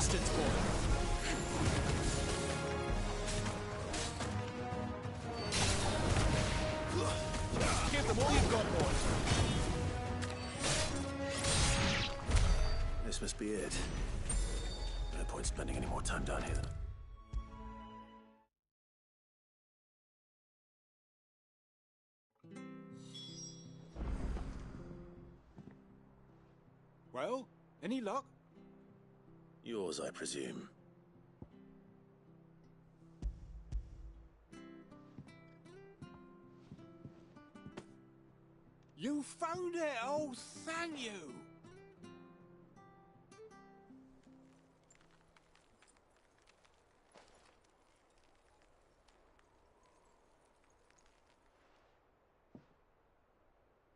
bastards, boy! Give them all you've got, boys! This must be it. No point spending any more time down here then. Well, any luck? Yours, I presume. You found it! Oh, thank you!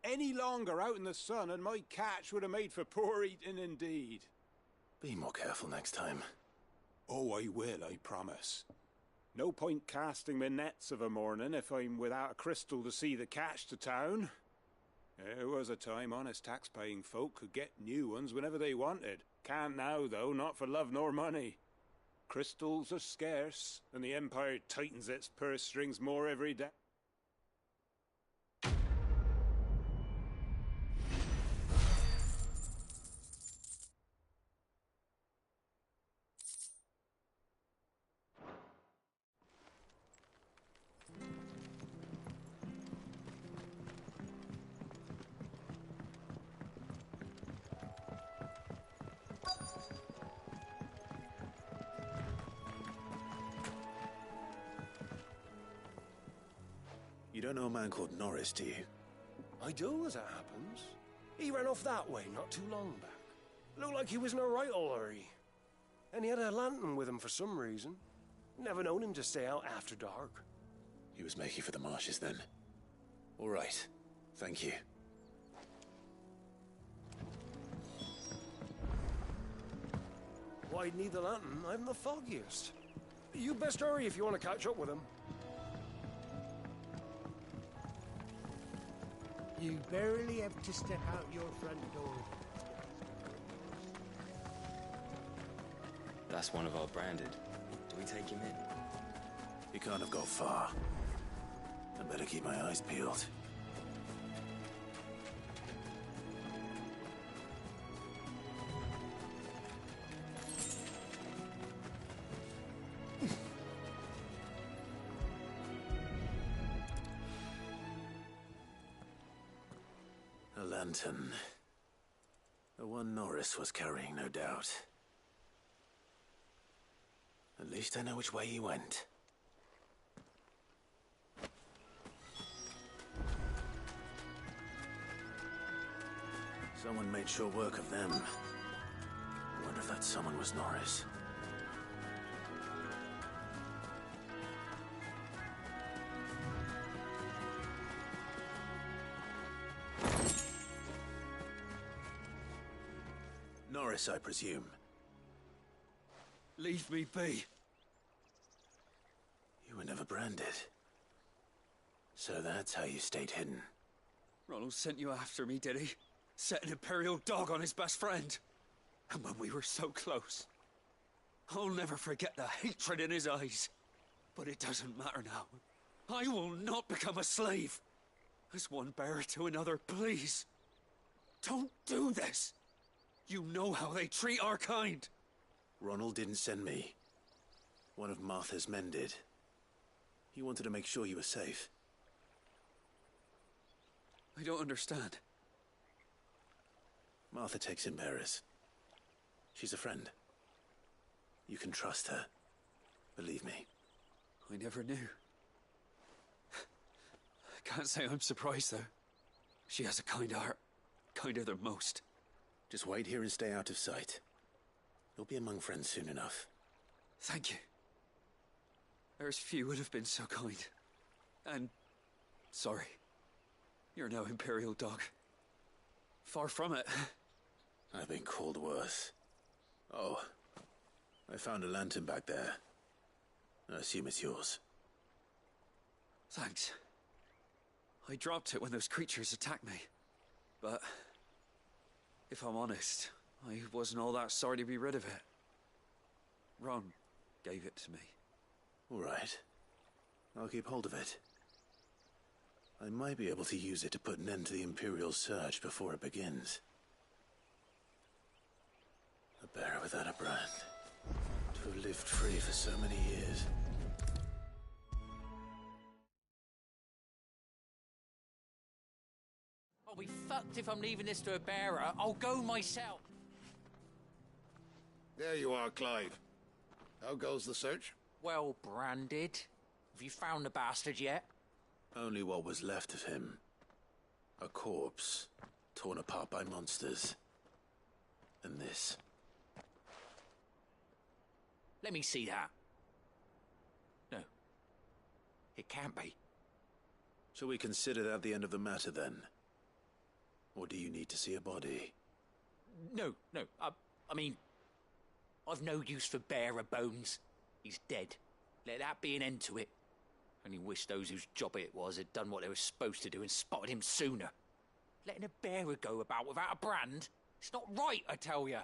Any longer out in the sun and my catch would have made for poor eating indeed. Be more careful next time. Oh, I will, I promise. No point casting my nets of a morning if I'm without a crystal to see the catch to town. There was a time honest tax-paying folk could get new ones whenever they wanted. Can't now, though, not for love nor money. Crystals are scarce, and the Empire tightens its purse strings more every day. You don't know a man called Norris, do you? I do, as it happens. He ran off that way not too long back. Looked like he was in a right old hurry. And he had a lantern with him for some reason. Never known him to stay out after dark. He was making for the marshes then. All right. Thank you. Why'd need the lantern? I haven't the foggiest. You best hurry if you want to catch up with him. You barely have to step out your front door. That's one of our branded. Do we take him in? He can't have got far. I better keep my eyes peeled. A lantern. The one Norris was carrying, no doubt. At least I know which way he went. Someone made sure work of them. I wonder if that someone was Norris. Norris, I presume. Leave me be. You were never branded. So that's how you stayed hidden. Ronald sent you after me, did he? Set an Imperial dog on his best friend. And when we were so close. I'll never forget the hatred in his eyes. But it doesn't matter now. I will not become a slave. As one bearer to another, please. Don't do this. You know how they treat our kind. Ronald didn't send me. One of Martha's men did. He wanted to make sure you were safe. I don't understand. Martha takes in bearers. She's a friend. You can trust her. Believe me. I never knew. I can't say I'm surprised, though. She has a kind heart. Kinder than most. Just wait here and stay out of sight. You'll be among friends soon enough. Thank you. There's few would have been so kind. And sorry. You're no Imperial dog. Far from it. I've been called worse. Oh, I found a lantern back there. I assume it's yours. Thanks. I dropped it when those creatures attacked me. But if I'm honest, I wasn't all that sorry to be rid of it. Ron gave it to me. All right. I'll keep hold of it. I might be able to use it to put an end to the Imperial Surge before it begins. A bear without a brand. To have lived free for so many years. I'll be fucked if I'm leaving this to a bearer. I'll go myself. There you are, Clive. How goes the search? Well branded. Have you found the bastard yet? Only what was left of him. A corpse, torn apart by monsters. And this. Let me see that. No. It can't be. Shall we consider that the end of the matter, then? Or do you need to see a body? No. I mean, I've no use for bearer bones. He's dead. Let that be an end to it. Only wish those whose job it was had done what they were supposed to do and spotted him sooner. Letting a bearer go about without a brand? It's not right, I tell you.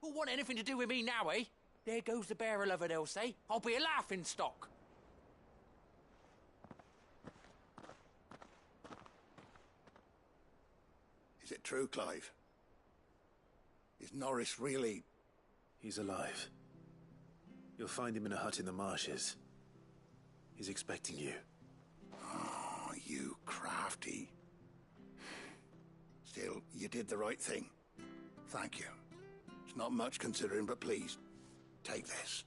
Who'll want anything to do with me now, eh? There goes the bearer lover, they'll say. I'll be a laughingstock. Is it true, Clive? Is Norris really... He's alive. You'll find him in a hut in the marshes. He's expecting you. Oh, you crafty. Still, you did the right thing. Thank you. It's not much considering, but please, take this.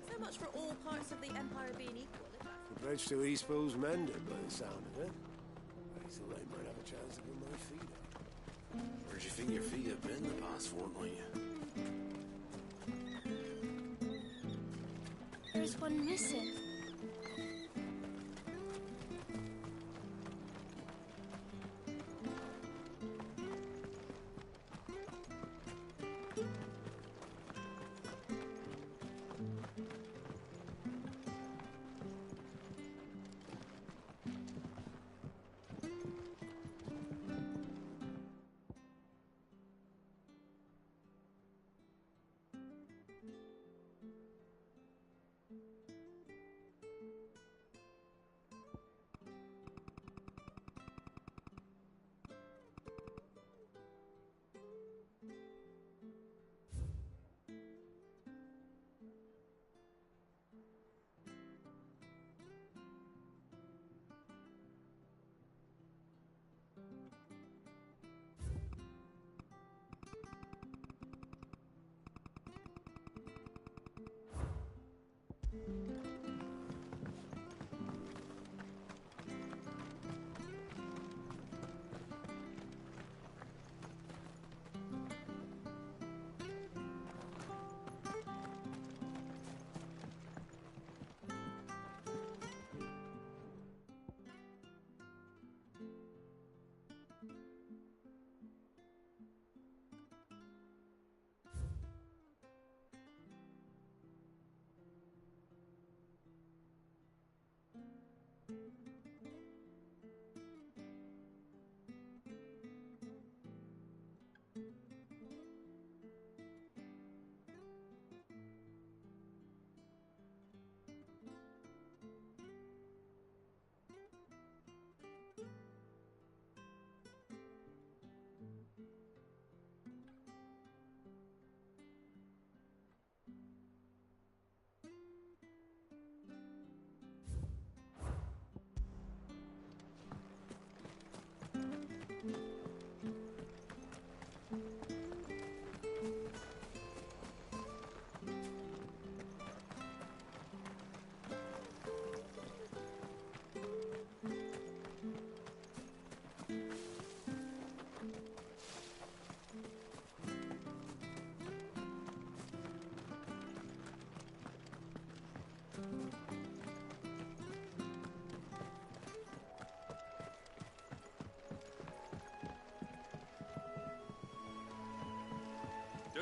So much for all parts of the Empire being equal. The bridge to Eastpool's mended by the sound of it. I thought I might have a chance to put my feet up. Where'd you think your feet have been the past fortnight? There's one missing.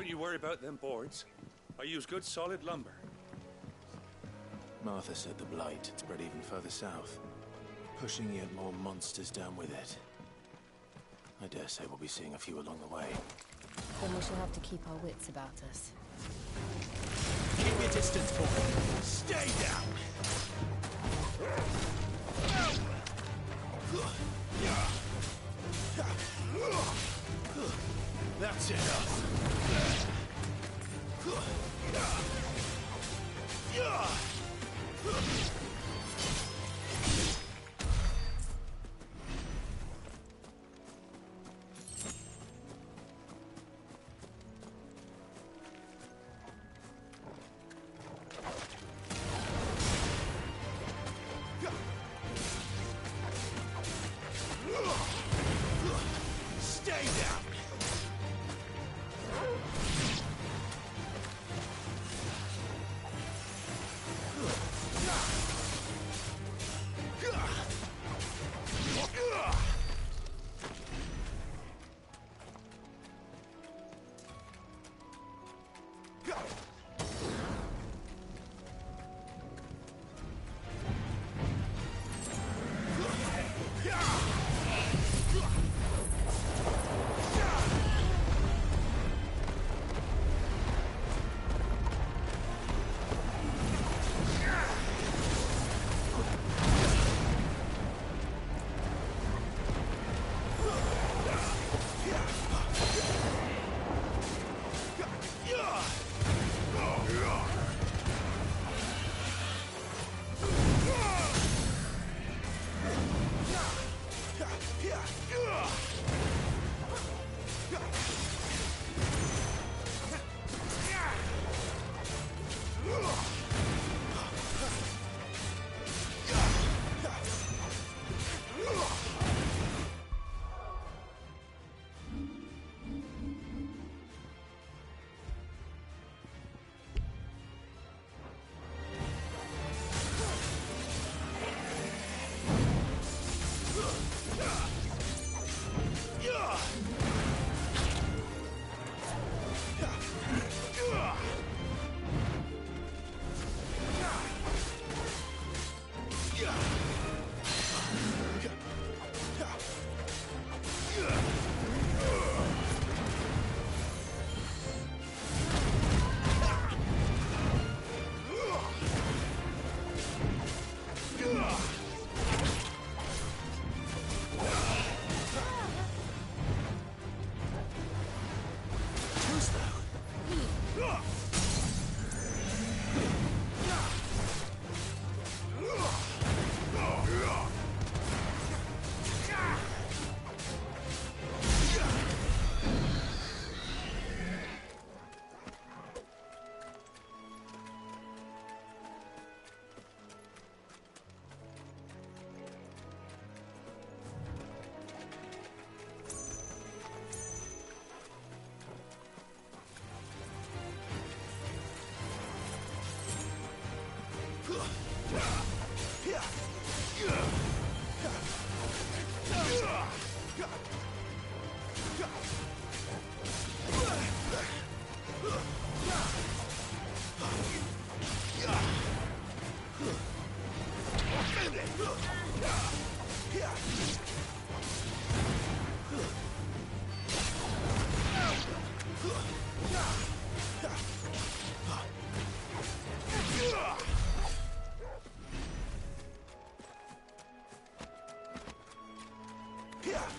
Don't you worry about them boards. I use good solid lumber. Martha said the blight had spread even further south, pushing yet more monsters down with it. I dare say we'll be seeing a few along the way. Then we shall have to keep our wits about us. Keep your distance, boy. Stay down! That's enough. Stay down!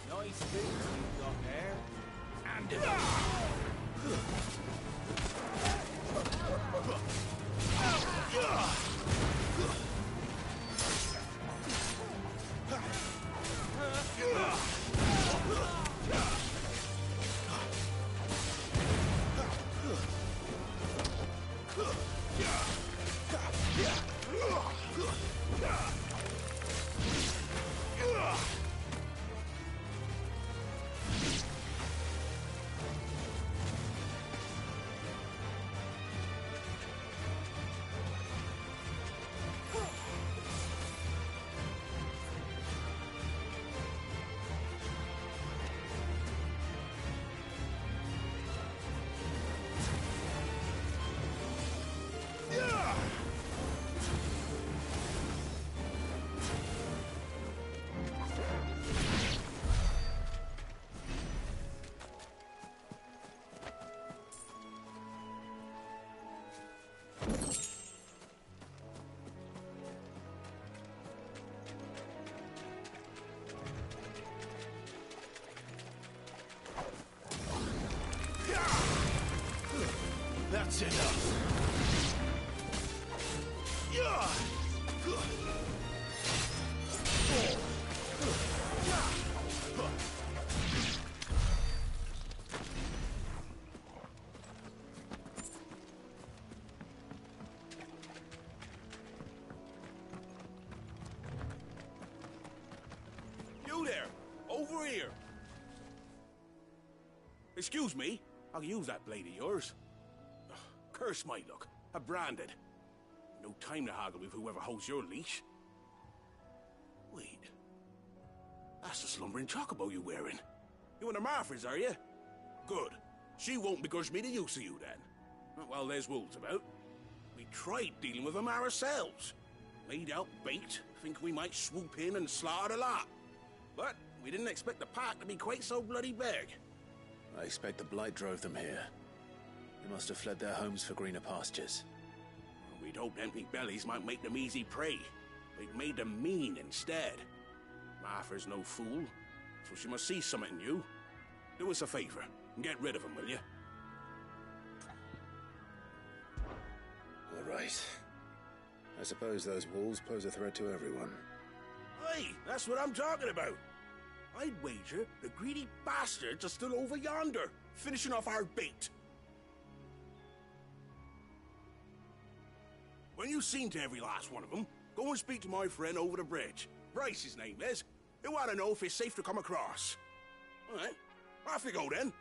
Nice boots you've got there. And That's enough. You there! Over here! Excuse me, I'll use that blade of yours. Ugh, curse my luck. I'm branded. No time to haggle with whoever holds your leash. Wait. That's the slumbering chocobo you're wearing. You and the Marfors, are you? Good. She won't begrudge me the use of you, then. Well, there's wolves about. We tried dealing with them ourselves. Laid out bait, think we might swoop in and slaughter the lot. But we didn't expect the pack to be quite so bloody big. I expect the blight drove them here. They must have fled their homes for greener pastures. We'd hoped empty bellies might make them easy prey. They'd made them mean instead. Martha's no fool, so she must see something in you. Do us a favor and get rid of them, will you? All right. I suppose those wolves pose a threat to everyone. Hey, that's what I'm talking about. I'd wager the greedy bastards are still over yonder, finishing off our bait. When you've seen to every last one of them, go and speak to my friend over the bridge. Bryce, his name is. He'll want to know if it's safe to come across. All right, off you go then.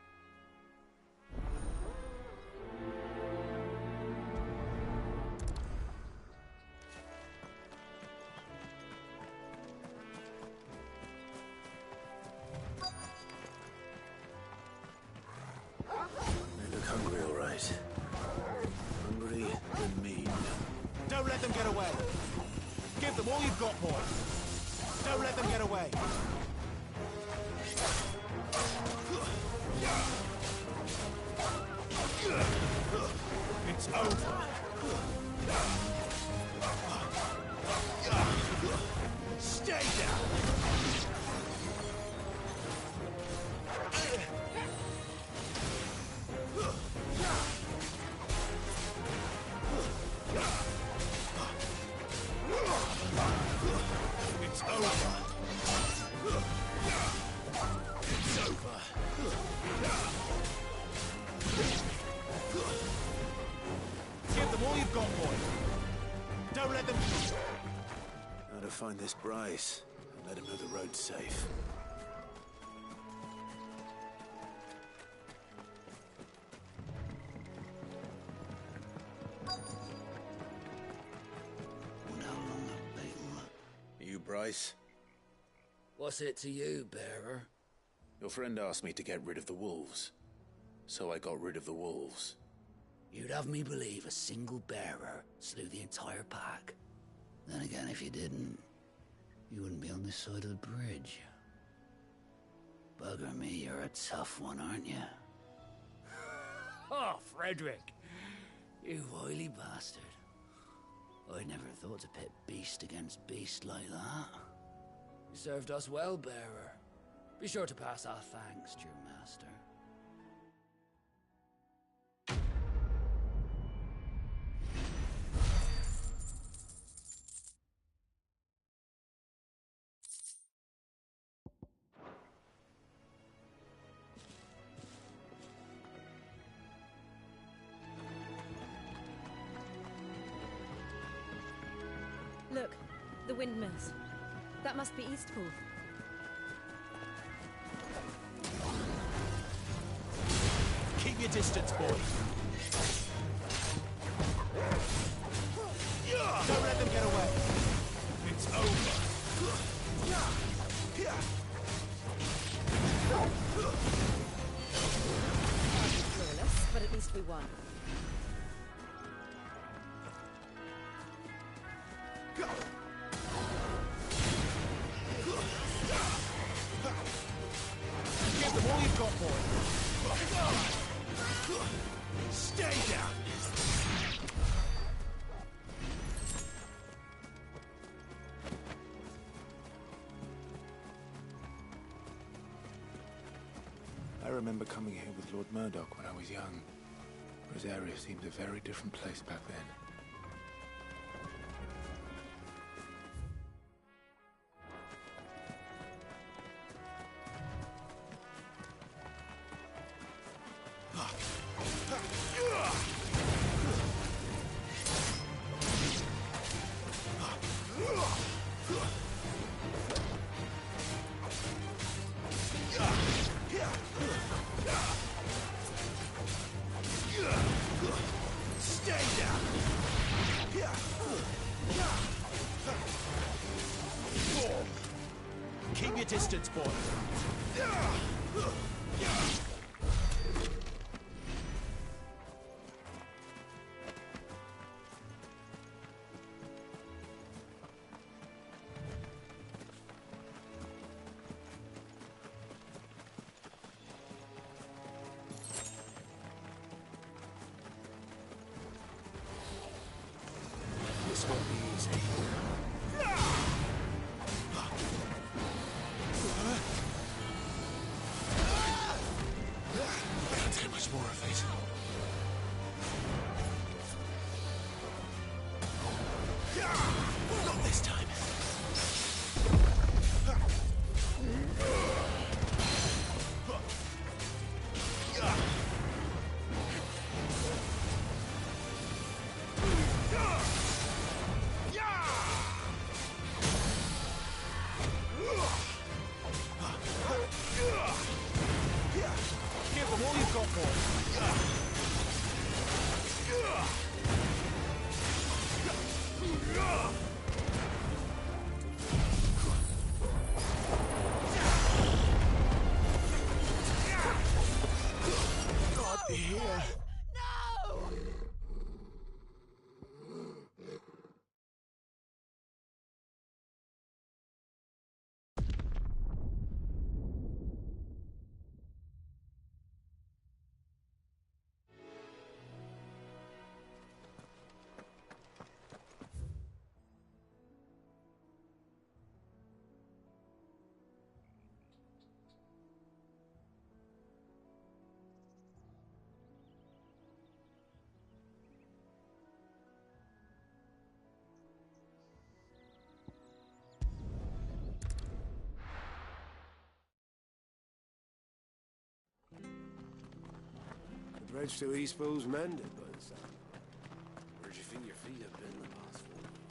They look hungry, all right. Hungry and mean. Don't let them get away. Give them all you've got, boy. Don't let them get away. It's over. Stay down. It's over. It's over. Give them all you've got, boy. Don't let them... Now to find this Bryce and let him know the road's safe. You Bryce? What's it to you, bearer? Your friend asked me to get rid of the wolves. So I got rid of the wolves. You'd have me believe a single bearer slew the entire pack. Then again, if you didn't, you wouldn't be on this side of the bridge. Bugger me, you're a tough one, aren't you? Oh, Frederick! You wily bastard. I'd never thought to pit beast against beast like that. You served us well, bearer. Be sure to pass our thanks to your master. Look, the windmills. That must be Eastpool. Keep your distance, boy. Don't let them get away. It's over. Flawless, but at least we won. Give them all you've got, boy. Stay down. I remember coming here with Lord Murdoch when I was young. Rosaria seemed a very different place back then. Keep your distance, boy. This won't be easy. Can't take much more of it. Not this time. Give them all you've got, God, be here. The bridge to Eastpool's mended by the sound. Where'd you think your feet have been the past 4 weeks?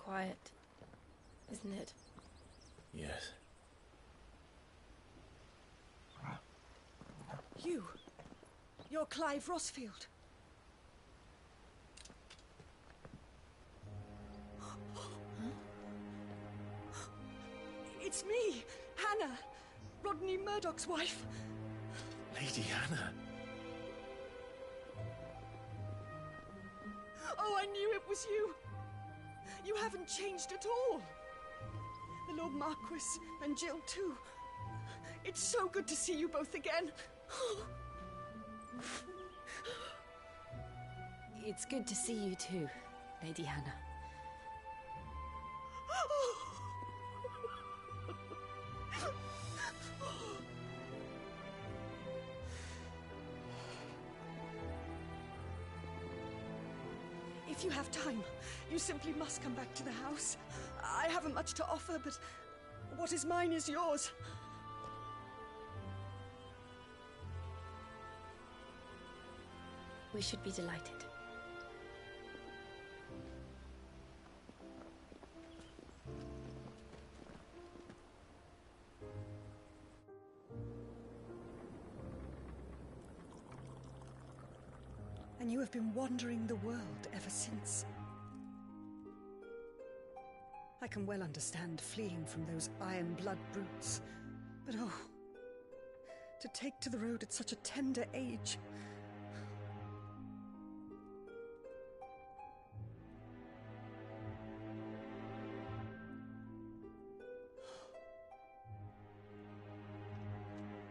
quiet, isn't it? Yes. You're Clive Rossfield. It's me, Hannah, Rodney Murdoch's wife. Lady Hannah. Oh, I knew it was you. You haven't changed at all. The Lord Marquis and Jill too. It's so good to see you both again. It's good to see you too, Lady Hannah. If you have time, you simply must come back to the house. I haven't much to offer, but what is mine is yours. We should be delighted. And you have been wandering the world ever since. I can well understand fleeing from those iron blood brutes, but oh, to take to the road at such a tender age.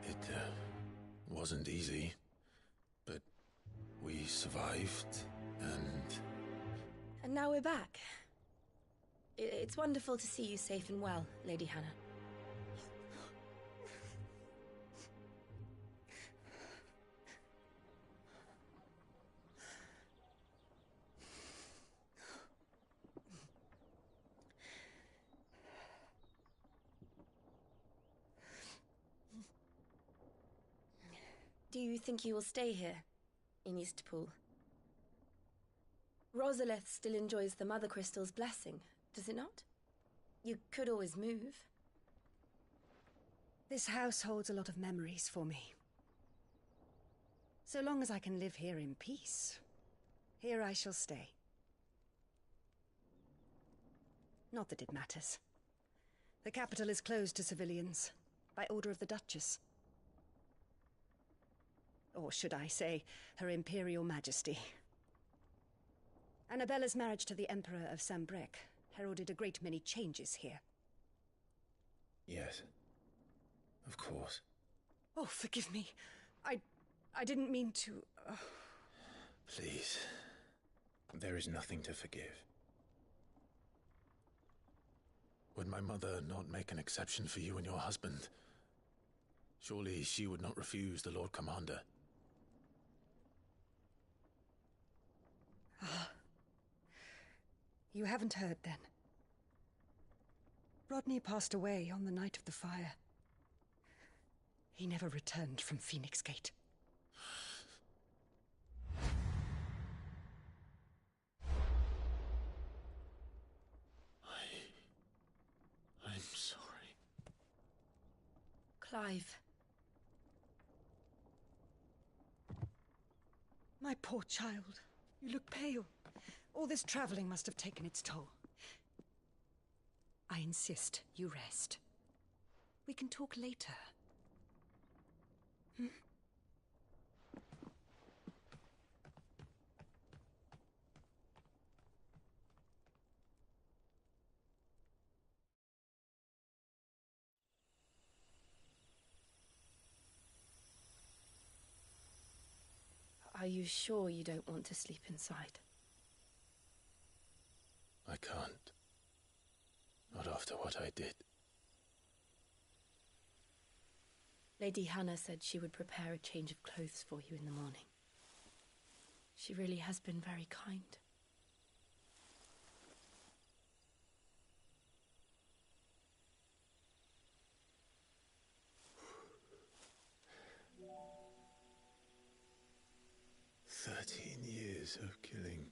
It wasn't easy, but we survived, and... And now we're back. It's wonderful to see you safe and well, Lady Hannah. Do you think you will stay here, in Eastpool? Rosaleth still enjoys the Mother Crystal's blessing, does it not? You could always move. This house holds a lot of memories for me. So long as I can live here in peace, here I shall stay. Not that it matters. The capital is closed to civilians, by order of the Duchess. Or should I say, Her Imperial Majesty. Annabella's marriage to the Emperor of Sambrec heralded a great many changes here. Yes. Of course. Oh, forgive me. I didn't mean to... Please. There is nothing to forgive. Would my mother not make an exception for you and your husband? Surely she would not refuse the Lord Commander. Ah. You haven't heard, then. Rodney passed away on the night of the fire. He never returned from Phoenix Gate. I'm sorry. Clive. My poor child. You look pale. All this traveling must have taken its toll. I insist you rest. We can talk later. Hmm? Are you sure you don't want to sleep inside? I can't. Not after what I did. Lady Hannah said she would prepare a change of clothes for you in the morning. She really has been very kind. "13 years of killing.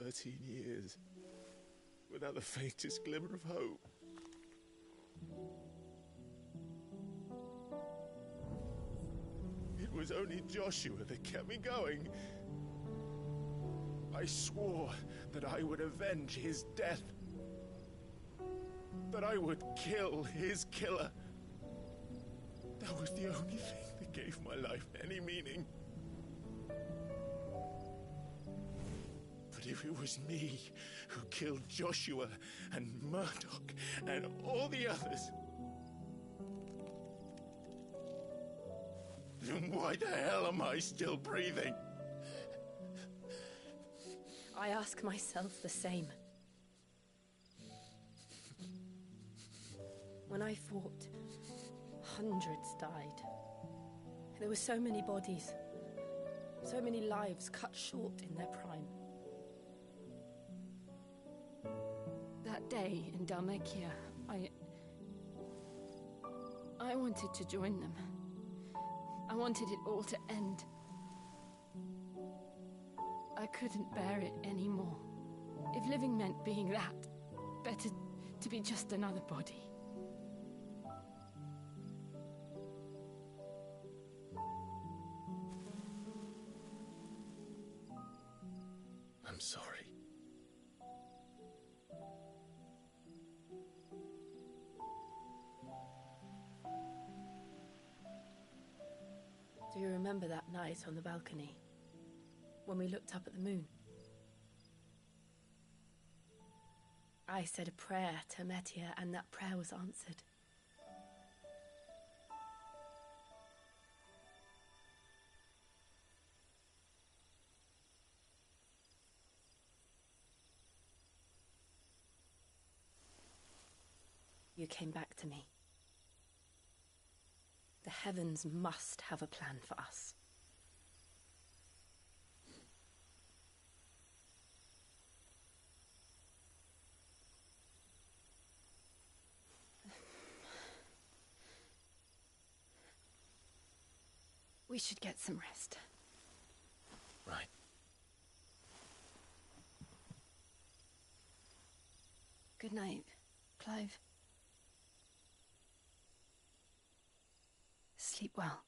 13 years, without the faintest glimmer of hope. It was only Joshua that kept me going. I swore that I would avenge his death. That I would kill his killer. That was the only thing that gave my life any meaning. But if it was me who killed Joshua and Murdoch and all the others, then why the hell am I still breathing? I ask myself the same. When I fought, hundreds died. There were so many bodies, so many lives cut short in their prime. That day in Dalmekia, I wanted to join them. I wanted it all to end. I couldn't bear it anymore. If living meant being that, better to be just another body. I'm sorry. Do you remember that night on the balcony, when we looked up at the moon? I said a prayer to Metia, and that prayer was answered. You came back to me. The heavens must have a plan for us. We should get some rest. Right. Good night, Clive. Sleep well.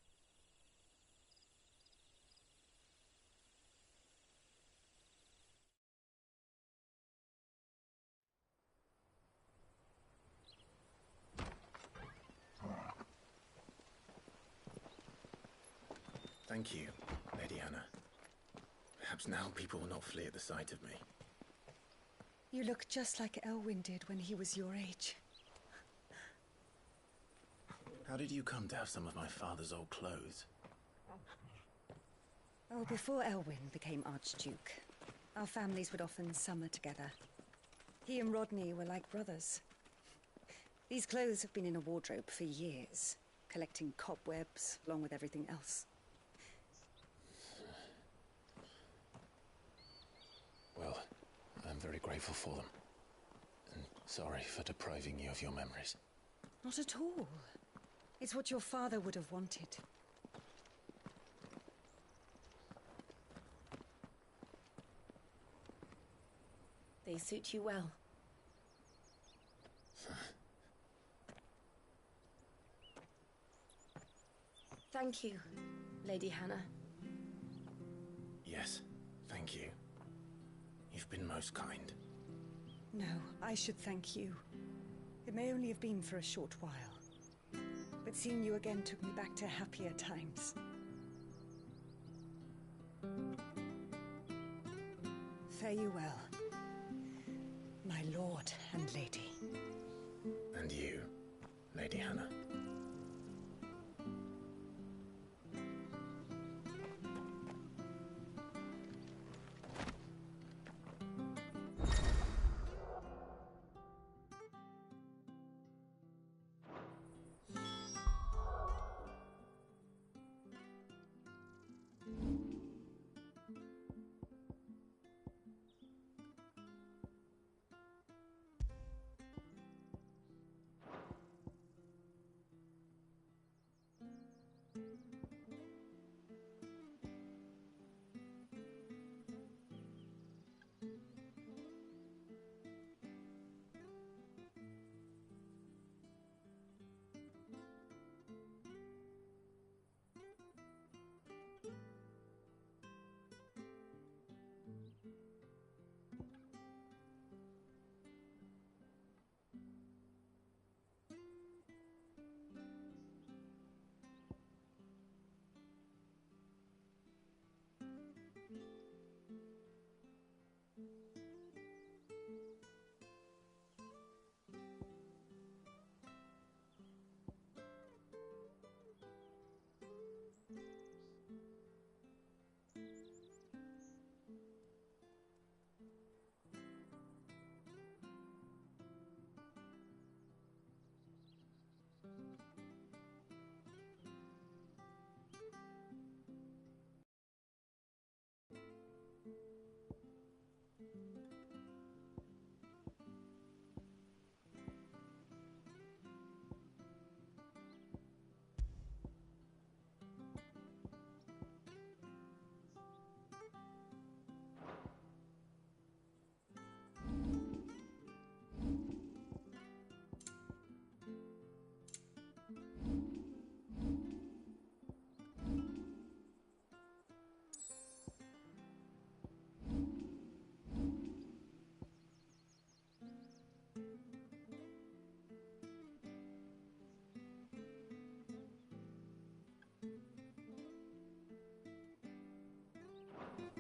Thank you, Lady Hannah. Perhaps now people will not flee at the sight of me. You look just like Elwyn did when he was your age. How did you come to have some of my father's old clothes? Oh, before Elwyn became Archduke, our families would often summer together. He and Rodney were like brothers. These clothes have been in a wardrobe for years, collecting cobwebs along with everything else. Well, I'm very grateful for them. And sorry for depriving you of your memories. Not at all. It's what your father would have wanted. They suit you well. Thank you, Lady Hannah. Yes, thank you. You've been most kind. No, I should thank you. It may only have been for a short while. But seeing you again took me back to happier times. Fare you well, my lord and lady. And you, Lady Hannah.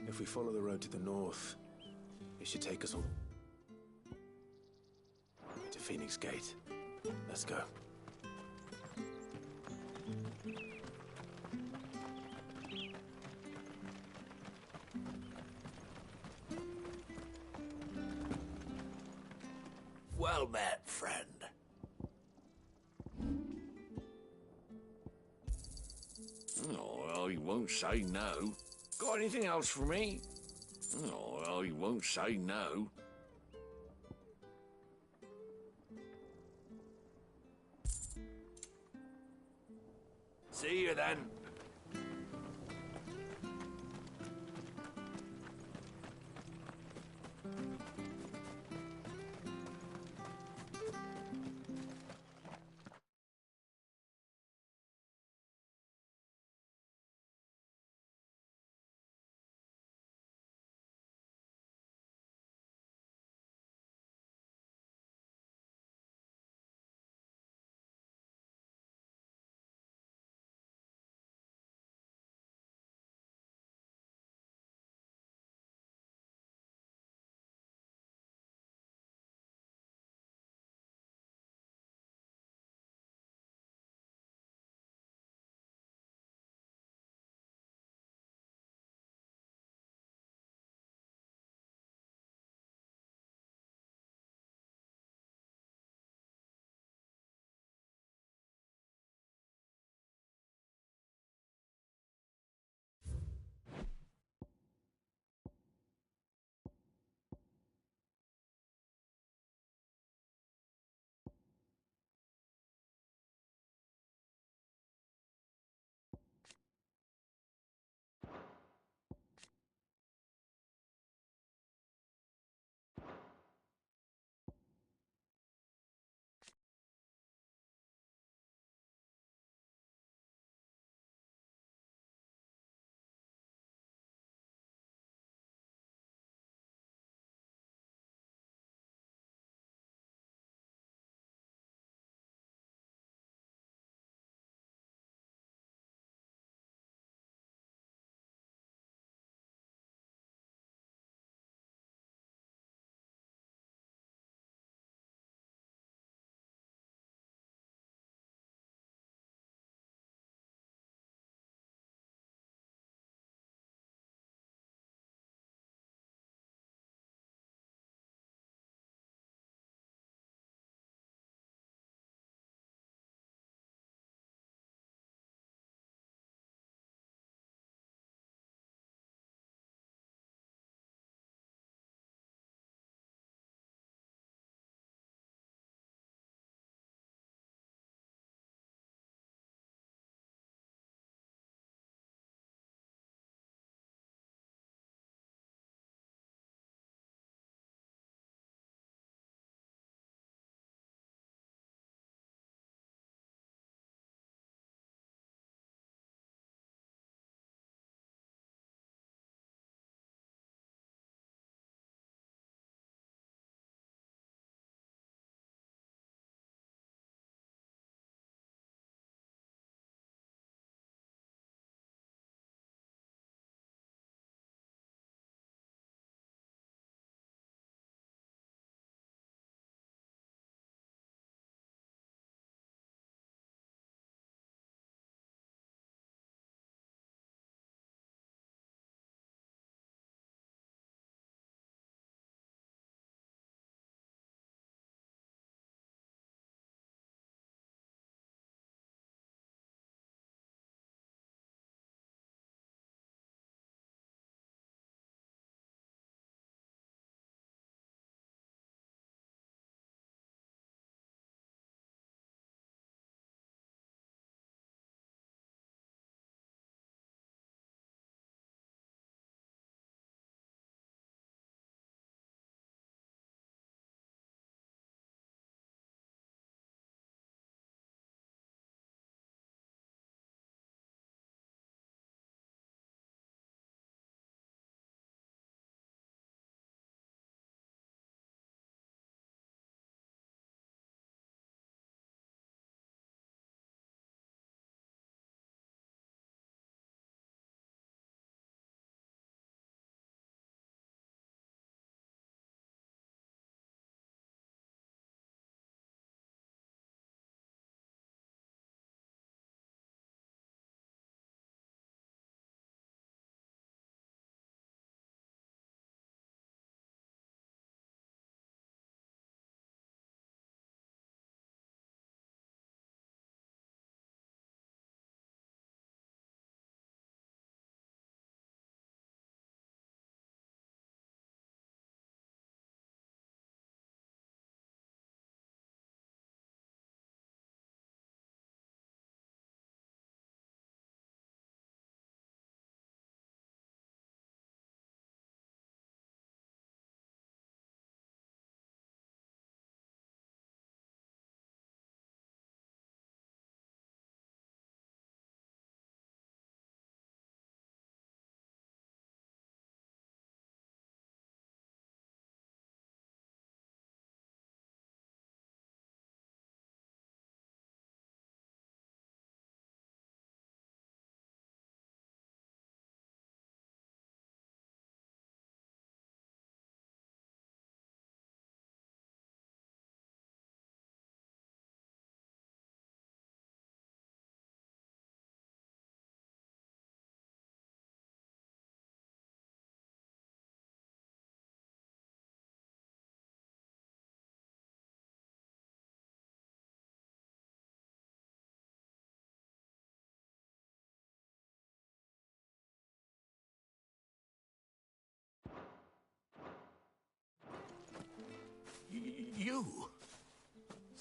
If we follow the road to the north, it should take us all to Phoenix Gate. Let's go. Well met, friend. Oh, he won't say no. Got anything else for me? Oh, he won't say no. See you then.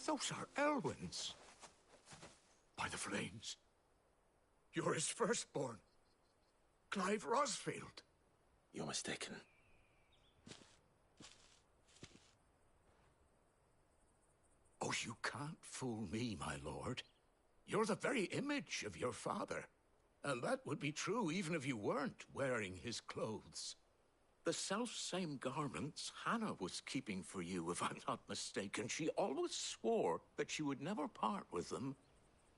Those are Elwyn's. By the flames. You're his firstborn. Clive Rosfield. You're mistaken. Oh, you can't fool me, my lord. You're the very image of your father. And that would be true even if you weren't wearing his clothes. The self-same garments Hannah was keeping for you, if I'm not mistaken. She always swore that she would never part with them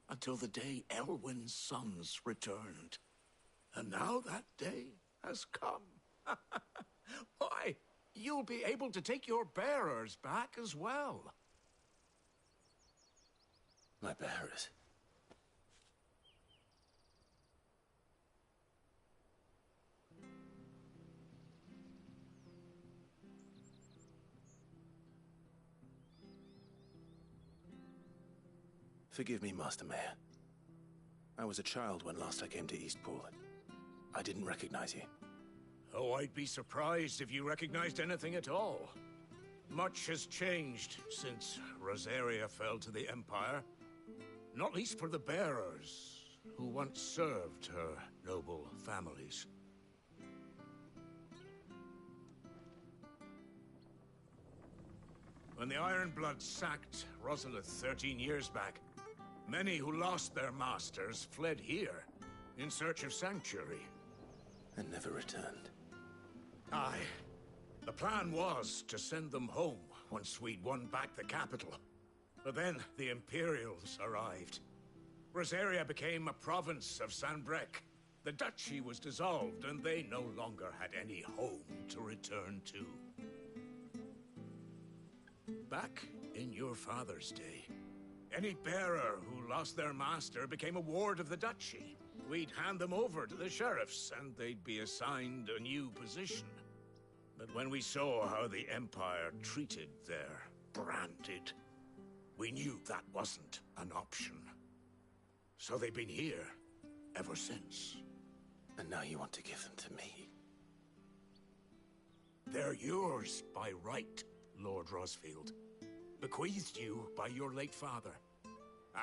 until the day Elwyn's sons returned. And now that day has come. Why, you'll be able to take your bearers back as well. My bearers? Forgive me, Master Mayor. I was a child when last I came to Eastpool. I didn't recognize you. Oh, I'd be surprised if you recognized anything at all. Much has changed since Rosaria fell to the Empire. Not least for the bearers, who once served her noble families. When the Ironbloods sacked Rosalith 13 years back, many who lost their masters fled here in search of sanctuary. And never returned. Aye. The plan was to send them home once we'd won back the capital. But then the Imperials arrived. Rosaria became a province of Sanbreque. The duchy was dissolved, and they no longer had any home to return to. Back in your father's day, any bearer who lost their master became a ward of the duchy. We'd hand them over to the sheriffs, and they'd be assigned a new position. But when we saw how the Empire treated their branded, we knew that wasn't an option. So they've been here ever since. And now you want to give them to me? They're yours by right, Lord Rosfield. Bequeathed you by your late father.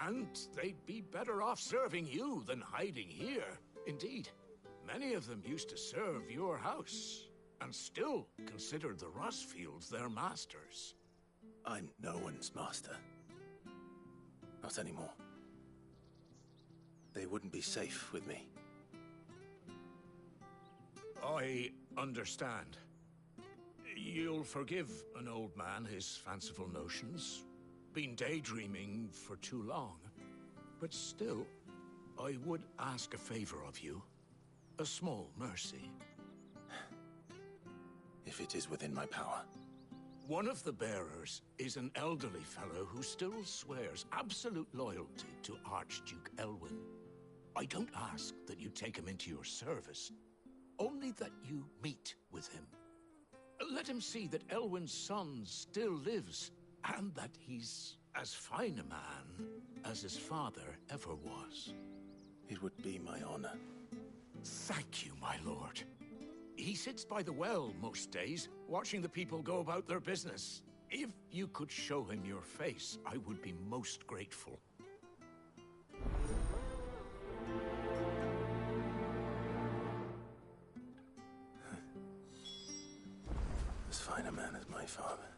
And they'd be better off serving you than hiding here. Indeed, many of them used to serve your house, and still consider the Rosfields their masters. I'm no one's master. Not anymore. They wouldn't be safe with me. I understand. You'll forgive an old man his fanciful notions. Been daydreaming for too long. But still, I would ask a favor of you. A small mercy. If it is within my power. One of the bearers is an elderly fellow who still swears absolute loyalty to Archduke Elwyn. I don't ask that you take him into your service, only that you meet with him. Let him see that Elwyn's son still lives, and that he's as fine a man as his father ever was. It would be my honor. Thank you, my lord. He sits by the well most days, watching the people go about their business. If you could show him your face, I would be most grateful. As fine a man as my father.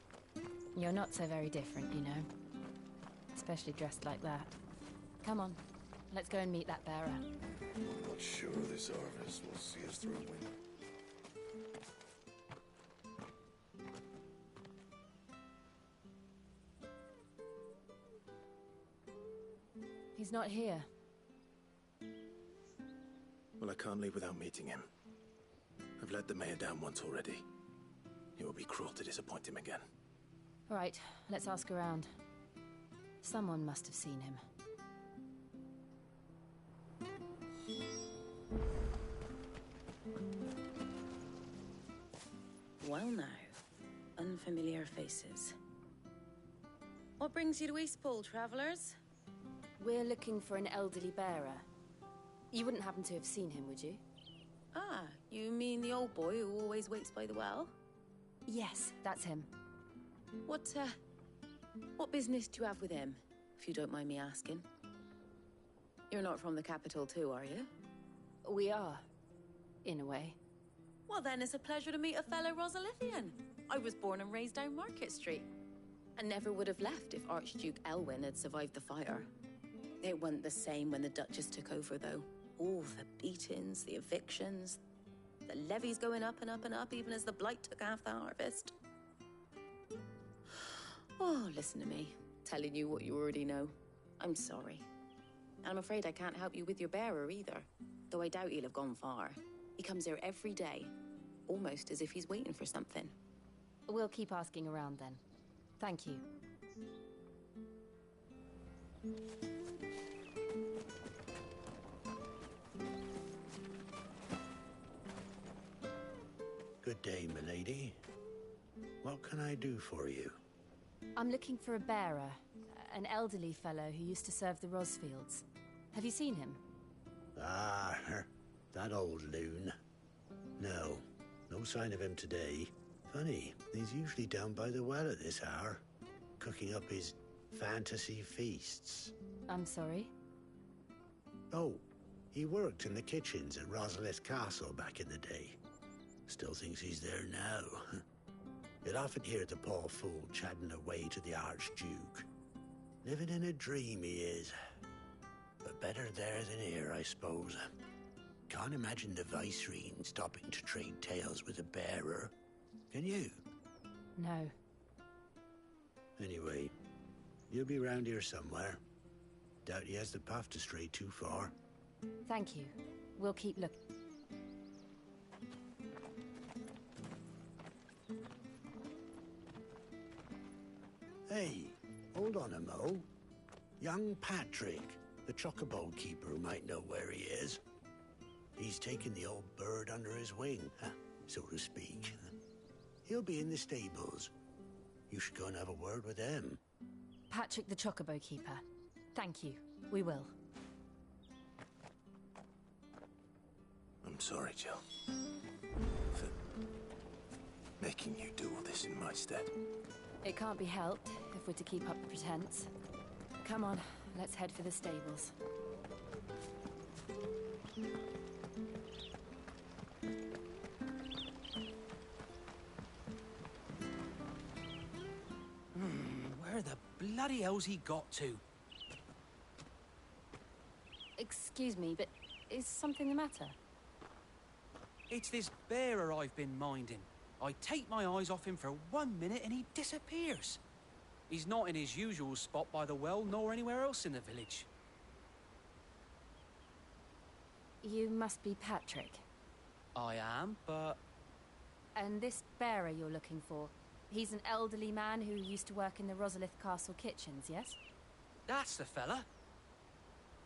You're not so very different, you know. Especially dressed like that. Come on, let's go and meet that bearer. I'm not sure this harvest will see us through winter. He's not here. Well, I can't leave without meeting him. I've let the mayor down once already. It would be cruel to disappoint him again. Right, let's ask around. Someone must have seen him. Well now, unfamiliar faces. What brings you to Eastpool, travelers? We're looking for an elderly bearer. You wouldn't happen to have seen him, would you? Ah, you mean the old boy who always waits by the well? Yes, that's him. What What business do you have with him, if you don't mind me asking? You're not from the capital too, are you? We are, in a way. Well, then it's a pleasure to meet a fellow Rosalithian. I was born and raised down Market Street. And never would have left if Archduke Elwyn had survived the fire. It wasn't the same when the Duchess took over, though. All the beatings, the evictions, the levies going up and up and up, even as the blight took half the harvest. Oh, listen to me, telling you what you already know. I'm sorry. And I'm afraid I can't help you with your bearer either, though I doubt he'll have gone far. He comes here every day, almost as if he's waiting for something. We'll keep asking around then. Thank you. Good day, milady. What can I do for you? I'm looking for a bearer, an elderly fellow who used to serve the Rosfields. Have you seen him? Ah, that old loon. No, no sign of him today. Funny, he's usually down by the well at this hour, cooking up his fantasy feasts. I'm sorry? Oh, he worked in the kitchens at Rosalith Castle back in the day. Still thinks he's there now. You'd often hear the poor fool chatting away to the Archduke. Living in a dream he is. But better there than here, I suppose. Can't imagine the Viceroy stopping to trade tales with a bearer. Can you? No. Anyway, you'll be round here somewhere. Doubt he has the path to stray too far. Thank you. We'll keep looking. Hey, hold on a mo. Young Patrick, the chocobo keeper, might know where he is. He's taken the old bird under his wing, so to speak. He'll be in the stables. You should go and have a word with him. Patrick the Chocobo Keeper. Thank you. We will. I'm sorry, Jill. For making you do all this in my stead. It can't be helped if we're to keep up the pretense. Come on, let's head for the stables. Where the bloody hell's he got to? Excuse me, but is something the matter? It's this bearer I've been minding. I take my eyes off him for 1 minute and he disappears. He's not in his usual spot by the well, nor anywhere else in the village. You must be Patrick. I am, but... And this bearer you're looking for, he's an elderly man who used to work in the Rosalith Castle kitchens, yes? That's the fella.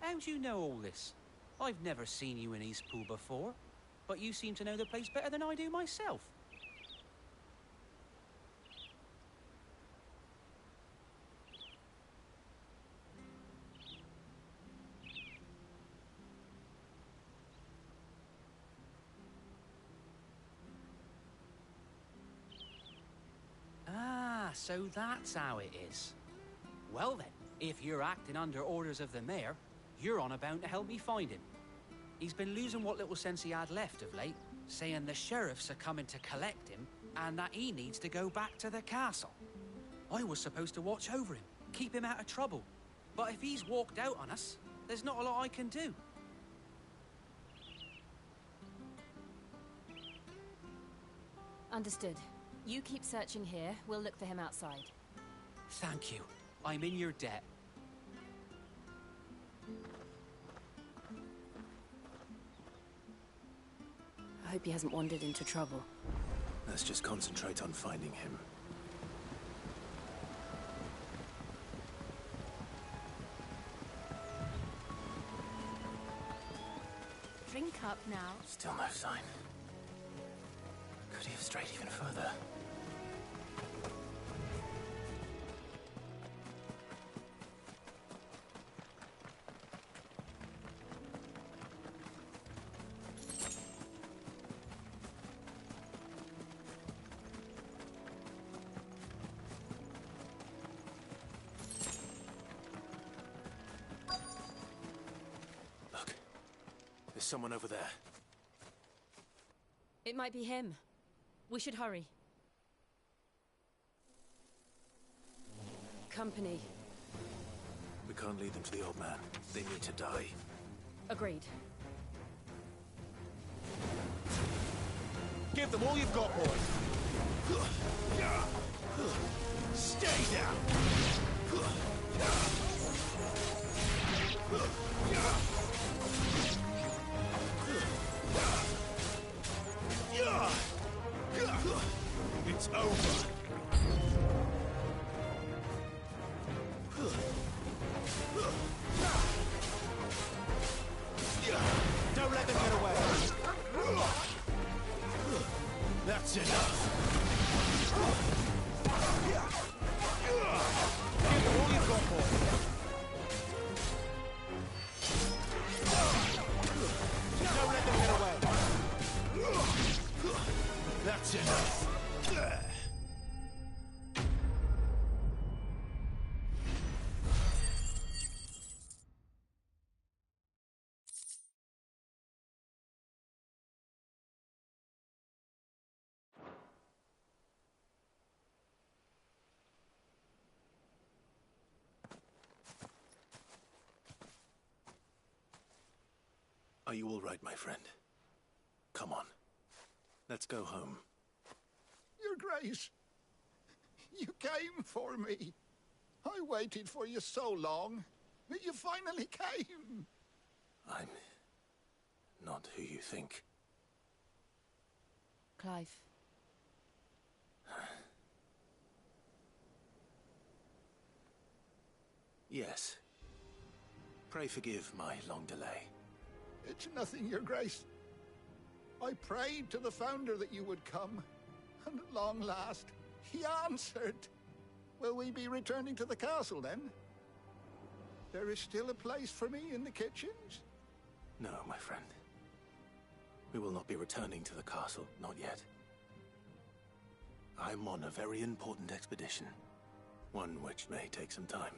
How do you know all this? I've never seen you in Eastpool before, but you seem to know the place better than I do myself. So that's how it is. Well then, if you're acting under orders of the mayor, you're on about to help me find him. He's been losing what little sense he had left of late, saying the sheriffs are coming to collect him and that he needs to go back to the castle. I was supposed to watch over him, keep him out of trouble. But if he's walked out on us, there's not a lot I can do. Understood. You keep searching here, we'll look for him outside. Thank you. I'm in your debt. I hope he hasn't wandered into trouble. Let's just concentrate on finding him. Drink up now. Still no sign. Could he have strayed even further? There's someone over there. It might be him. We should hurry. Company. We can't lead them to the old man. They need to die. Agreed. Give them all you've got, boys. Stay down. It's over. Don't let them get away. That's enough. Give them all you've got, boys. Don't let them get away. That's enough. Are you all right, my friend? Come on. Let's go home. Your Grace, you came for me. I waited for you so long, but you finally came. I'm not who you think. Clive. Yes. Pray forgive my long delay. It's nothing, Your Grace. I prayed to the Founder that you would come, and at long last, he answered. Will we be returning to the castle, then? There is still a place for me in the kitchens? No, my friend. We will not be returning to the castle, not yet. I'm on a very important expedition, one which may take some time.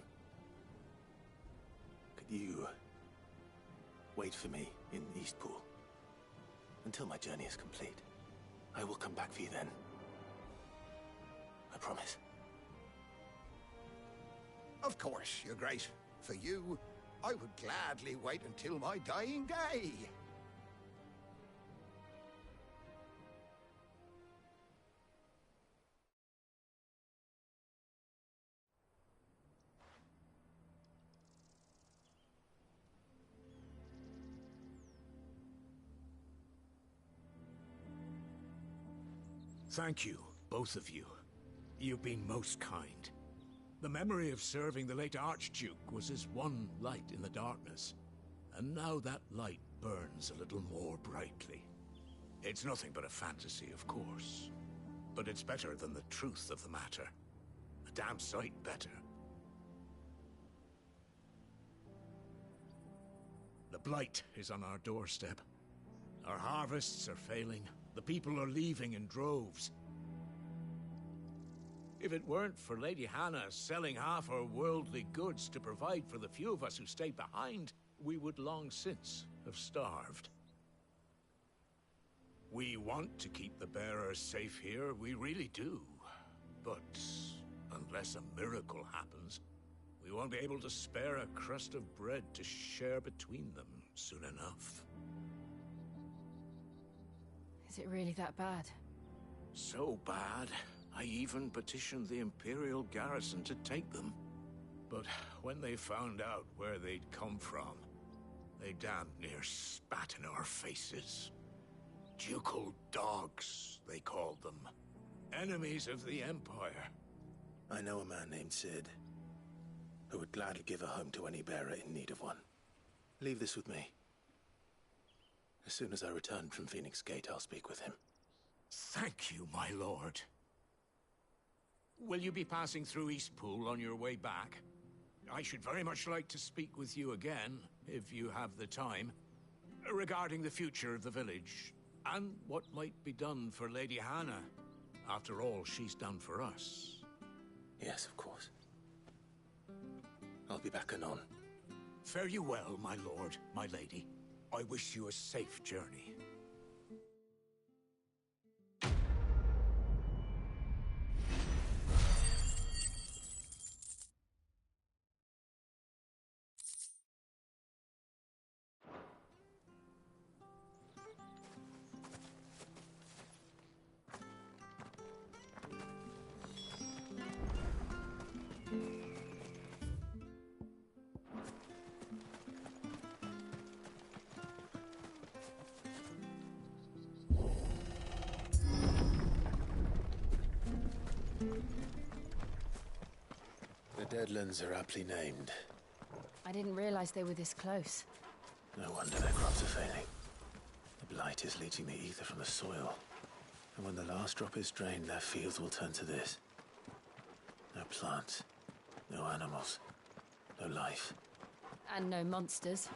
Could you wait for me in Eastpool until my journey is complete? I will come back for you then. I promise. Of course, Your Grace. For you, I would gladly wait until my dying day. Thank you, both of you. You've been most kind. The memory of serving the late Archduke was as one light in the darkness, and now that light burns a little more brightly. It's nothing but a fantasy, of course, but it's better than the truth of the matter. A damn sight better. The blight is on our doorstep. Our harvests are failing. The people are leaving in droves. If it weren't for Lady Hannah selling half her worldly goods to provide for the few of us who stayed behind, we would long since have starved. We want to keep the bearers safe here, we really do. But unless a miracle happens, we won't be able to spare a crust of bread to share between them soon enough. Is it really that bad? So bad, I even petitioned the Imperial garrison to take them. But when they found out where they'd come from, they damn near spat in our faces. Ducal dogs, they called them. Enemies of the Empire. I know a man named Sid, who would gladly give a home to any bearer in need of one. Leave this with me. As soon as I return from Phoenix Gate, I'll speak with him. Thank you, my lord. Will you be passing through Eastpool on your way back? I should very much like to speak with you again, if you have the time, regarding the future of the village, and what might be done for Lady Hannah. After all, she's done for us. Yes, of course. I'll be back anon. Fare you well, my lord, my lady. I wish you a safe journey. The Deadlands are aptly named. I didn't realize they were this close. No wonder their crops are failing. The blight is leaching the ether from the soil. And when the last drop is drained, their fields will turn to this. No plants, no animals, no life. And no monsters.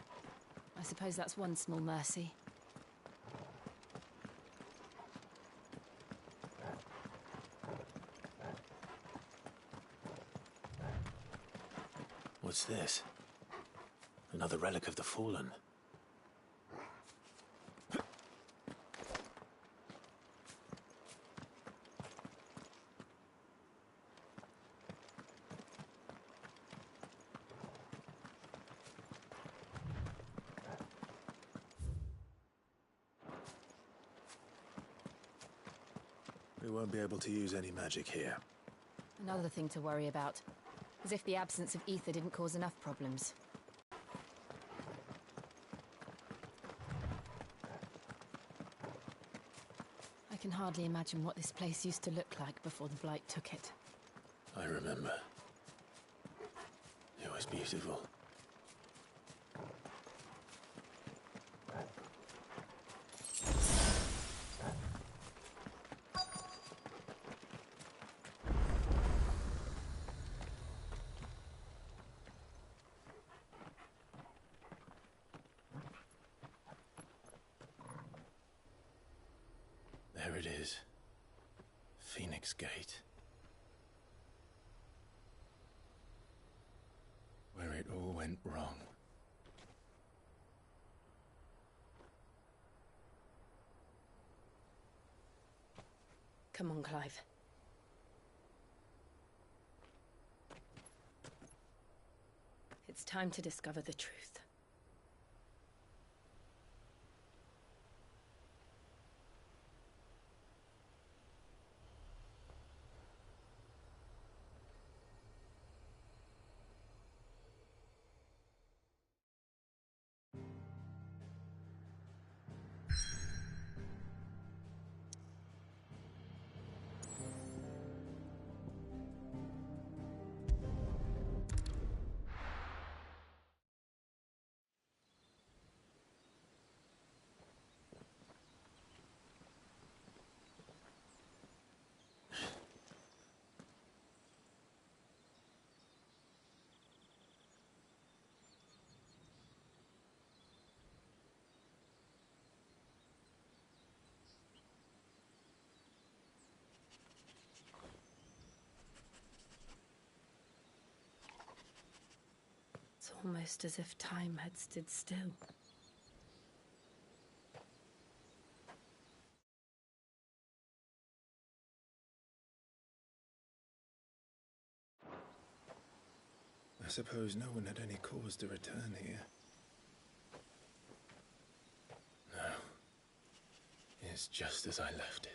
I suppose that's one small mercy. What's this? Another relic of the Fallen. We won't be able to use any magic here. Another thing to worry about. As if the absence of ether didn't cause enough problems. I can hardly imagine what this place used to look like before the Blight took it. I remember. It was beautiful. There it is. Phoenix Gate. Where it all went wrong. Come on, Clive. It's time to discover the truth. It's almost as if time had stood still. I suppose no one had any cause to return here. No. It's just as I left it.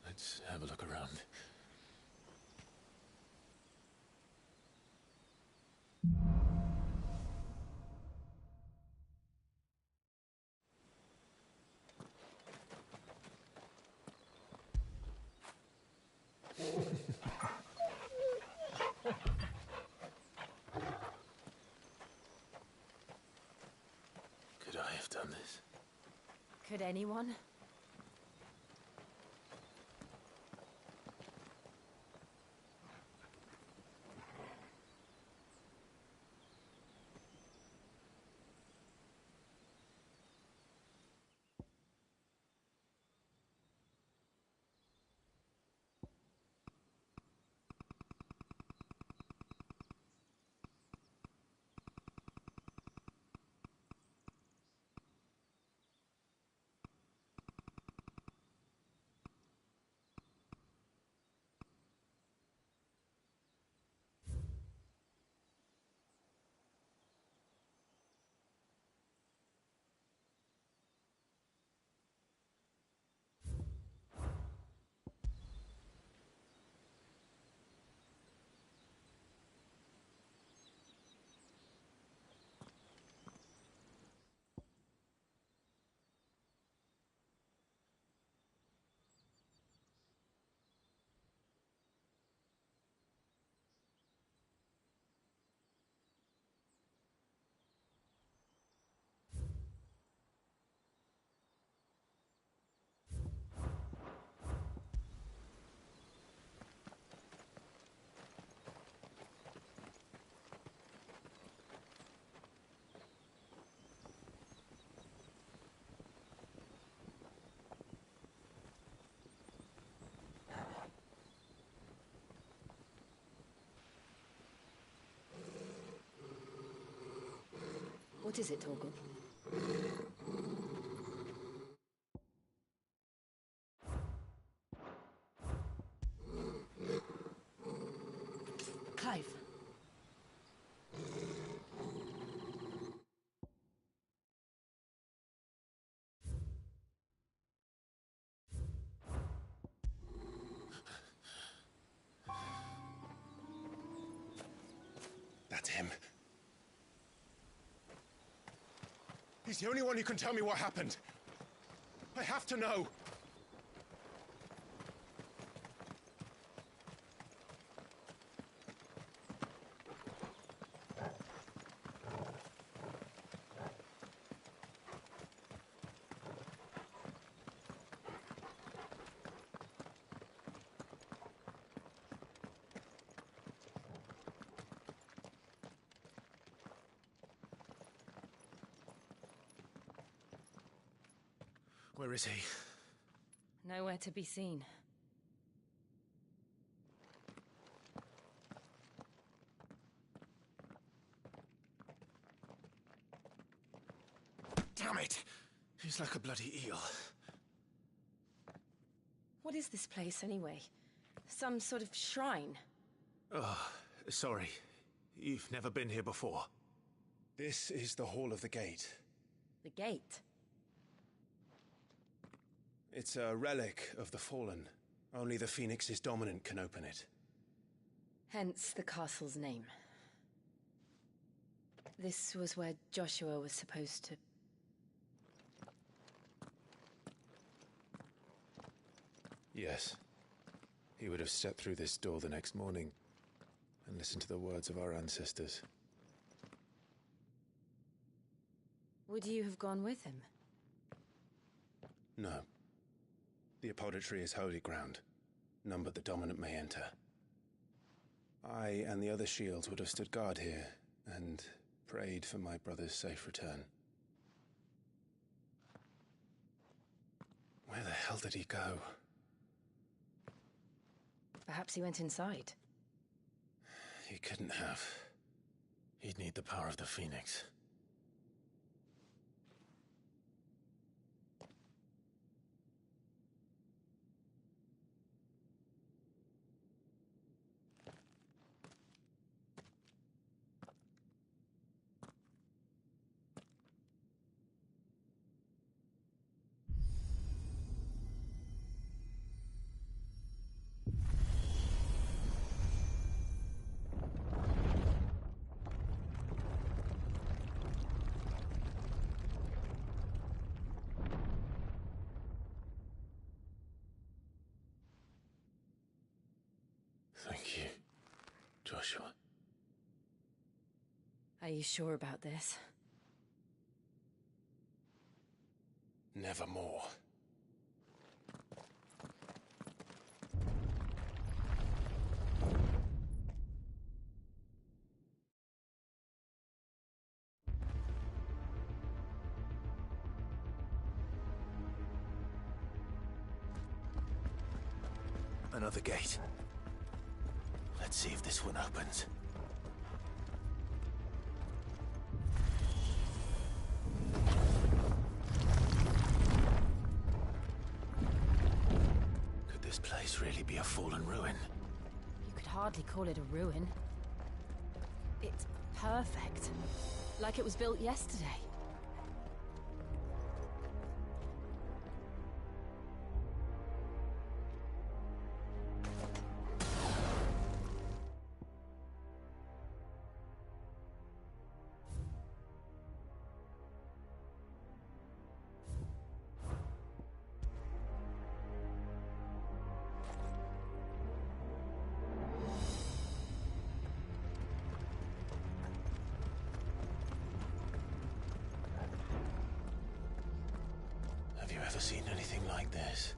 Let's have a look around. Could I have done this? Could anyone? What is it, Torgal? Clive. That's him. He's the only one who can tell me what happened. I have to know. Where is he? Nowhere to be seen. Damn it! He's like a bloody eel. What is this place, anyway? Some sort of shrine? Oh, sorry. You've never been here before. This is the Hall of the Gate. The gate? It's a relic of the Fallen. Only the Phoenix's dominant can open it. Hence the castle's name. This was where Joshua was supposed to... Yes. He would have stepped through this door the next morning and listened to the words of our ancestors. Would you have gone with him? No. The apodatory is holy ground. None but the dominant may enter. I and the other shields would have stood guard here and prayed for my brother's safe return. Where the hell did he go? Perhaps he went inside. He couldn't have. He'd need the power of the Phoenix. Thank you, Joshua. Are you sure about this? Nevermore. Another gate. Let's see if this one opens. Could this place really be a fallen ruin? You could hardly call it a ruin. It's perfect. Like it was built yesterday. Have you ever seen anything like this?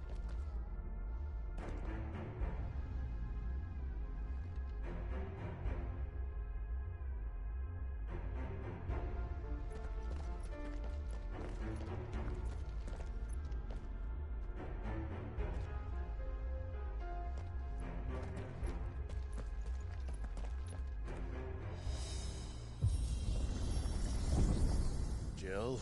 skill.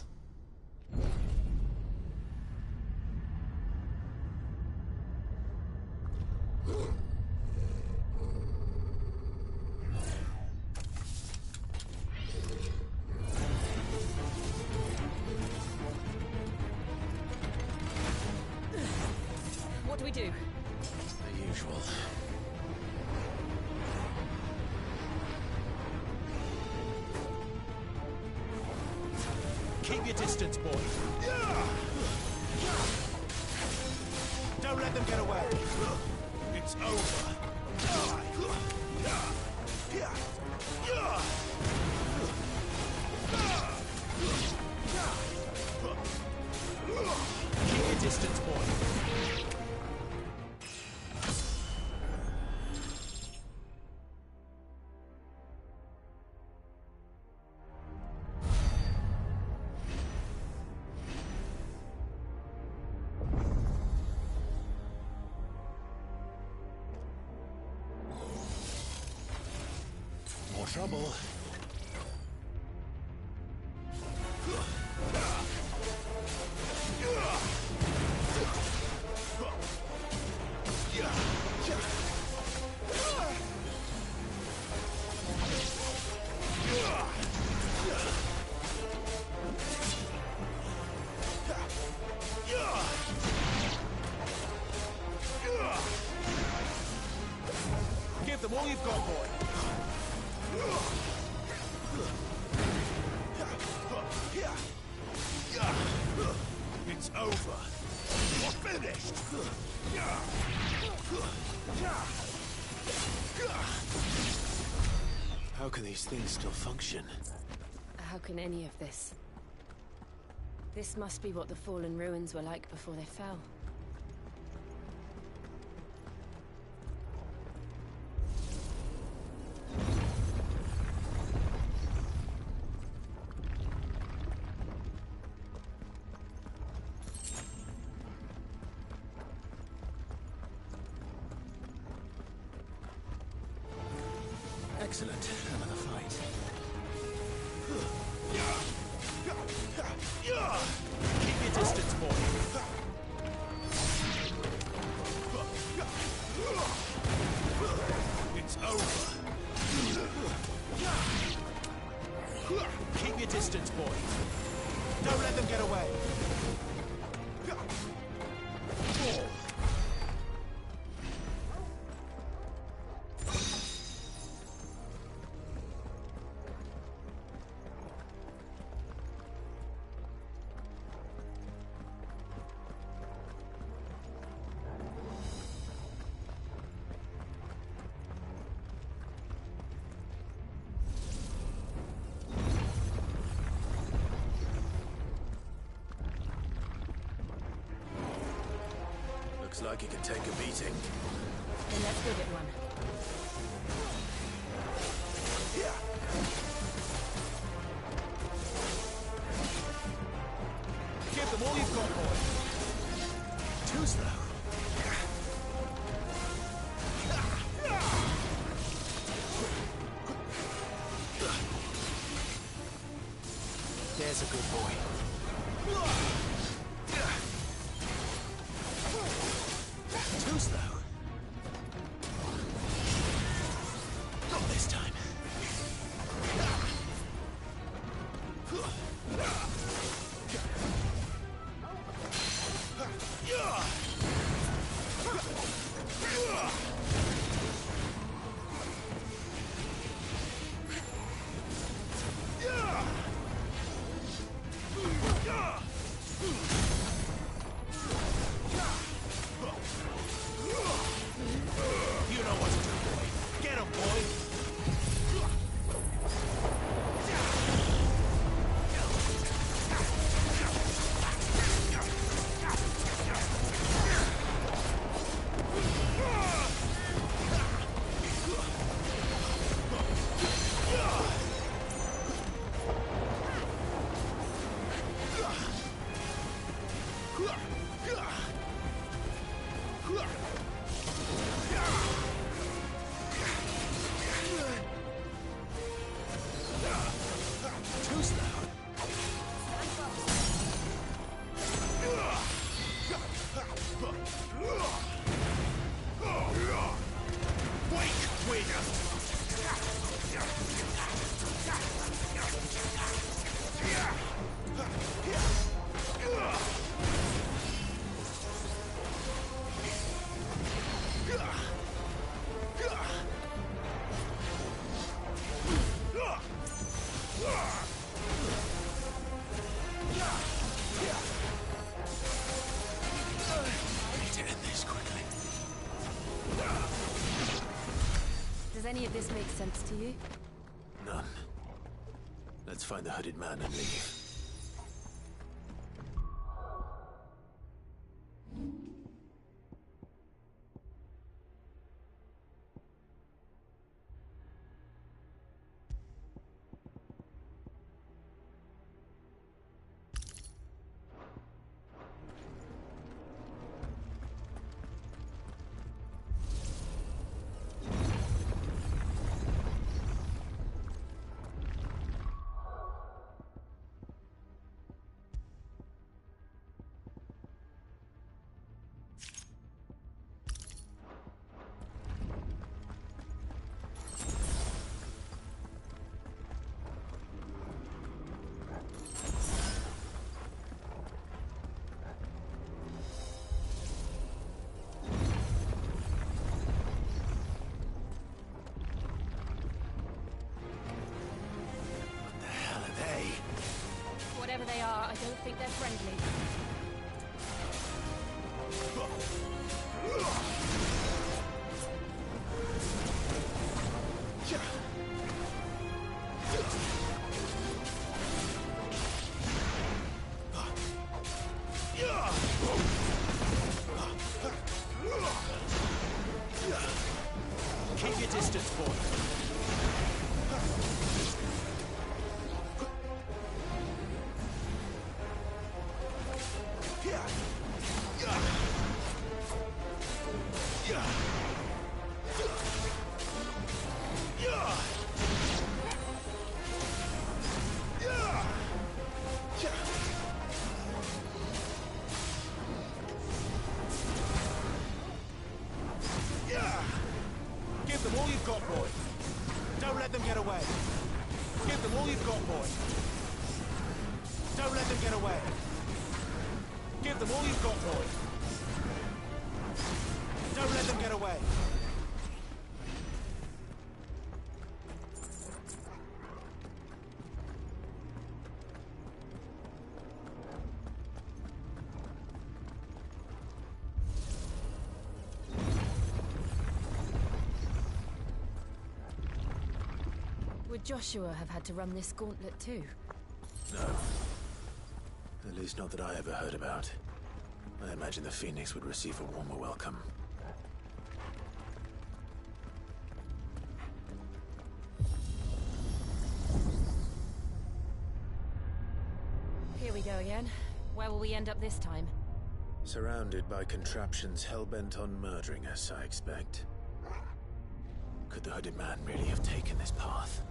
What do we do? The usual. Keep your distance, boy. Don't let them get away. It's over. Keep your distance, boy. More trouble. Give them all you've got, boy. It's over. You're finished. How can these things still function? How can any of this? This must be what the fallen ruins were like before they fell. Excellent. Another fight. Keep your distance, boy. It's over. Keep your distance, boy. Don't let them get away. Looks like it can take a beating. Then let's give it one. Give them all you've got, boy. Too slow. There's a good boy. Too slow. Not this time. Does any of this make sense to you? None. Let's find the hooded man and leave. Whatever they are, I don't think they're friendly. Keep your distance, boy. Give them all you've got, boy. Don't let them get away. Give them all you've got, boy. Don't let them get away. Give them all you've got, boy. Don't let them get away. Would Joshua have had to run this gauntlet too? No. At least not that I ever heard about. I imagine the Phoenix would receive a warmer welcome. Here we go again. Where will we end up this time? Surrounded by contraptions hell-bent on murdering us, I expect. Could the hooded man really have taken this path?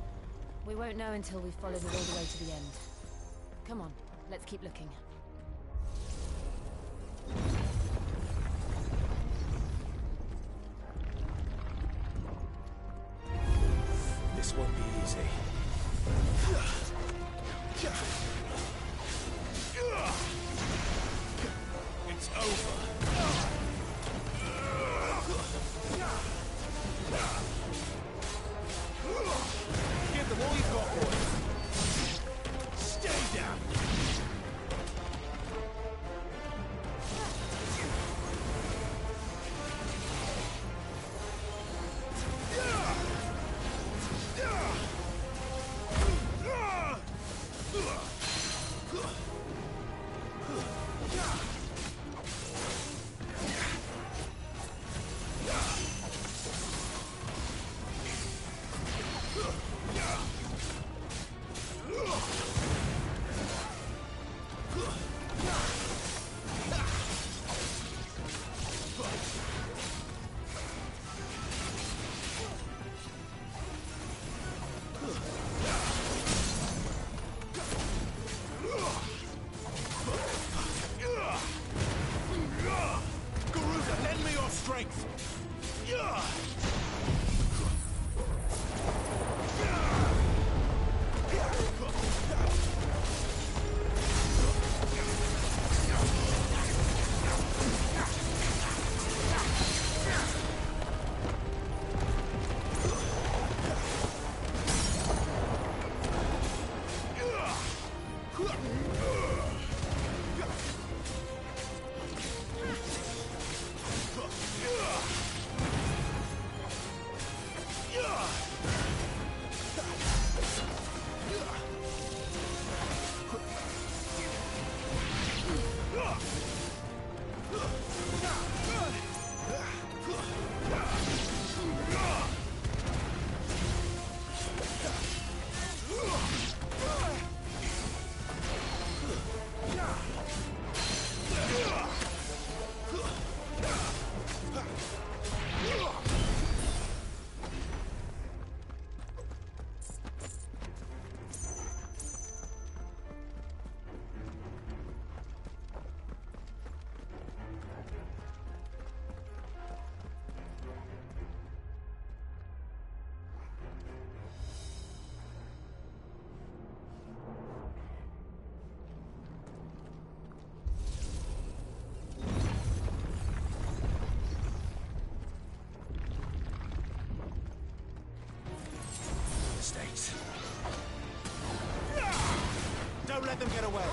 We won't know until we've followed it all the way to the end. Come on, let's keep looking. This won't be easy. It's over. Give them all you've got, boy. Stay down. let them get away.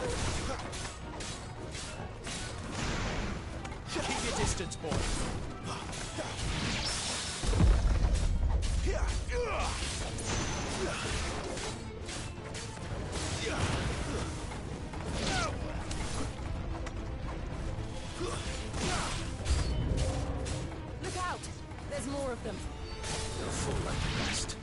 Keep your distance, boy. Look out! There's more of them. They'll fall like the rest.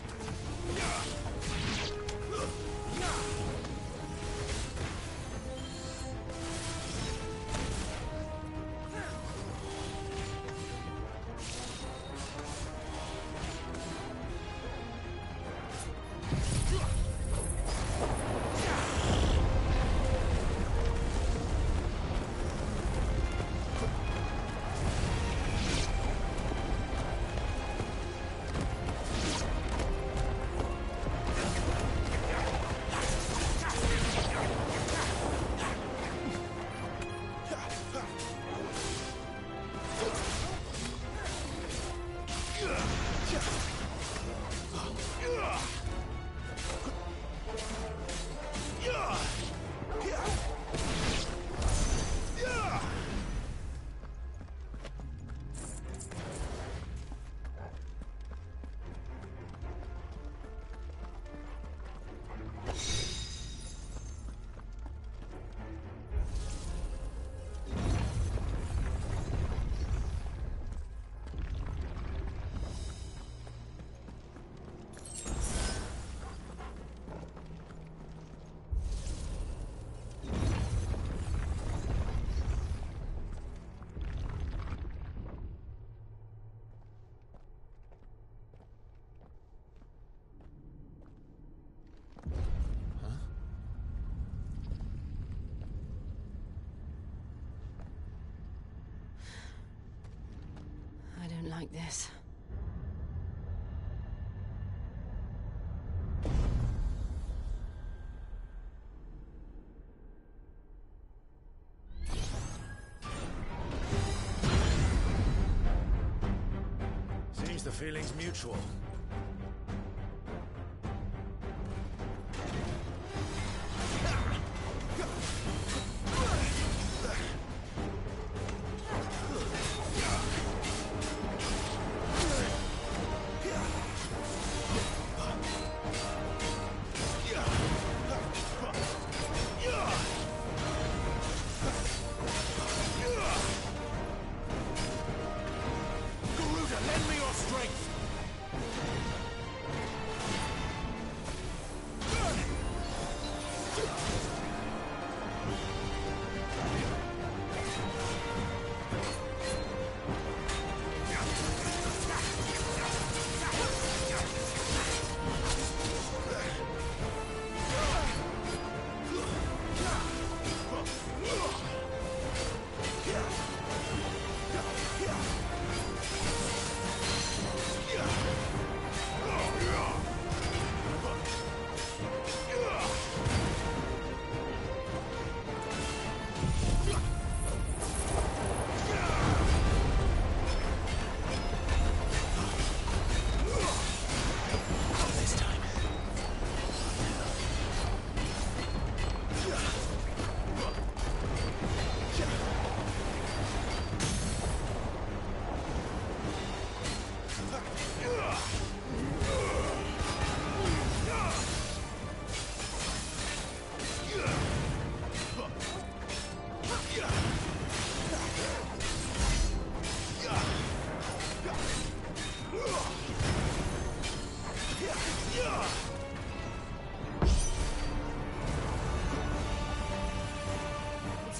I don't like this. Seems the feeling's mutual.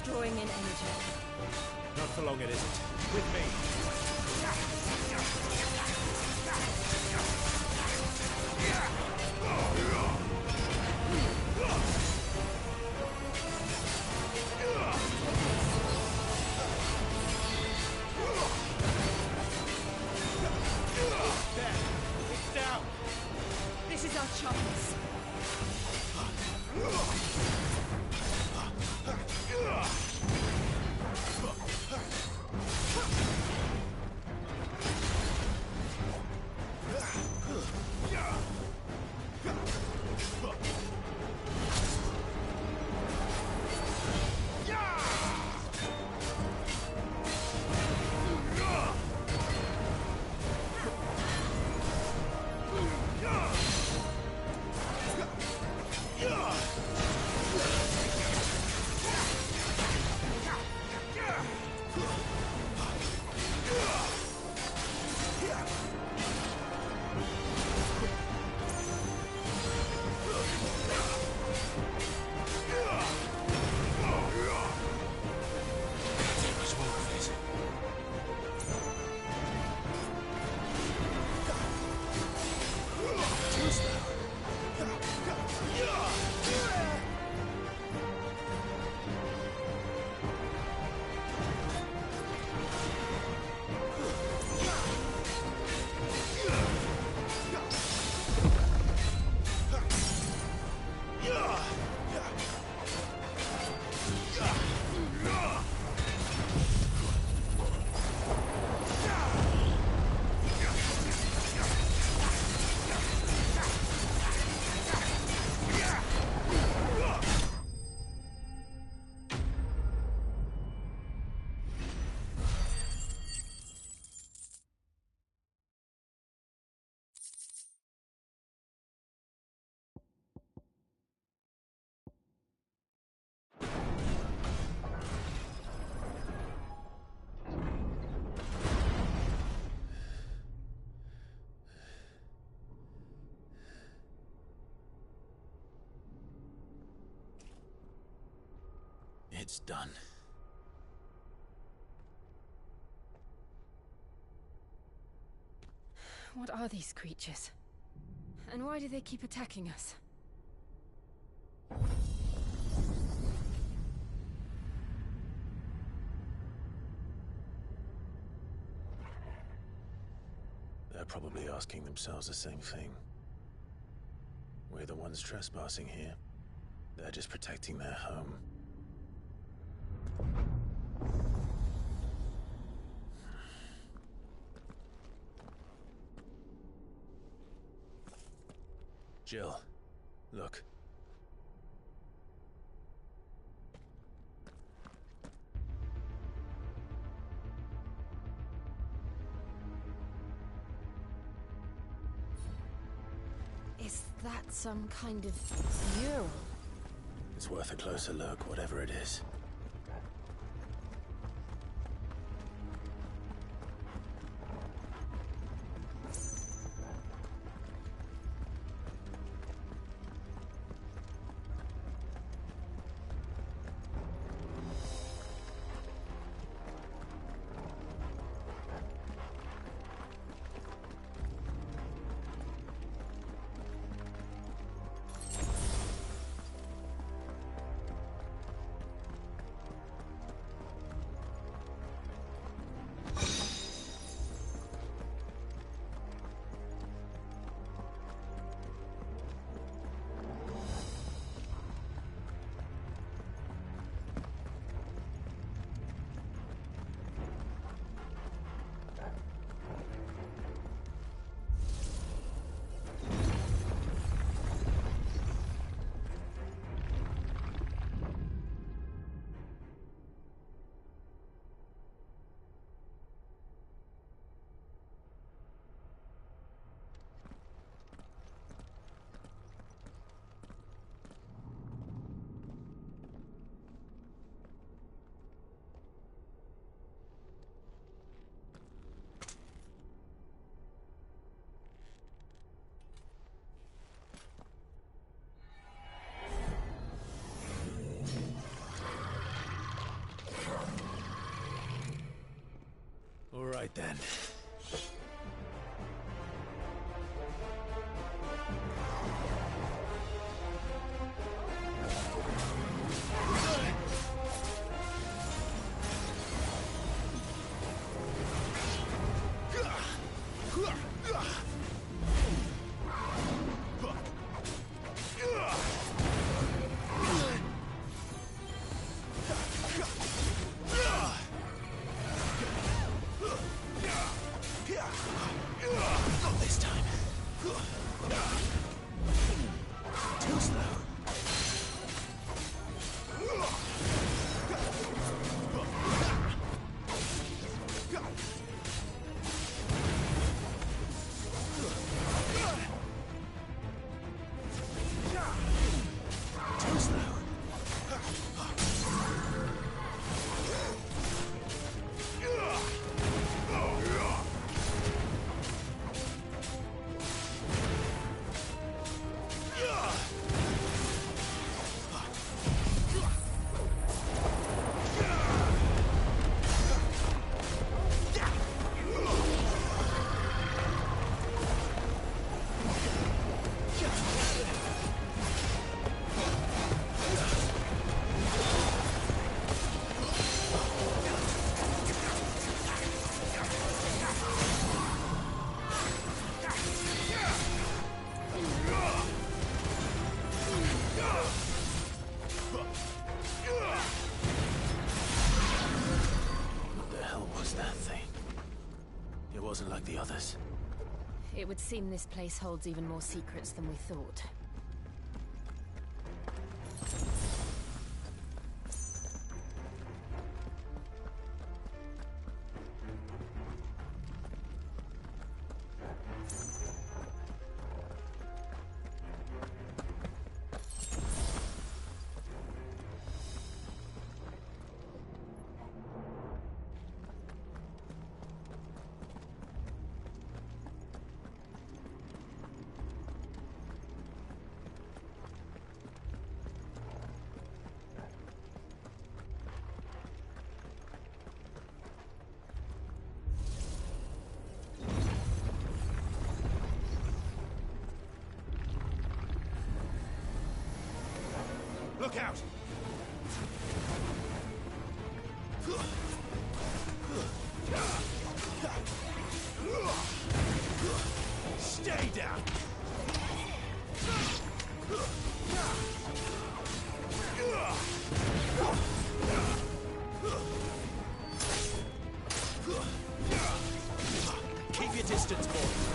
Drawing in energy. Not for long, it isn't. With me. There. It's down. This is our chance. It's done. What are these creatures? And why do they keep attacking us? They're probably asking themselves the same thing. We're the ones trespassing here. They're just protecting their home. Jill, look. Is that some kind of mural? It's worth a closer look, whatever it is. All right then. Not this time. Too slow. Too slow. What the hell was that thing? It wasn't like the others. It would seem this place holds even more secrets than we thought. Look out! Stay down! Keep your distance, boys.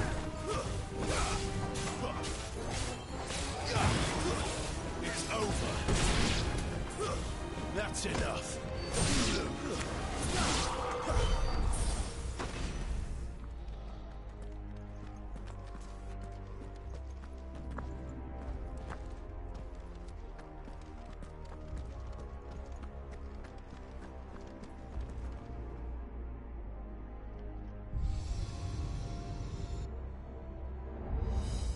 It's over. That's enough.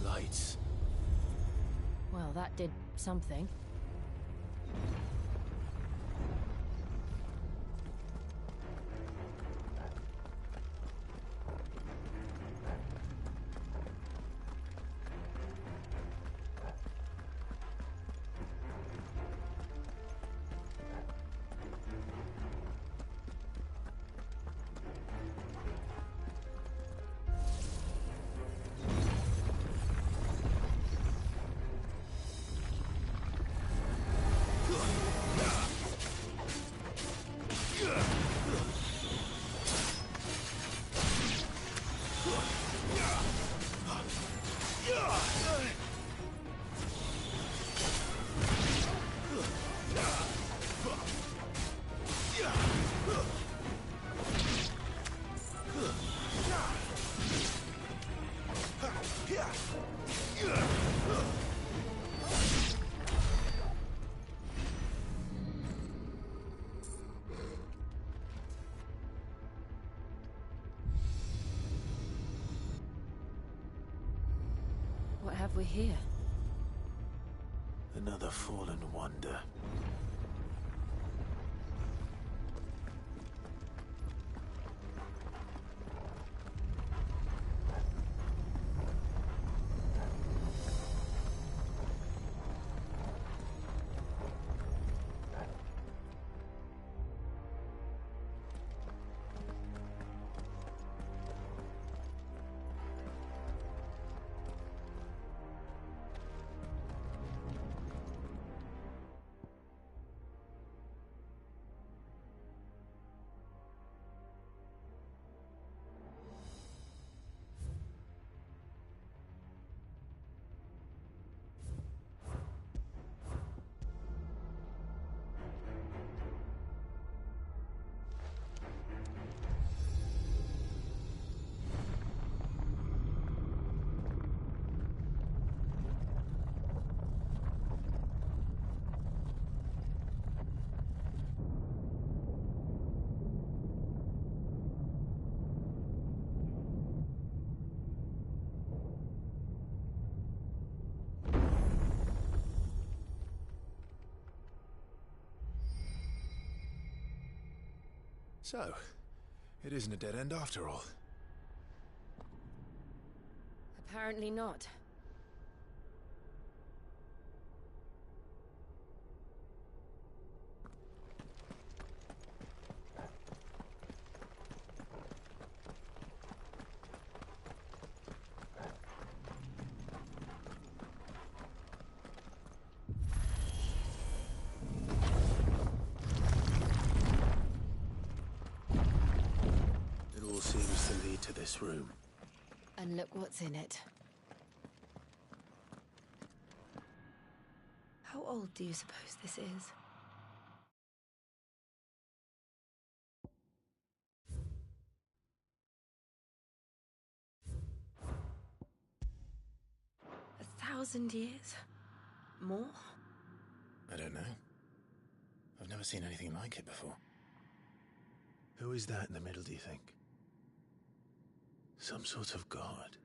Lights. Well, that did something. What have we here? Another fallen wonder. So, it isn't a dead end after all. Apparently not. It all seems to lead to this room. And look what's in it. How old do you suppose this is? A 1,000 years? More? I don't know. I've never seen anything like it before. Who is that in the middle, do you think? Some sort of god?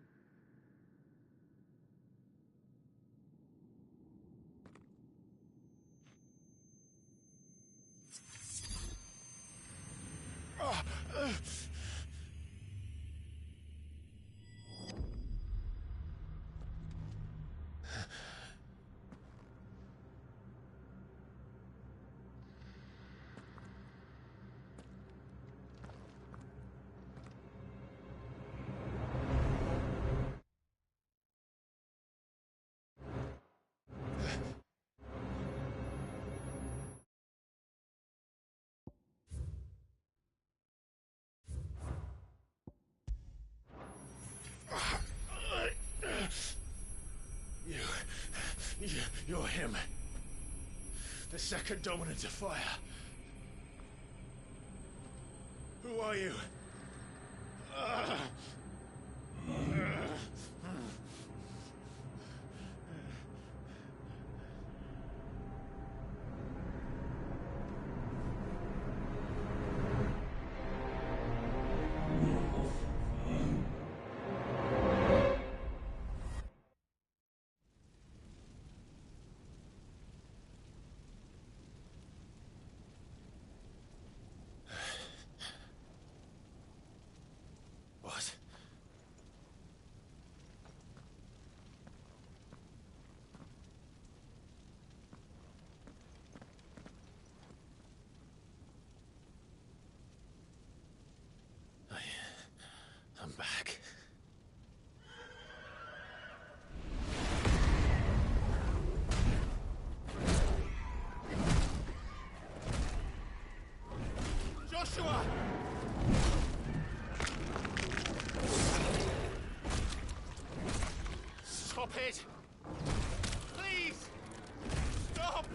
You're him. The second dominant of fire. Who are you? What? I'm back. Joshua! Stop it! Please! Stop!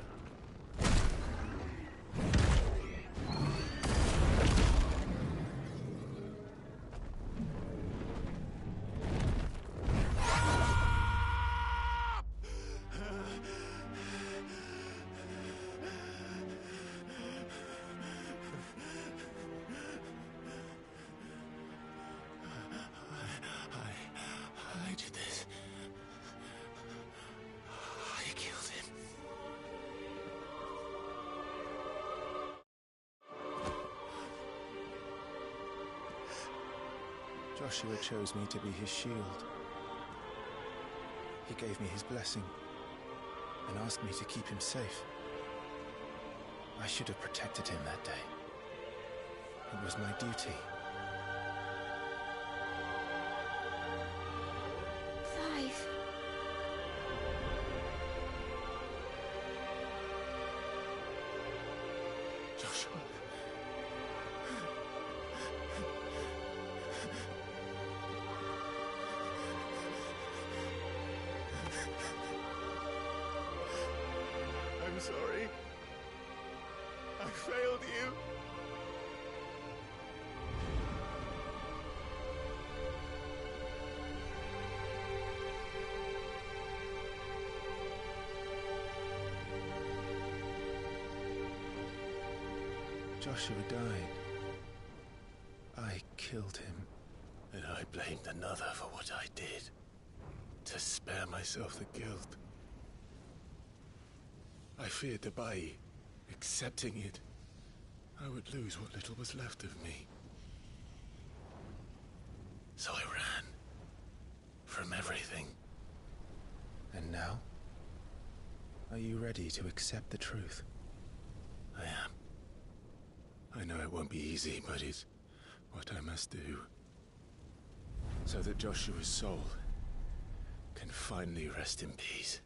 I did this. I killed him. Joshua chose me to be his shield. He gave me his blessing and asked me to keep him safe. I should have protected him that day. It was my duty. Clive. Joshua. I'm sorry. I failed you. Joshua died. I killed him. And I blamed another for what I did. To spare myself the guilt. I feared that by accepting it, I would lose what little was left of me. So I ran. From everything. And now? Are you ready to accept the truth? I am. I know it won't be easy, but it's what I must do. So that Joshua's soul can finally rest in peace.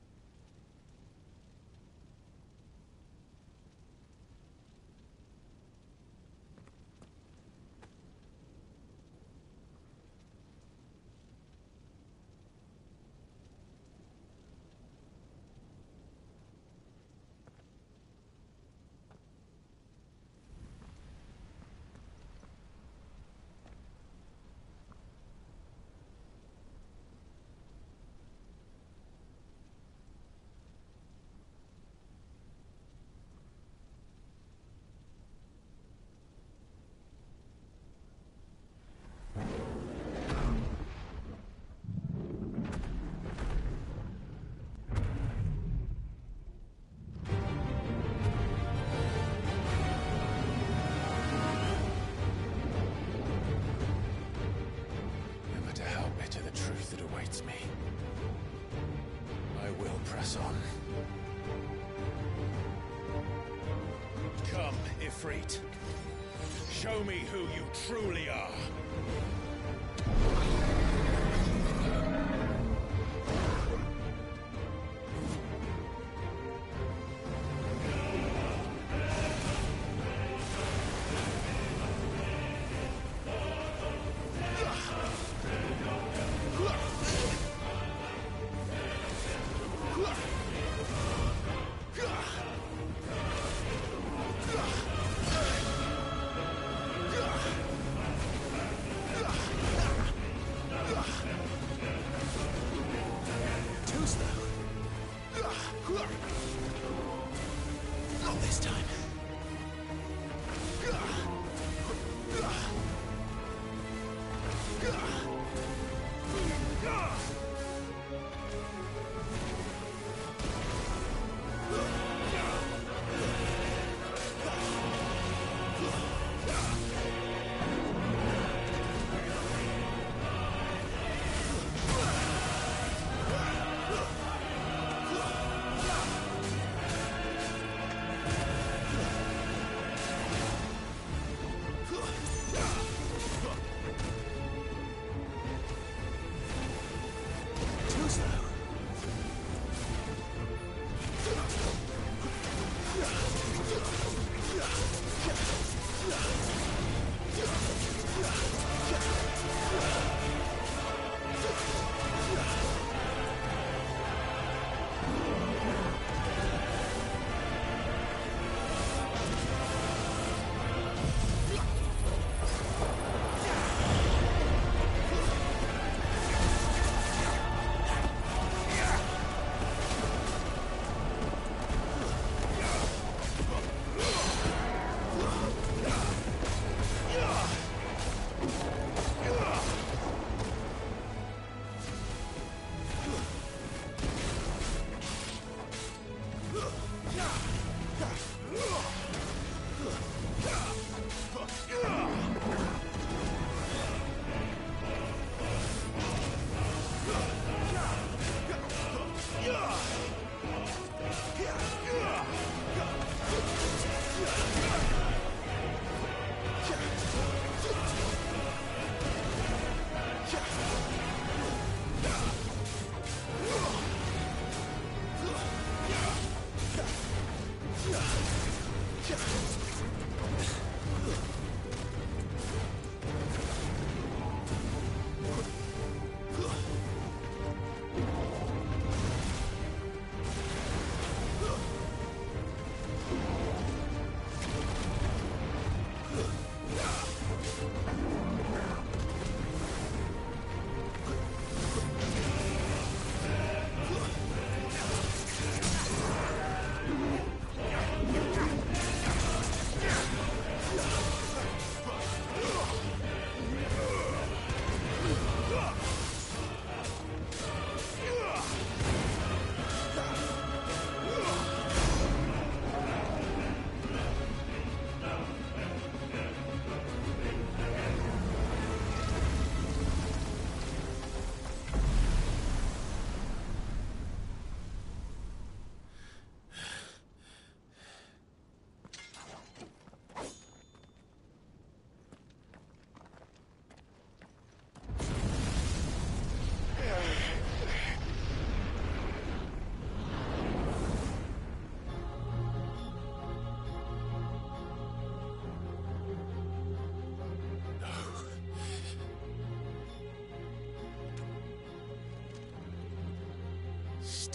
Me. I will press on. Come, Ifrit. Show me who you truly are. this time.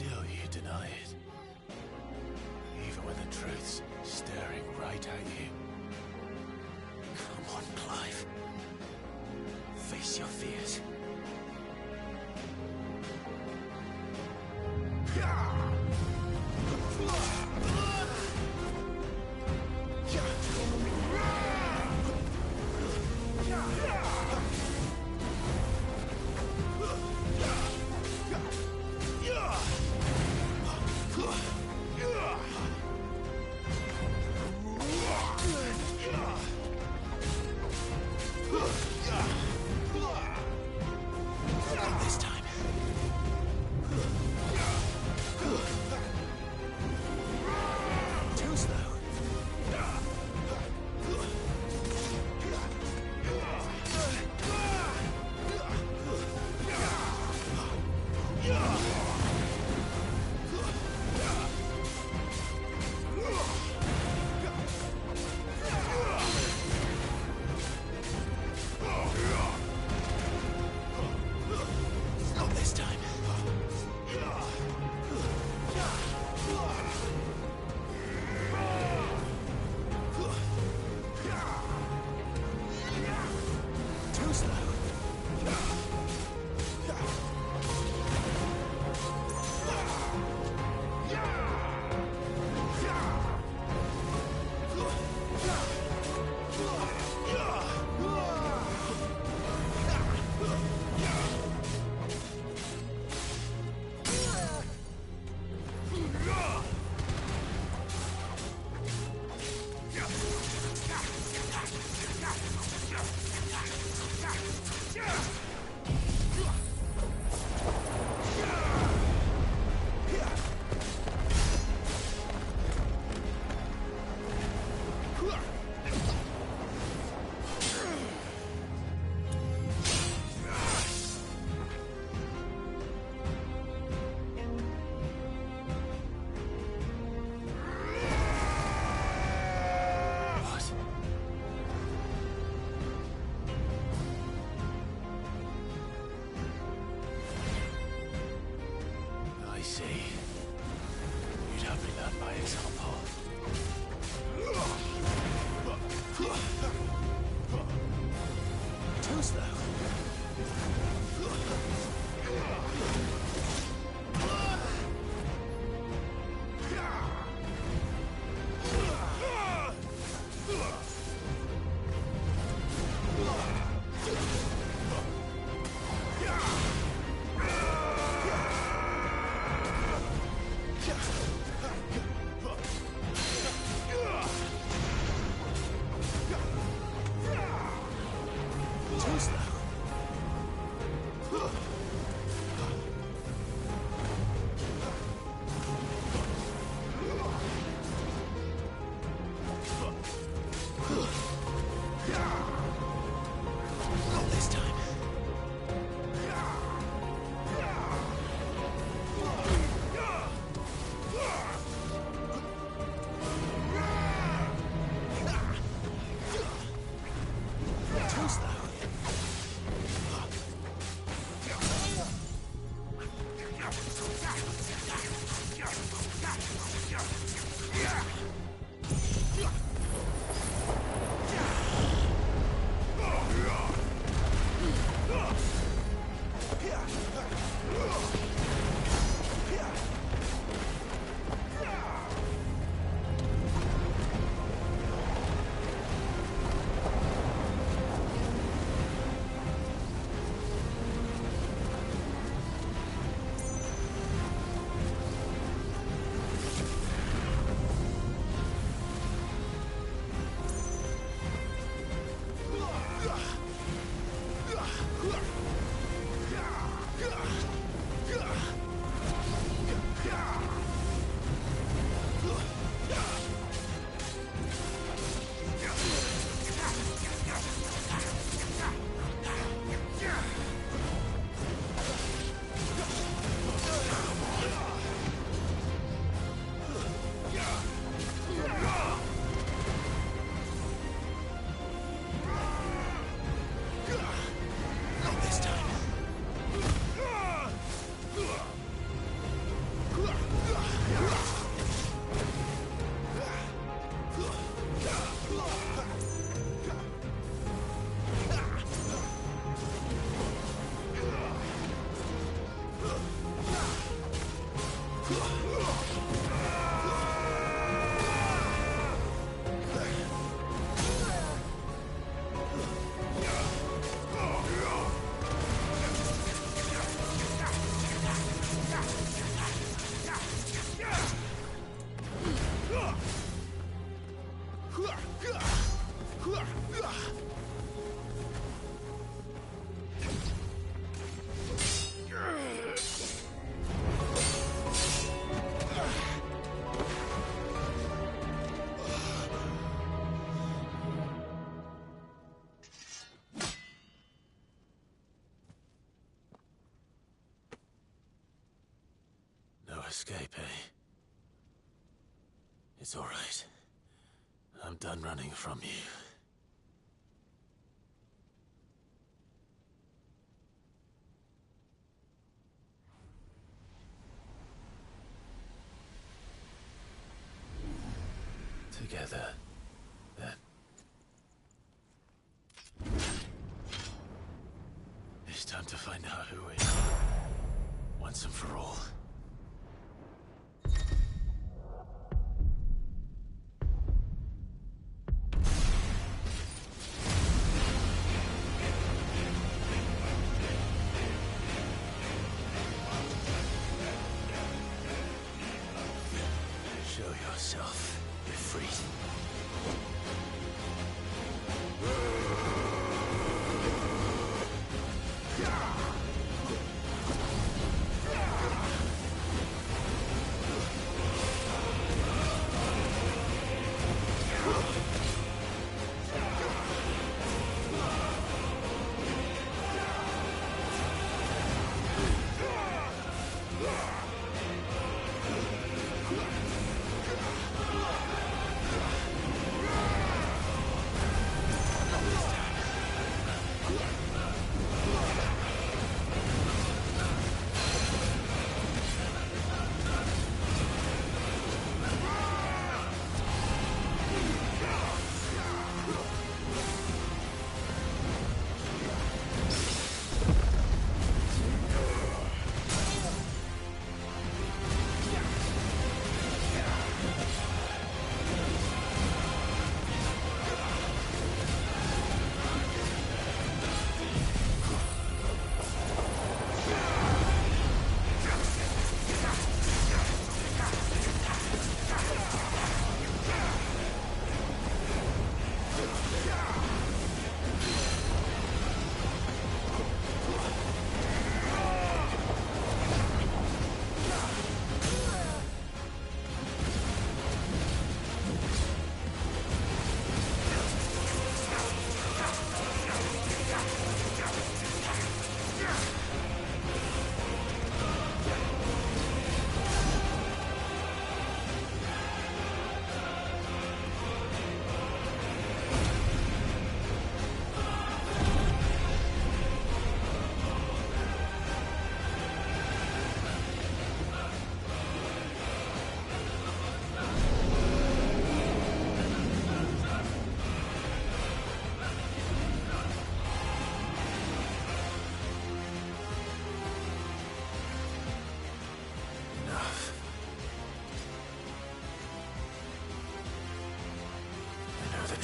Still you deny it. Even when the truth's staring right at you. Come on, Clive. Face your fears. see. You'd have me learn by example. Too slow. Escape, eh? It's all right. I'm done running from you. Together, then. It's time to find out who we are, once and for all. Yourself, you're free.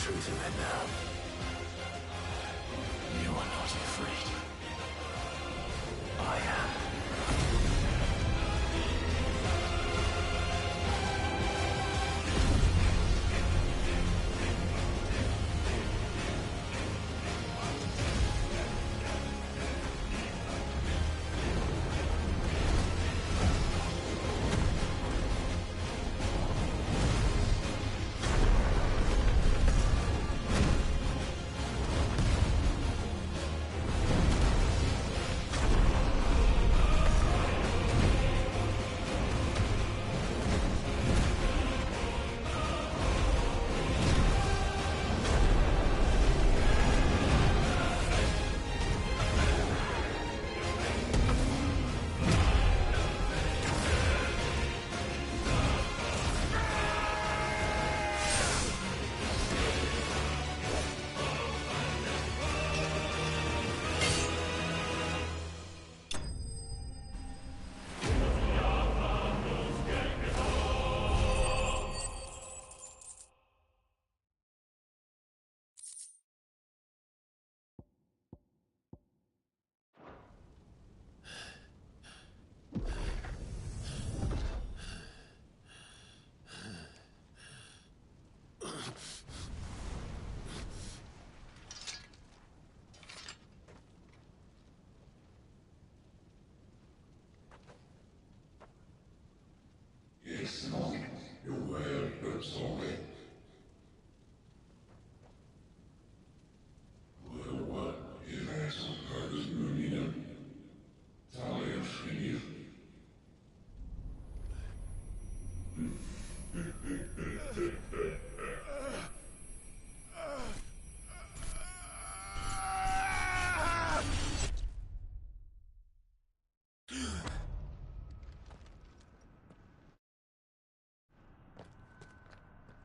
truth of it now. You are not afraid. I am.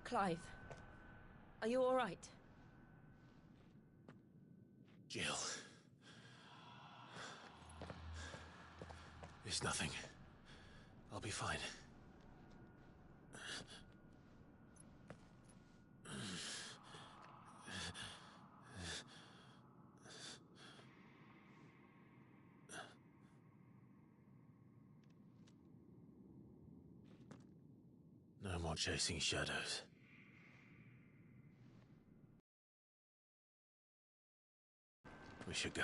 Clive, are you all right? Jill. It's nothing. I'll be fine. No more chasing shadows. We should go.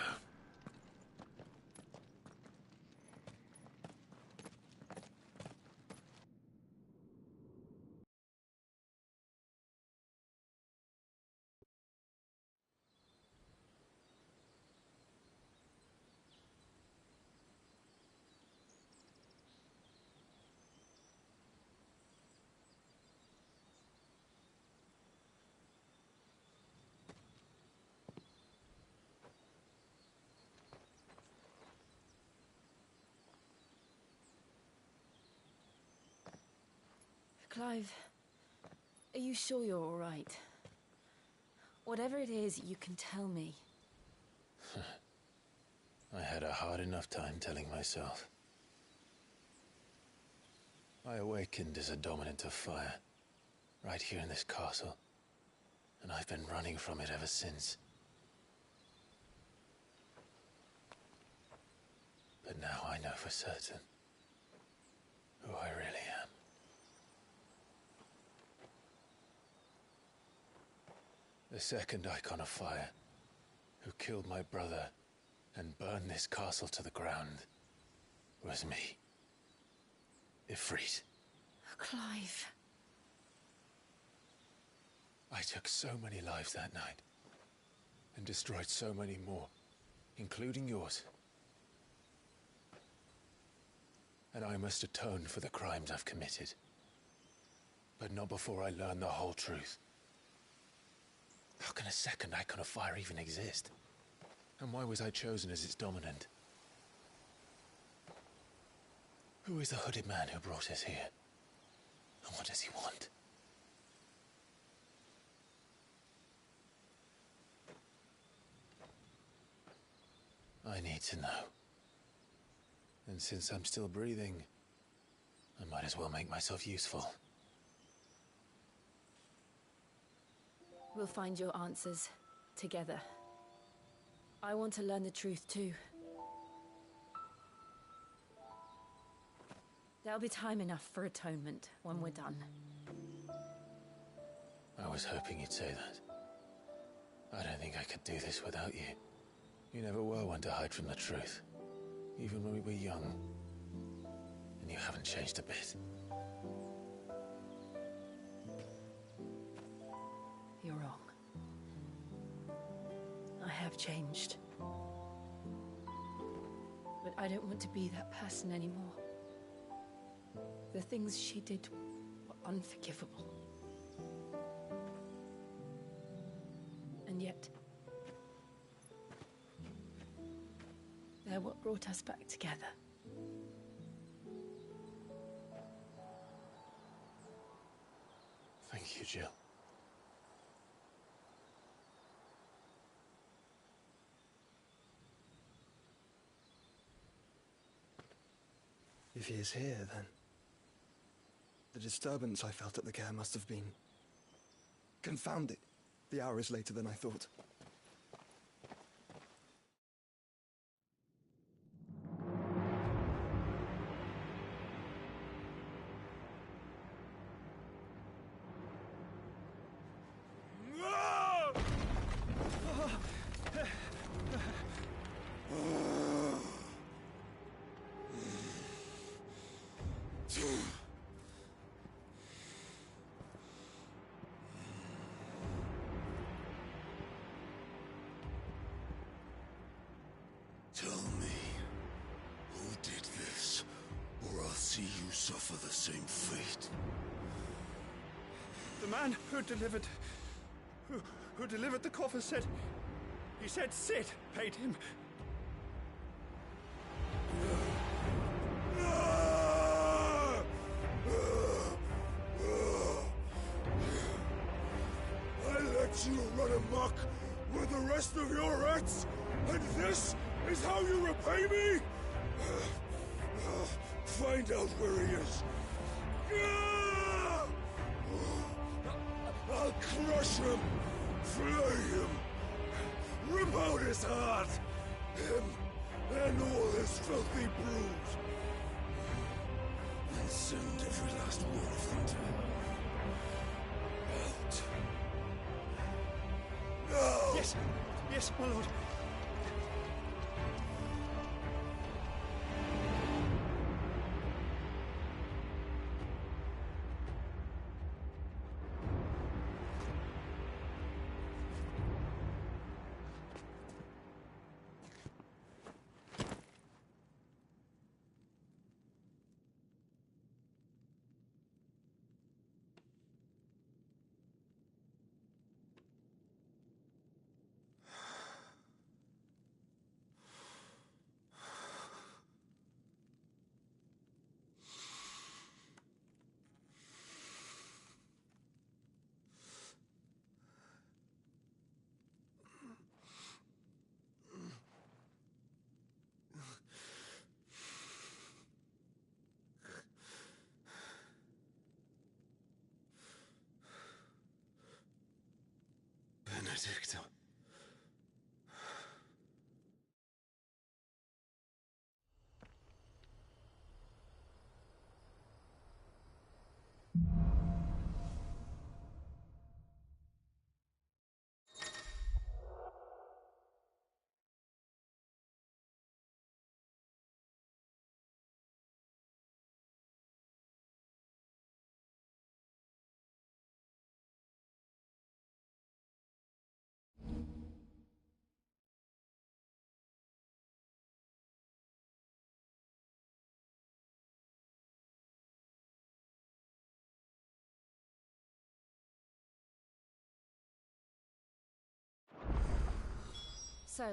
Clive, are you sure you're all right? Whatever it is, you can tell me. I had a hard enough time telling myself. I awakened as a dominant of fire, right here in this castle, and I've been running from it ever since. But now I know for certain who I really am. The second icon of fire, who killed my brother and burned this castle to the ground, was me. Ifrit. Clive. I took so many lives that night, and destroyed so many more, including yours. And I must atone for the crimes I've committed. But not before I learn the whole truth. How can a second icon of fire even exist? And why was I chosen as its dominant? Who is the hooded man who brought us here? And what does he want? I need to know. And since I'm still breathing, I might as well make myself useful. We'll find your answers together. I want to learn the truth too. There'll be time enough for atonement when we're done. I was hoping you'd say that. I don't think I could do this without you. You never were one to hide from the truth, even when we were young. And you haven't changed a bit. You're wrong. I have changed. But I don't want to be that person anymore. The things she did were unforgivable. And yet, they're what brought us back together. Thank you, Jill. If he is here, then the disturbance I felt at the care must have been confounded. The hour is later than I thought. Tell me, who did this, or I'll see you suffer the same fate. The man who delivered the coffer said... He said Sid paid him. I let you run amok with the rest of your rats, and this is how you repay me? Find out where he is. I'll crush him, flay him, rip out his heart, him and all his filthy brood, and send every last one of them to hell. Out. No! Yes, yes, my lord. Benedicta. So,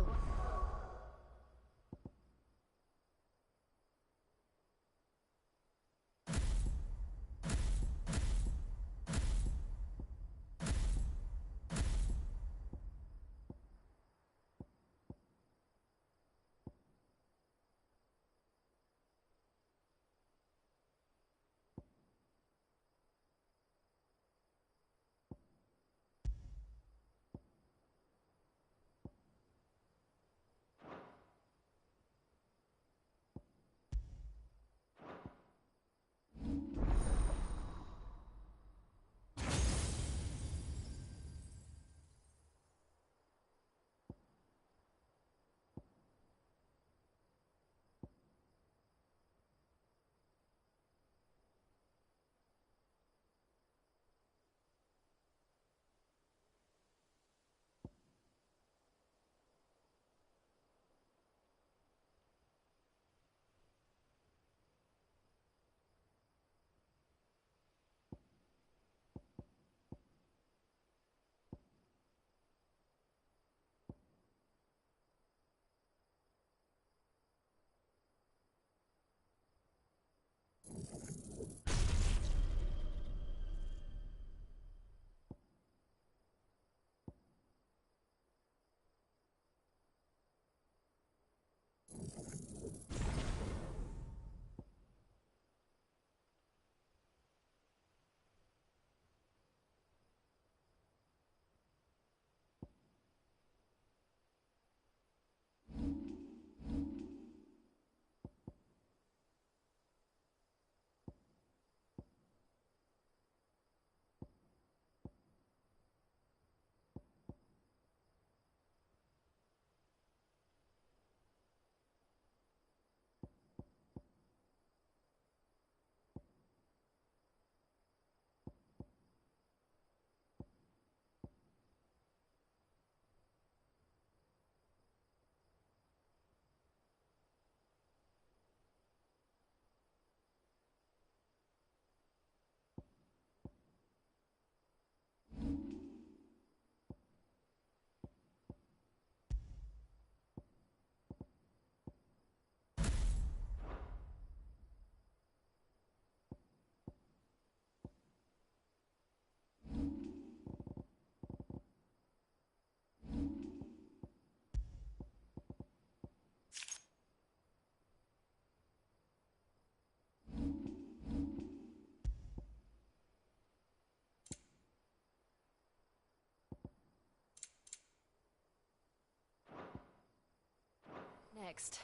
next?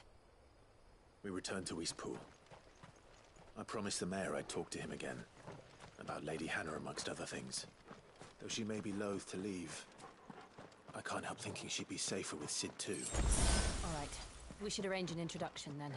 We returned to Eastpool. I promised the mayor I'd talk to him again. About Lady Hannah, amongst other things. Though she may be loath to leave, I can't help thinking she'd be safer with Sid too. All right. We should arrange an introduction then.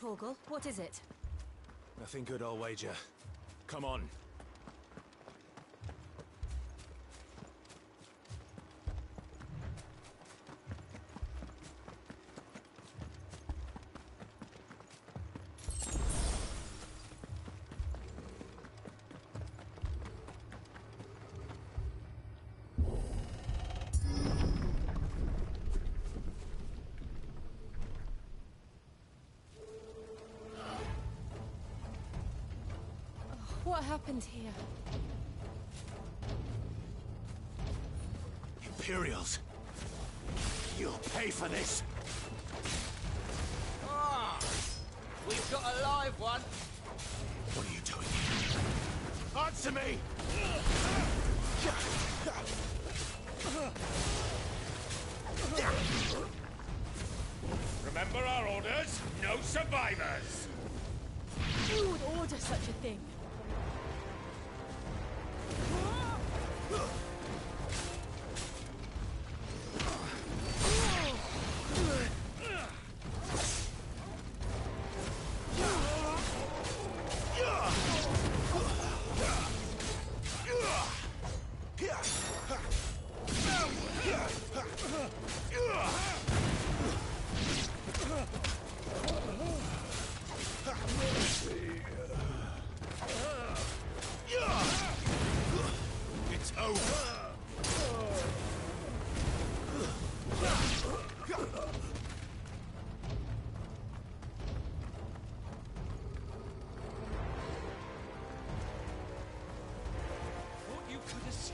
Torgal, what is it? Nothing good, I'll wager. Come on. What happened here? Imperials! You'll pay for this! Ah! We've got a live one! What are you doing here? Answer me! Remember our orders? No survivors! Who would order such a thing?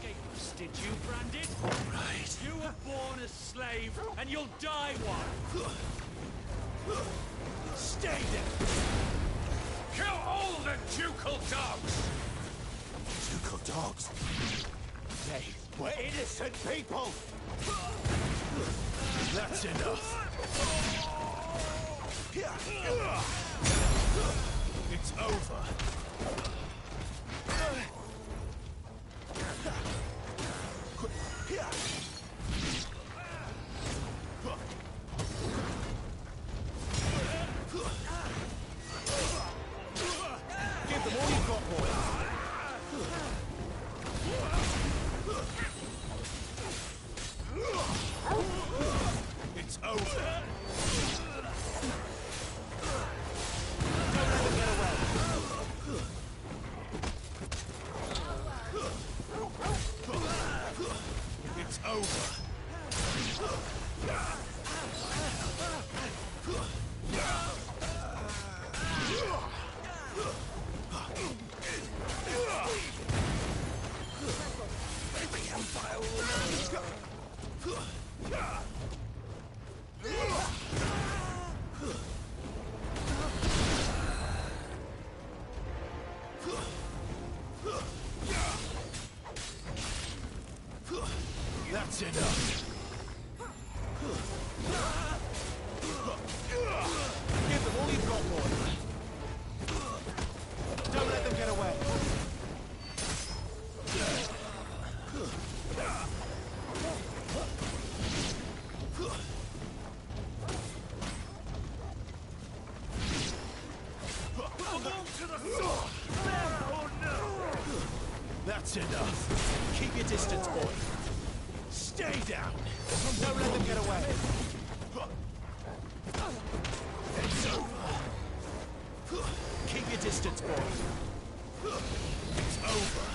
capes, did you, Branded? Right. You were born a slave, and you'll die one. Stay there. Kill all the ducal dogs! Ducal dogs? They were innocent people! That's enough. It's over. Give them all you've got, boys. It's over. It's over. The Empire will never That's enough. Give them all you've got, boys. Don't let them get away. That's enough. Keep your distance, boy. Stay down. Don't let them get away. It's over. Keep your distance, boy. It's over.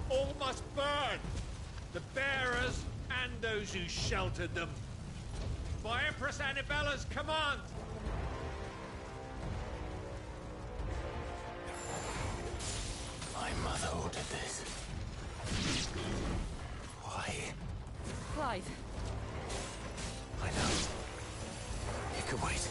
All must burn! The bearers and those who sheltered them. By Empress Annabella's command! My mother ordered this. Why? Clive. I know. You can wait.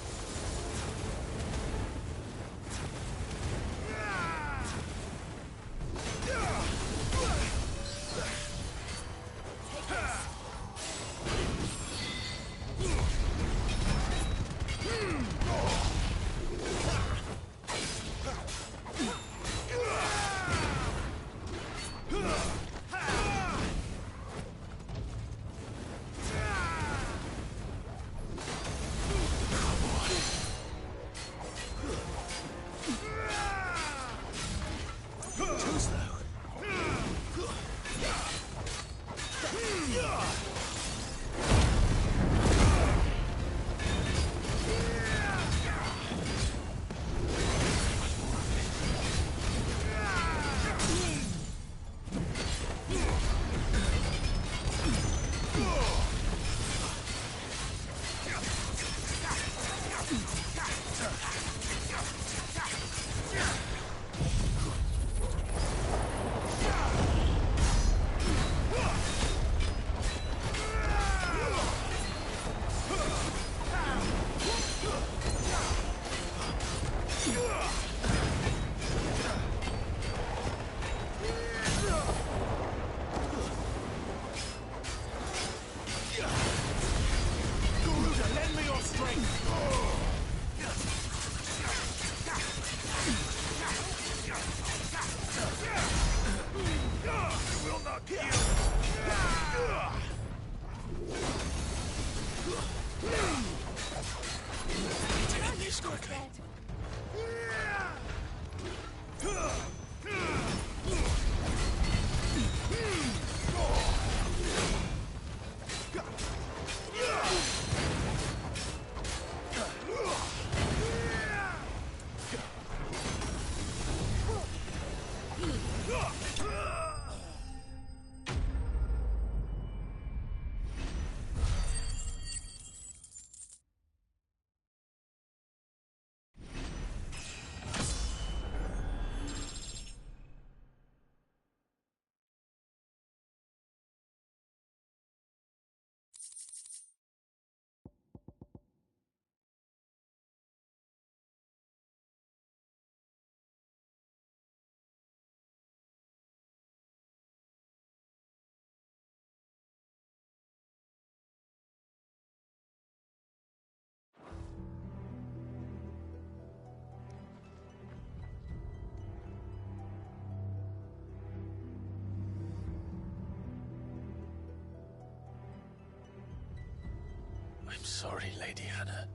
sorry, Lady Hannah.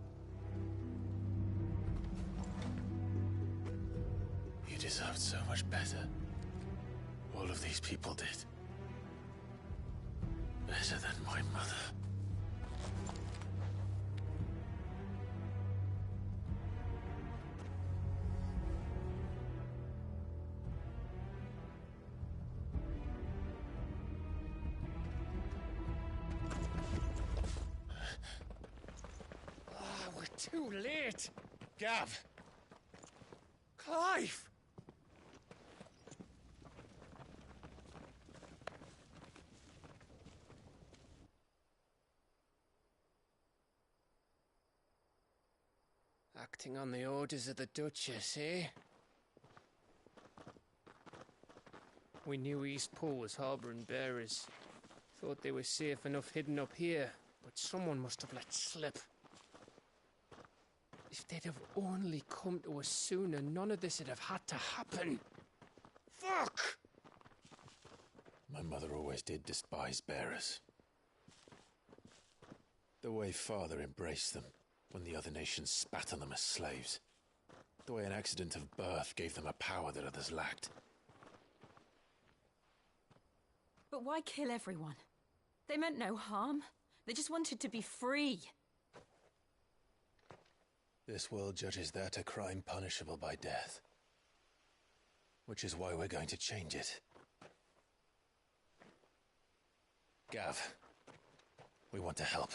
You deserved so much better. All of these people did. Better than my mother. We're too late. Gav. Clive. Acting on the orders of the Duchess, eh? We knew Eastpool was harbouring bearers. Thought they were safe enough hidden up here, but someone must have let slip. If they'd have only come to us sooner, none of this would have had to happen. Fuck! My mother always did despise bearers. The way Father embraced them when the other nations spat on them as slaves. The way an accident of birth gave them a power that others lacked. But why kill everyone? They meant no harm. They just wanted to be free. This world judges that a crime punishable by death. Which is why we're going to change it. Gav, we want to help.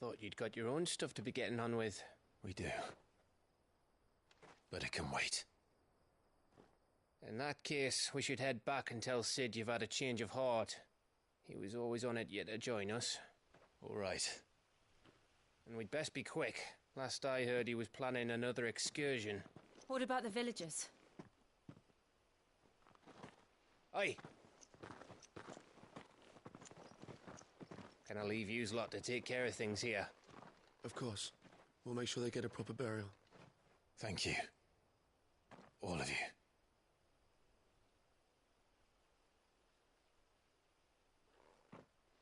Thought you'd got your own stuff to be getting on with. We do. But it can wait. In that case, we should head back and tell Sid you've had a change of heart. He was always on it yet to join us. All right. And we'd best be quick. Last I heard, he was planning another excursion. What about the villagers? Aye. Can I leave yous lot to take care of things here? Of course. We'll make sure they get a proper burial. Thank you. All of you.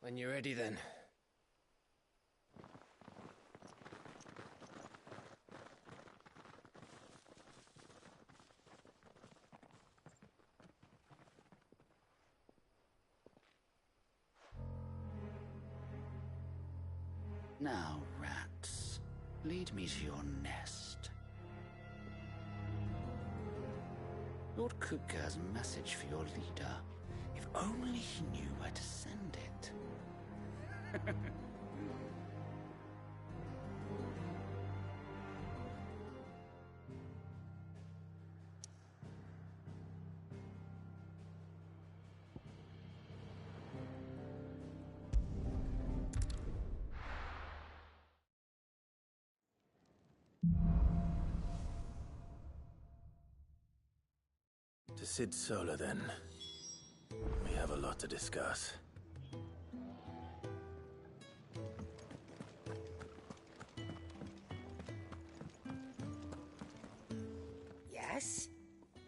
When you're ready, then. Now, rats, lead me to your nest. Lord Cook has a message for your leader. If only he knew where to send it. To Sid Solar, then. We have a lot to discuss. Yes?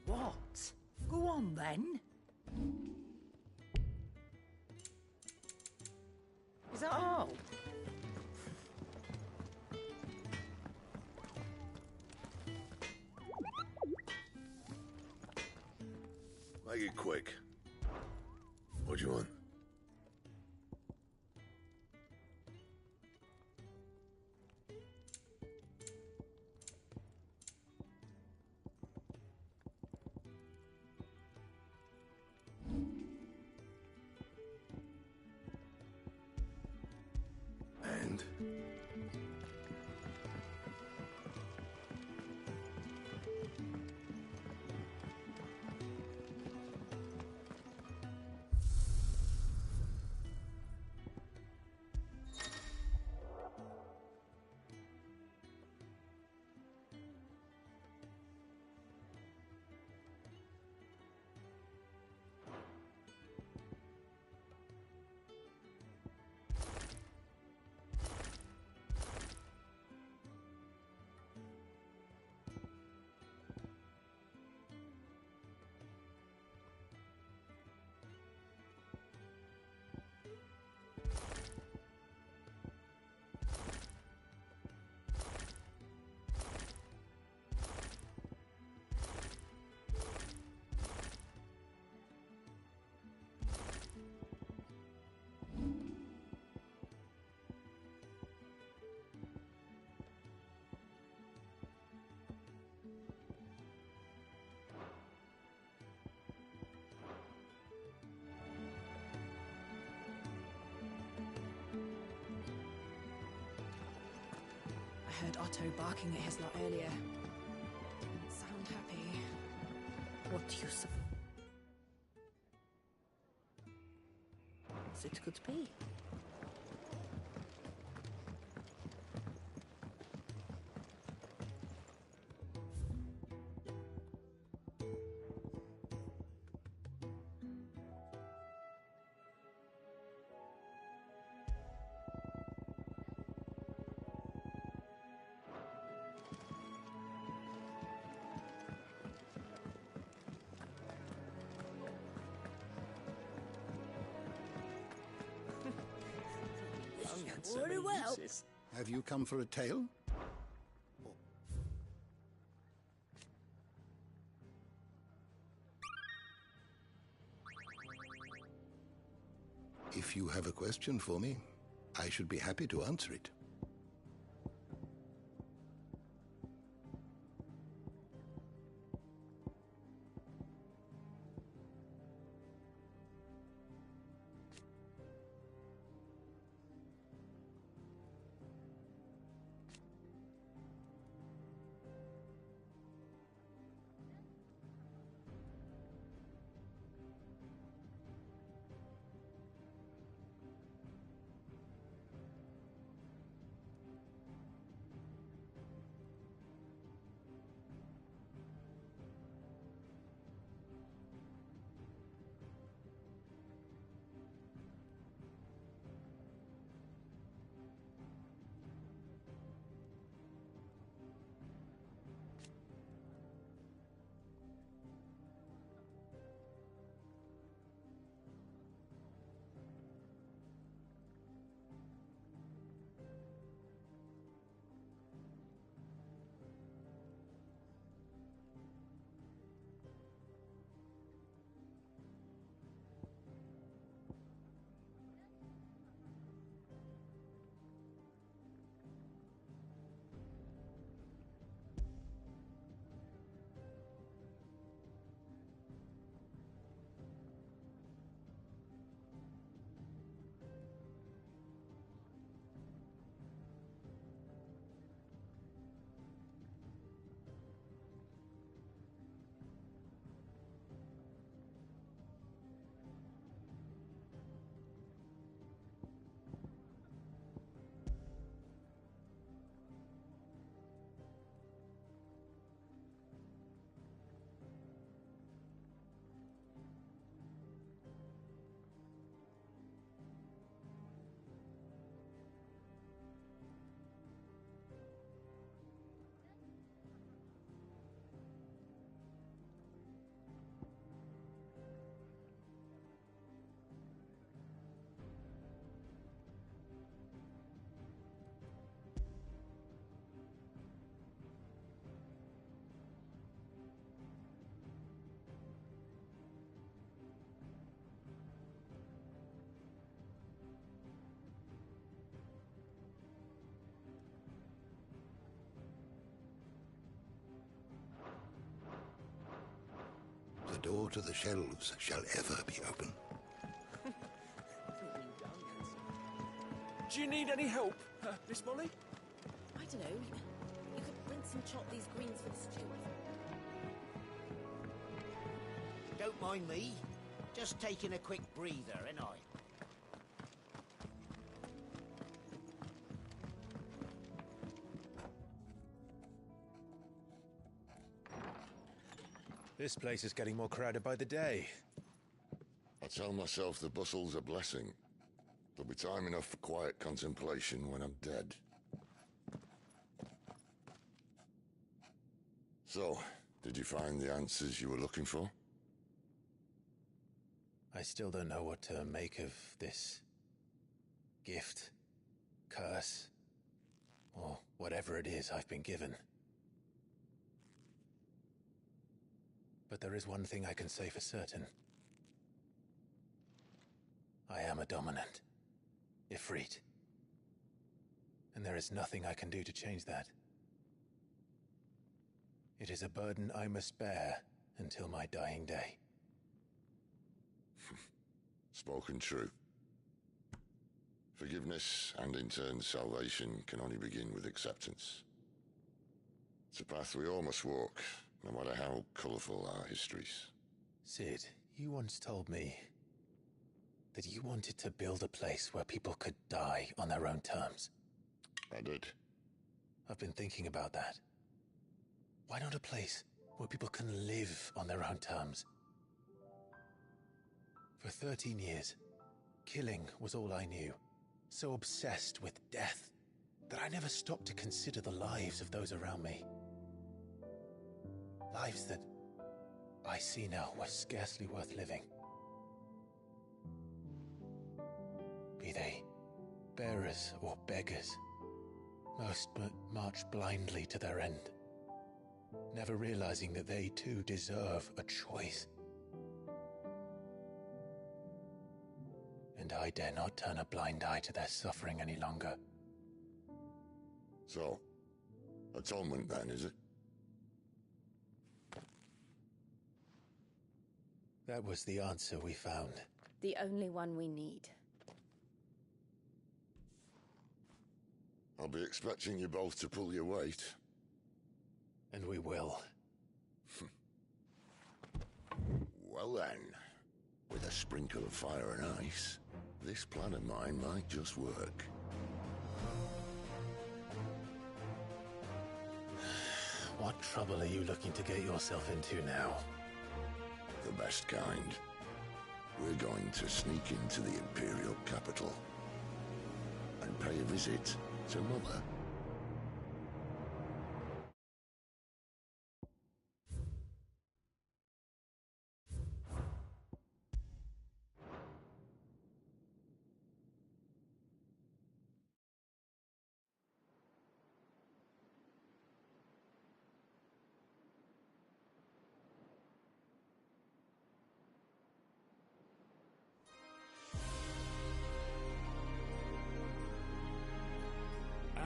What? Go on, then. Is that all? Make it quick. What do you want? And? heard Otto barking at his lot earlier. Didn't sound happy. What do you suppose? It could be. Very well. Have you come for a tale? If you have a question for me, I should be happy to answer it. The door to the shelves shall ever be open. Do you need any help, Miss Molly? I don't know. You could rinse and chop these greens for the stew. Don't mind me. Just taking a quick breather, ain't I? This place is getting more crowded by the day. I tell myself the bustle's a blessing. There'll be time enough for quiet contemplation when I'm dead. So, did you find the answers you were looking for? I still don't know what to make of this gift, curse, or whatever it is I've been given. But there is one thing I can say for certain. I am a dominant, Ifrit. And there is nothing I can do to change that. It is a burden I must bear until my dying day. Spoken true. Forgiveness, and in turn salvation, can only begin with acceptance. It's a path we all must walk, no matter how colourful our histories. Sid, you once told me that you wanted to build a place where people could die on their own terms. I did. I've been thinking about that. Why not a place where people can live on their own terms? For 13 years, killing was all I knew. So obsessed with death that I never stopped to consider the lives of those around me. Lives that I see now were scarcely worth living. Be they bearers or beggars, most march blindly to their end, never realizing that they too deserve a choice. And I dare not turn a blind eye to their suffering any longer. So, atonement then, is it? That was the answer we found. The only one we need. I'll be expecting you both to pull your weight. And we will. Well then, with a sprinkle of fire and ice, this plan of mine might just work. What trouble are you looking to get yourself into now? The best kind. We're going to sneak into the Imperial capital and pay a visit to Mother.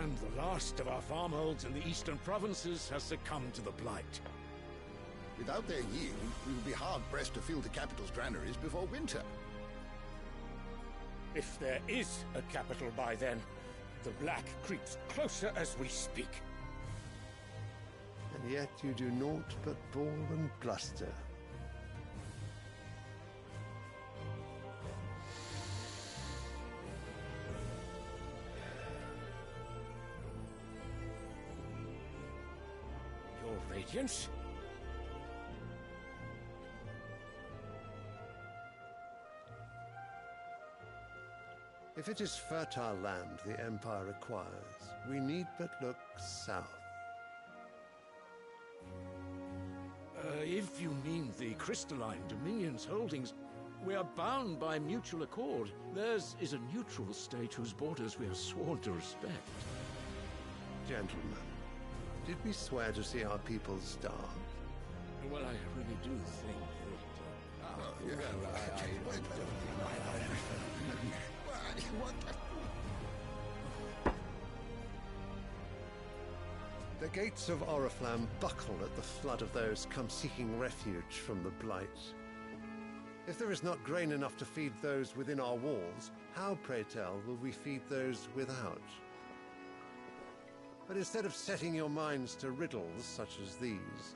And the last of our farmholds in the eastern provinces has succumbed to the blight. Without their yield, we will be hard-pressed to fill the capital's granaries before winter. If there is a capital by then, the black creeps closer as we speak. And yet you do naught but bawl and bluster. Your Radiance? If it is fertile land the Empire requires, we need but look south. If you mean the crystalline Dominion's holdings, we are bound by mutual accord. Theirs is a neutral state whose borders we are sworn to respect. Gentlemen, did we swear to see our people starve? Well, I really do think The gates of Oriflamme buckle at the flood of those come seeking refuge from the blight. If there is not grain enough to feed those within our walls, how, pray tell, will we feed those without? But instead of setting your minds to riddles such as these,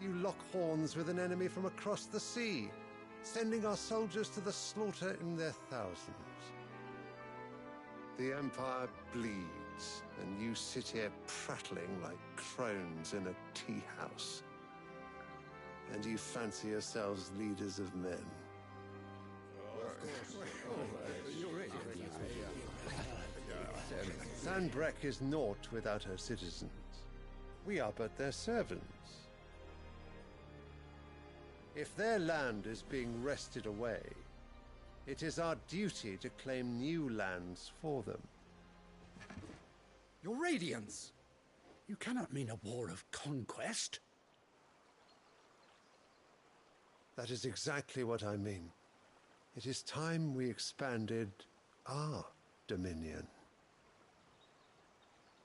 you lock horns with an enemy from across the sea, sending our soldiers to the slaughter in their thousands. The Empire bleeds, and you sit here prattling like crones in a tea house. And you fancy yourselves leaders of men. Sanbreque is naught without her citizens. We are but their servants. If their land is being wrested away, it is our duty to claim new lands for them. Your Radiance! You cannot mean a war of conquest. That is exactly what I mean. It is time we expanded our dominion.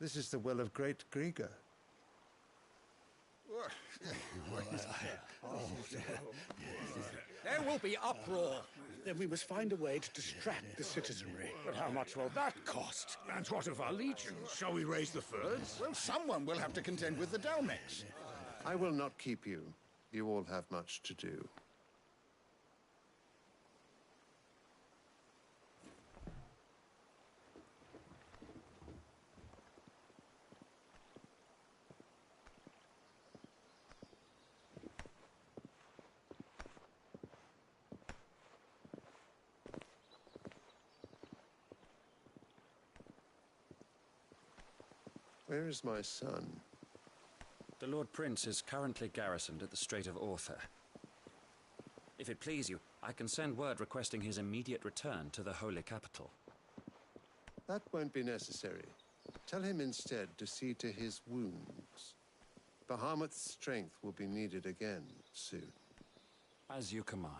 This is the will of great Grieger. There will be uproar. Then we must find a way to distract the citizenry. But how much will that cost? And what of our legions? Shall we raise the furs? Well, someone will have to contend with the Dalmex. I will not keep you. You all have much to do. Where is my son? The Lord Prince is currently garrisoned at the Strait of Orther. If it please you, I can send word requesting his immediate return to the Holy Capital. That won't be necessary. Tell him instead to see to his wounds. Bahamut's strength will be needed again soon. As you command.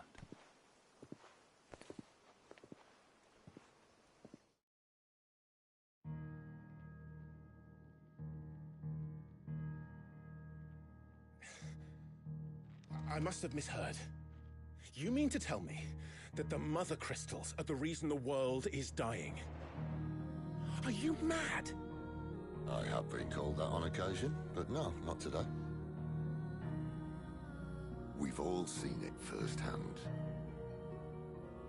I must have misheard. You mean to tell me that the Mother Crystals are the reason the world is dying? Are you mad? I have been called that on occasion, but no, not today. We've all seen it firsthand.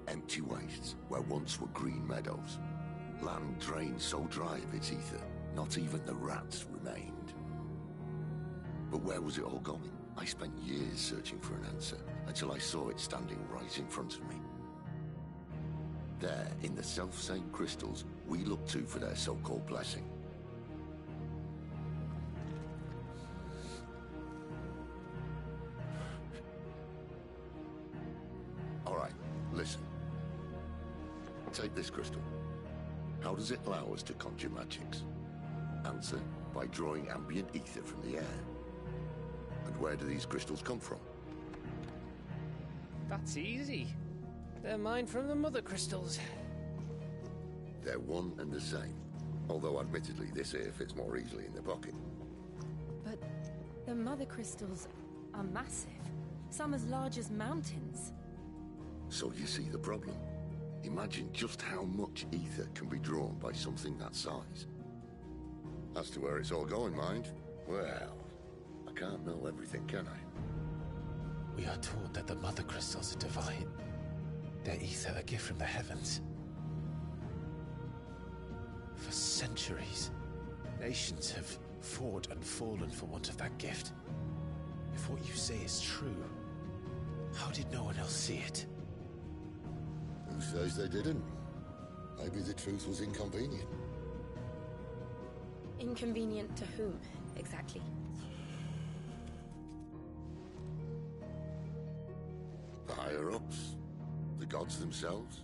Empty wastes where once were green meadows. Land drained so dry of its ether, not even the rats remained. But where was it all going? I spent years searching for an answer, until I saw it standing right in front of me. There, in the self-same crystals, we look to for their so-called blessing. All right, listen. Take this crystal. How does it allow us to conjure magics? Answer, by drawing ambient ether from the air. And where do these crystals come from? That's easy. They're mine from the Mother Crystals. They're one and the same. Although admittedly this here fits more easily in the pocket. But the Mother Crystals are massive. Some as large as mountains. So you see the problem. Imagine just how much ether can be drawn by something that size. As to where it's all going, mind, well, I can't know everything, can I? We are taught that the Mother Crystals are divine. Their ether a gift from the heavens. For centuries, nations have fought and fallen for want of that gift. If what you say is true, how did no one else see it? Who says they didn't? Maybe the truth was inconvenient. Inconvenient to whom, exactly? The higher-ups? The gods themselves?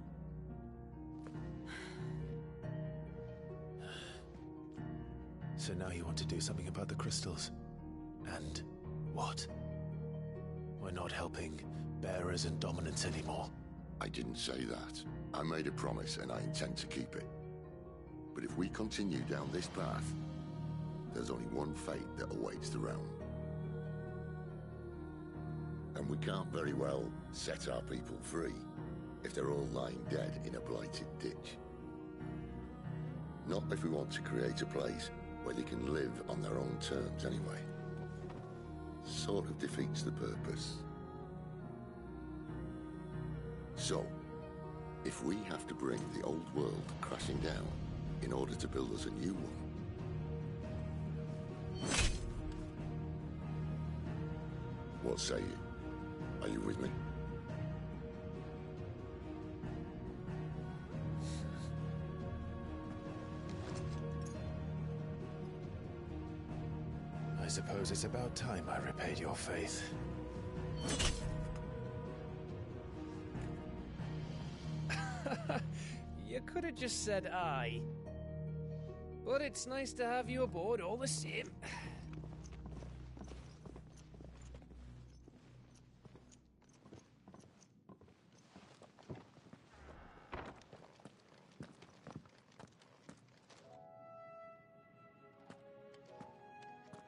So now you want to do something about the crystals? And what? We're not helping bearers and dominants anymore. I didn't say that. I made a promise and I intend to keep it. But if we continue down this path, there's only one fate that awaits the realm. And we can't very well set our people free if they're all lying dead in a blighted ditch. Not if we want to create a place where they can live on their own terms anyway. Sort of defeats the purpose. So, if we have to bring the old world crashing down in order to build us a new one, what say you? Are you with me? I suppose it's about time I repaid your faith. You could have just said aye. But it's nice to have you aboard all the same.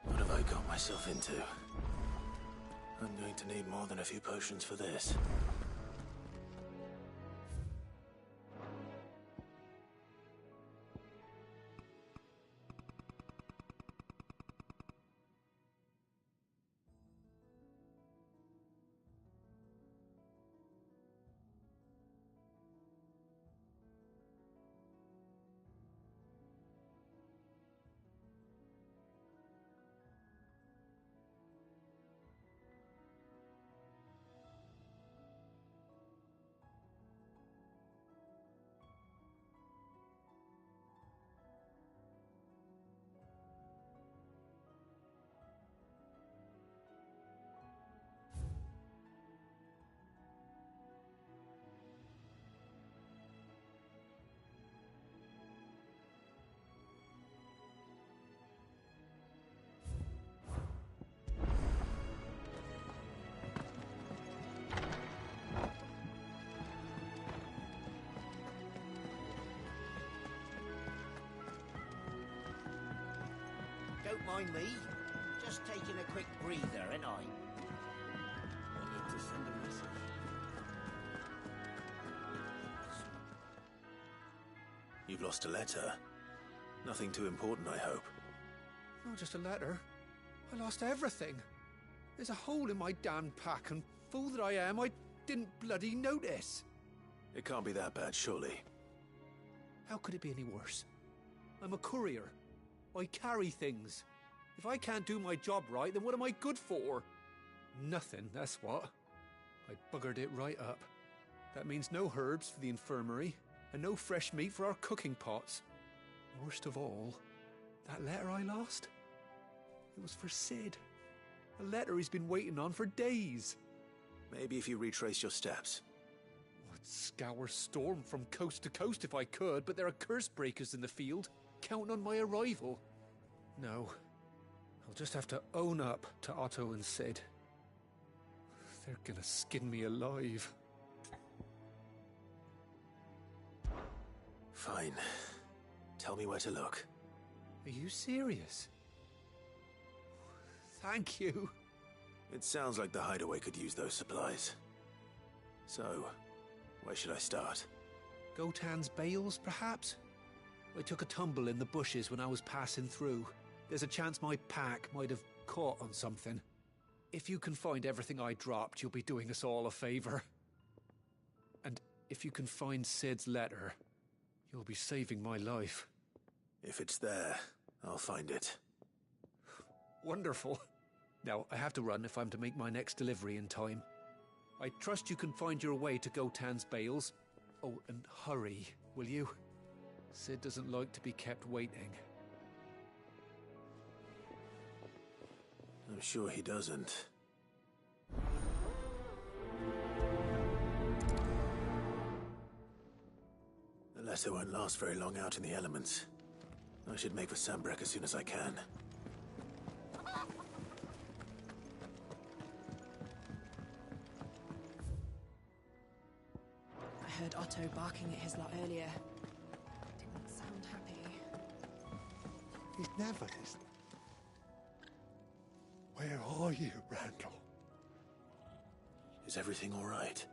What have I got myself into? I'm going to need more than a few potions for this. Don't mind me. Just taking a quick breather, ain't I? Wanted to send a message. You've lost a letter. Nothing too important, I hope. Not just a letter. I lost everything. There's a hole in my damn pack, and fool that I am, I didn't bloody notice. It can't be that bad, surely. How could it be any worse? I'm a courier. I carry things. If I can't do my job right, then what am I good for? Nothing, that's what. I buggered it right up. That means no herbs for the infirmary, and no fresh meat for our cooking pots. Worst of all, that letter I lost? It was for Sid. A letter he's been waiting on for days. Maybe if you retrace your steps. I'd scour Storm from coast to coast if I could, but there are curse breakers in the field, counting on my arrival. No, I'll just have to own up to Otto and Sid. They're gonna skin me alive. Fine. Tell me where to look. Are you serious? Thank you. It sounds like the hideaway could use those supplies. So, where should I start? Gotan's bales, perhaps? I took a tumble in the bushes when I was passing through. There's a chance my pack might have caught on something. If you can find everything I dropped, you'll be doing us all a favor. And if you can find Sid's letter, you'll be saving my life. If it's there, I'll find it. Wonderful. Now, I have to run if I'm to make my next delivery in time. I trust you can find your way to Gotan's bales. Oh, and hurry, will you? Sid doesn't like to be kept waiting. I'm sure he doesn't. The letter won't last very long out in the elements. I should make for Sambrek as soon as I can. I heard Otto barking at his lot earlier. Didn't sound happy. He's never is. Where are you, Randall? Is everything all right?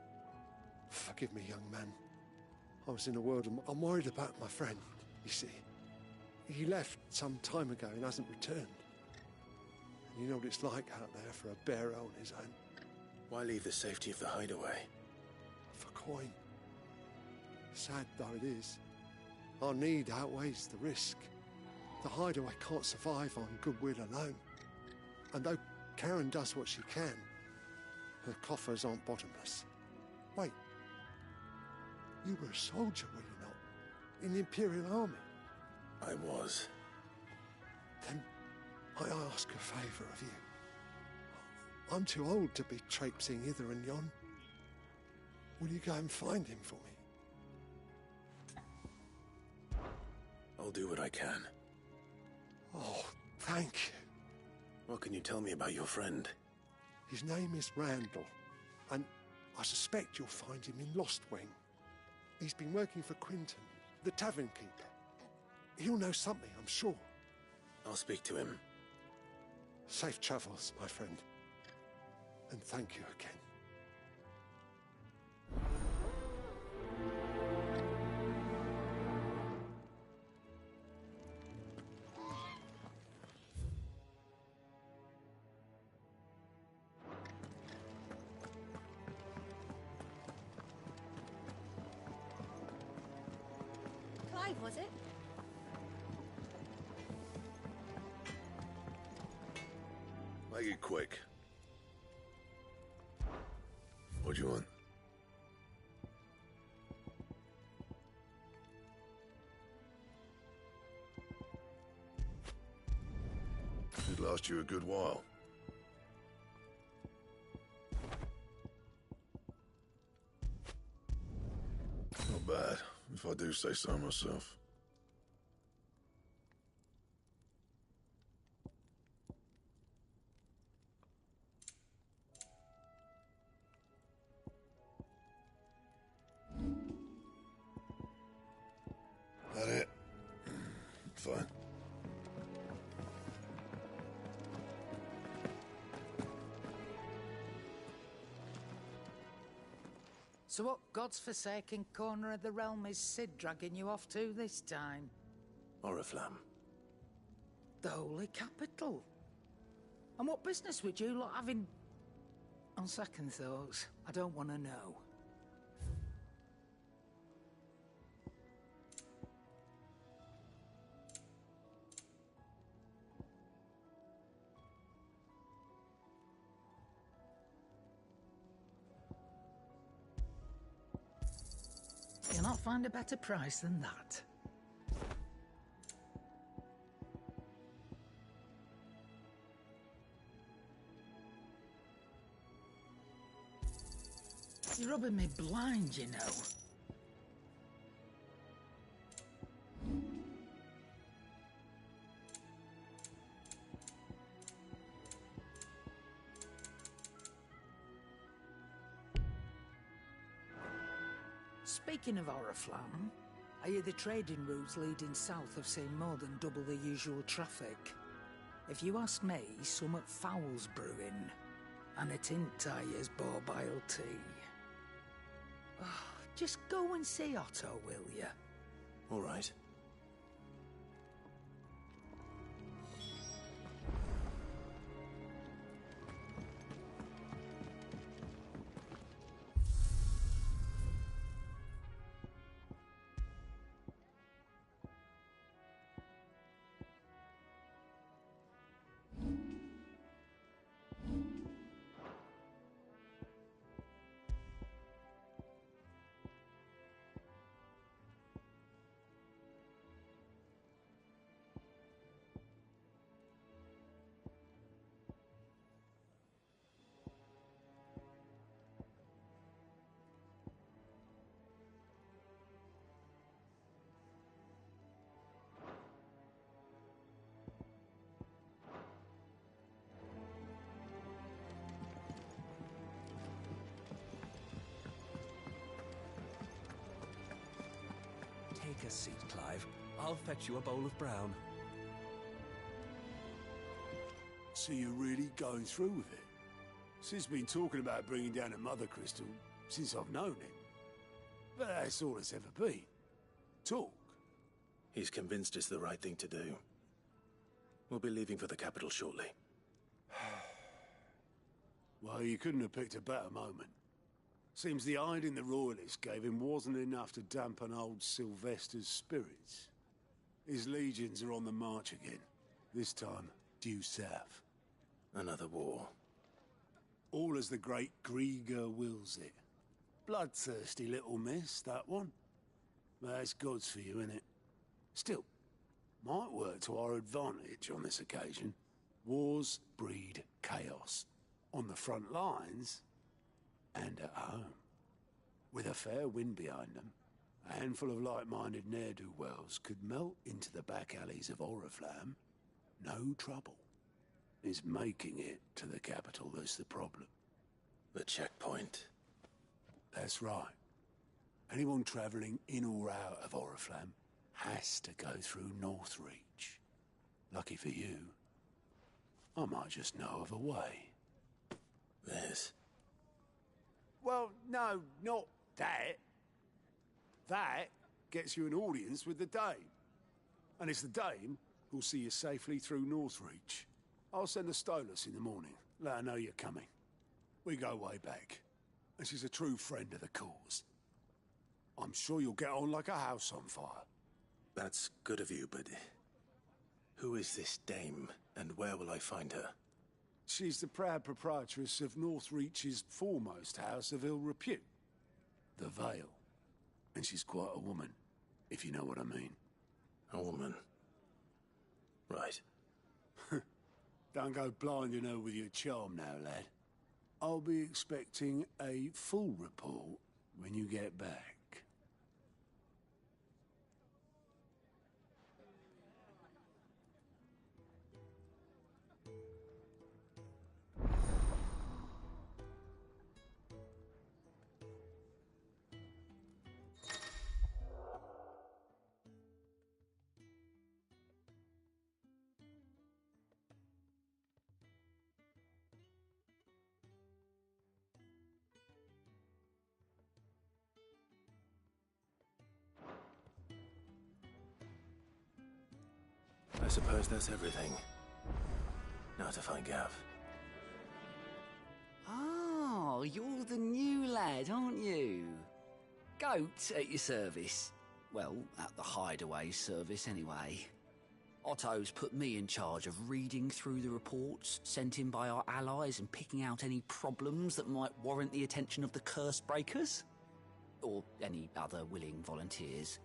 Forgive me, young man. I was in a world I'm worried about my friend, you see. He left some time ago and hasn't returned. And you know what it's like out there for a bearer on his own. Why leave the safety of the hideaway? For coin. Sad though it is, our need outweighs the risk. The hideaway can't survive on goodwill alone. And though Karen does what she can, her coffers aren't bottomless. Wait. You were a soldier, were you not? In the Imperial Army? I was. Then I ask a favour of you. I'm too old to be traipsing hither and yon. Will you go and find him for me? I'll do what I can. Oh, thank you. What can you tell me about your friend? His name is Randall, and I suspect you'll find him in Lost Wing. He's been working for Quinton, the tavern keeper. He'll know something, I'm sure. I'll speak to him. Safe travels, my friend. And thank you again. Clive, was it? Make it quick. What do you want? Should last you a good while. Not bad, if I do say so myself. That it? Fine. So what god's-forsaken corner of the realm is Cid dragging you off to this time? Oriflamme. The Holy Capital. And what business would you lot having... On second thoughts, I don't want to know. You'll not find a better price than that. You're rubbing me blind, you know. Speaking of Oriflamme, I hear the trading routes leading south have seen more than double the usual traffic. If you ask me, summat foul's brewing, and it ain't Tyre's borbile tea. Just go and see Otto, will you? All right. Take a seat, Clive. I'll fetch you a bowl of brown. So you're really going through with it? Sid's been talking about bringing down a mother crystal since I've known him. But that's all it's ever been. Talk. He's convinced it's the right thing to do. We'll be leaving for the capital shortly. Well, you couldn't have picked a better moment. Seems the hiding the Royalists gave him wasn't enough to dampen old Sylvester's spirits. His legions are on the march again. This time, due south. Another war. All as the great Grieger wills it. Bloodthirsty little miss, that one. But that's God's for you, innit? Still, might work to our advantage on this occasion. Wars breed chaos. On the front lines, and at home. With a fair wind behind them, a handful of like-minded ne'er-do-wells could melt into the back alleys of Oriflamme. No trouble. It's making it to the capital that's the problem. The checkpoint. That's right. Anyone travelling in or out of Oriflamme has to go through Northreach. Lucky for you, I might just know of a way. This? Well, no, not that. That gets you an audience with the Dame. And it's the Dame who'll see you safely through Northreach. I'll send a Stolas in the morning. Let her know you're coming. We go way back. And she's a true friend of the cause. I'm sure you'll get on like a house on fire. That's good of you, but... who is this Dame, and where will I find her? She's the proud proprietress of Northreach's foremost house of ill repute, the Vale. And she's quite a woman, if you know what I mean. A woman? Right. Don't go blinding her with your charm now, lad. I'll be expecting a full report when you get back. suppose that's everything. Now to find Gav. Oh, you're the new lad, aren't you? Goat at your service. Well, at the hideaway service, anyway. Otto's put me in charge of reading through the reports sent in by our allies and picking out any problems that might warrant the attention of the curse breakers. Or any other willing volunteers.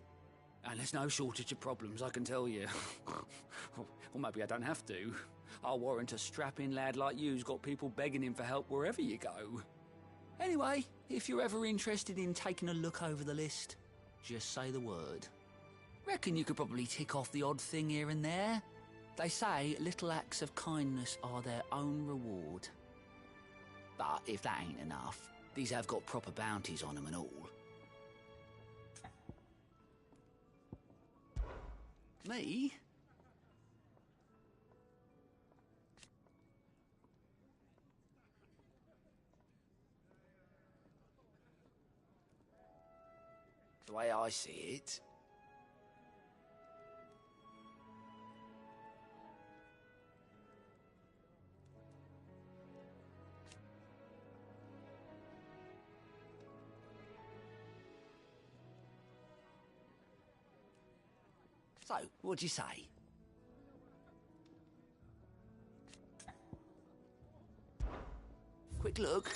And there's no shortage of problems, I can tell you. Or maybe I don't have to. I'll warrant a strapping lad like you's got people begging him for help wherever you go. Anyway, if you're ever interested in taking a look over the list, just say the word. Reckon you could probably tick off the odd thing here and there. They say little acts of kindness are their own reward. But if that ain't enough, these have got proper bounties on them and all. Me? The way I see it, so, what'd you say? Quick look.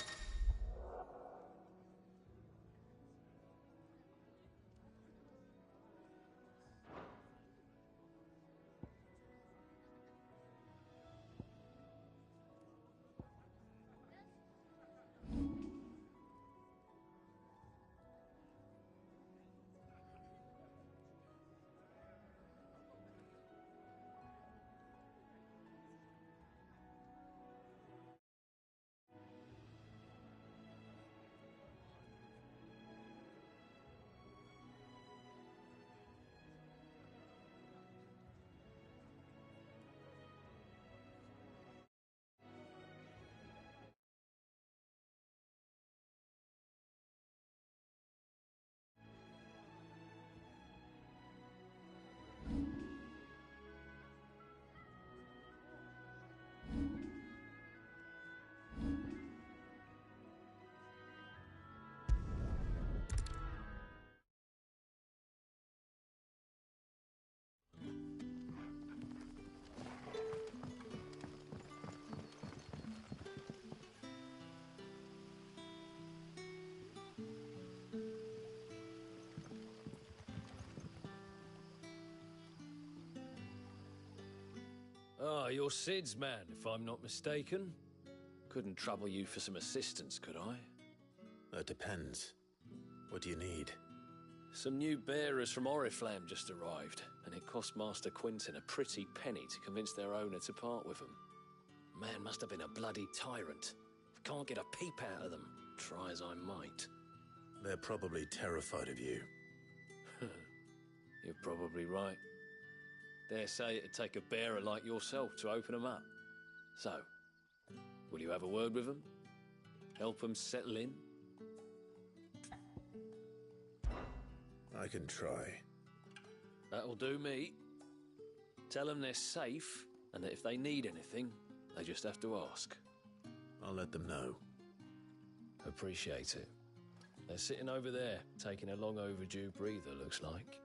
Ah, you're Sid's man, if I'm not mistaken. Couldn't trouble you for some assistance, could I? It depends. What do you need? Some new bearers from Oriflamme just arrived, and it cost Master Quinton a pretty penny to convince their owner to part with them. Man must have been a bloody tyrant. Can't get a peep out of them, try as I might. They're probably terrified of you. You're probably right. Dare say it'd take a bearer like yourself to open them up. So, will you have a word with them? Help them settle in? I can try. That'll do me. Tell them they're safe, and that if they need anything, they just have to ask. I'll let them know. Appreciate it. They're sitting over there, taking a long overdue breather, looks like.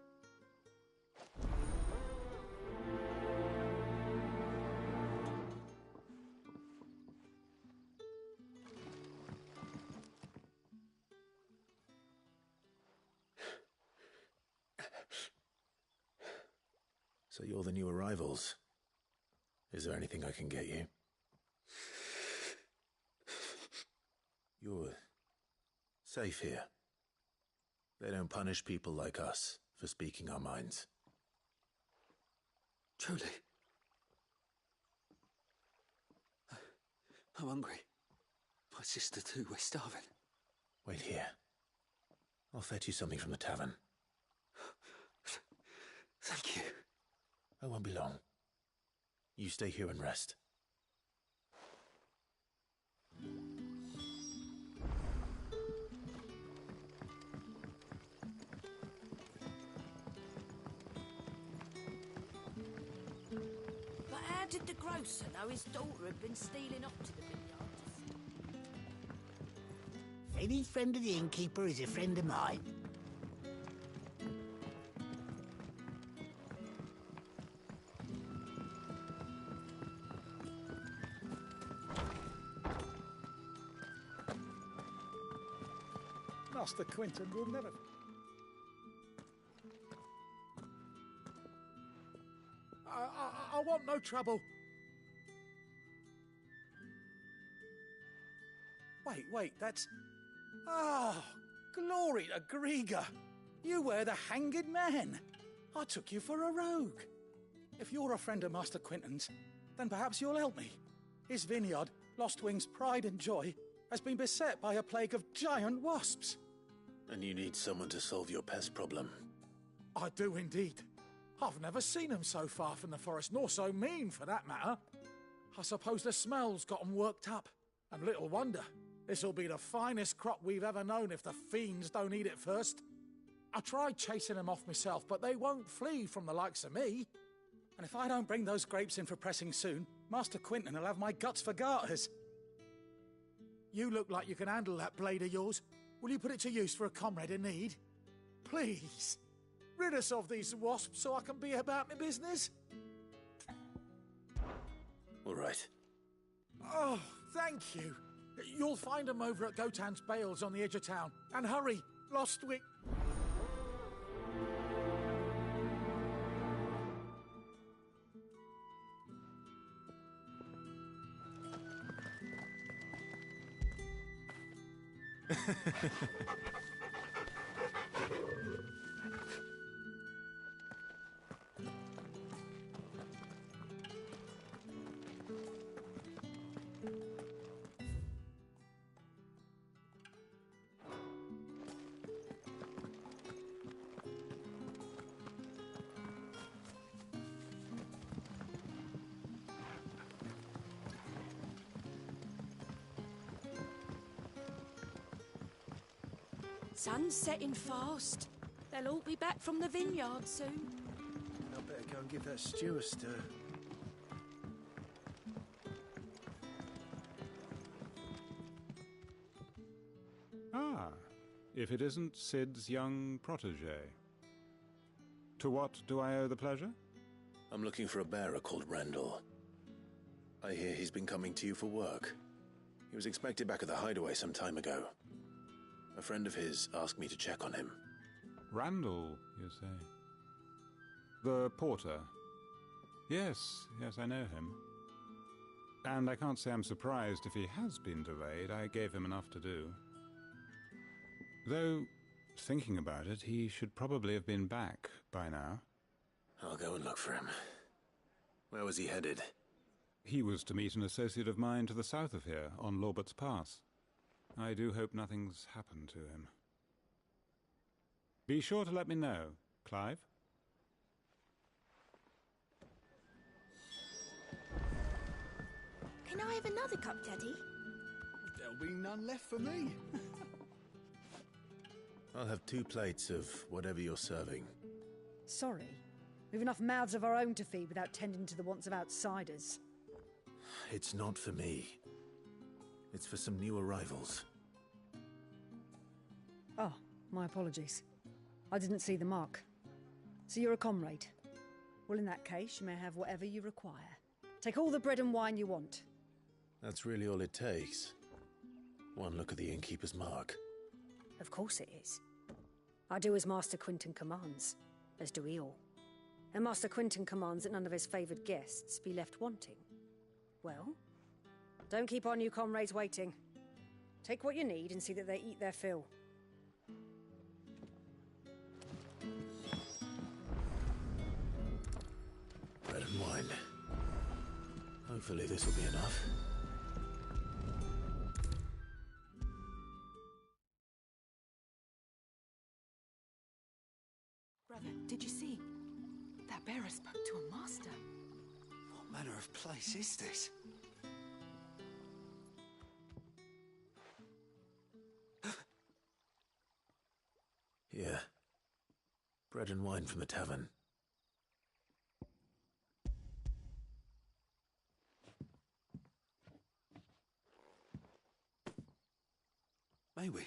So you're the new arrivals. Is there anything I can get you? You're safe here. They don't punish people like us for speaking our minds. Truly. I'm hungry. My sister too, we're starving. Wait here. I'll fetch you something from the tavern. Thank you. I won't be long. You stay here and rest. did the grocer know his daughter had been stealing up to the vineyard? Any friend of the innkeeper is a friend of mine. Master Quentin will never... I want no trouble. Wait, that's... Ah, glory to Grieger. You were the hanged man. I took you for a rogue. If you're a friend of Master Quentin's, then perhaps you'll help me. His vineyard, Lostwing's pride and joy, has been beset by a plague of giant wasps. And you need someone to solve your pest problem. I do indeed. I've never seen them so far from the forest, nor so mean, for that matter. I suppose the smell's got 'em worked up. And little wonder. This'll be the finest crop we've ever known if the fiends don't eat it first. I tried chasing them off myself, but they won't flee from the likes of me. And if I don't bring those grapes in for pressing soon, Master Quentin will have my guts for garters. You look like you can handle that blade of yours. Will you put it to use for a comrade in need? Please. Rid us of these wasps so I can be about my business. All right. Oh, thank you. You'll find them over at Gotan's Bales on the edge of town. And hurry, Lostwick. Sun's setting fast. They'll all be back from the vineyard soon. I better go and give that stew a stir. Ah, if it isn't Sid's young protege. To what do I owe the pleasure? I'm looking for a bearer called Randall. I hear he's been coming to you for work. He was expected back at the hideaway some time ago. A friend of his asked me to check on him. Randall, you say? The porter? Yes, I know him. And I can't say I'm surprised if he has been delayed. I gave him enough to do. Though, thinking about it, he should probably have been back by now. I'll go and look for him. Where was he headed? He was to meet an associate of mine to the south of here, on Lorbert's Pass. I do hope nothing's happened to him. Be sure to let me know, Clive. Can I have another cup, Daddy? There'll be none left for me. I'll have 2 plates of whatever you're serving. Sorry. We've enough mouths of our own to feed without tending to the wants of outsiders. It's not for me. It's for some new arrivals. Oh, my apologies. I didn't see the mark. So you're a comrade. Well, in that case, you may have whatever you require. Take all the bread and wine you want. That's really all it takes. One look at the innkeeper's mark. Of course it is. I do as Master Quentin commands, as do we all. And Master Quentin commands that none of his favoured guests be left wanting. Well, don't keep our new comrades waiting. Take what you need and see that they eat their fill. Bread and wine. Hopefully this will be enough. Brother, did you see? That bearer spoke to a master. What manner of place is this? Here. Bread and wine from the tavern. May we?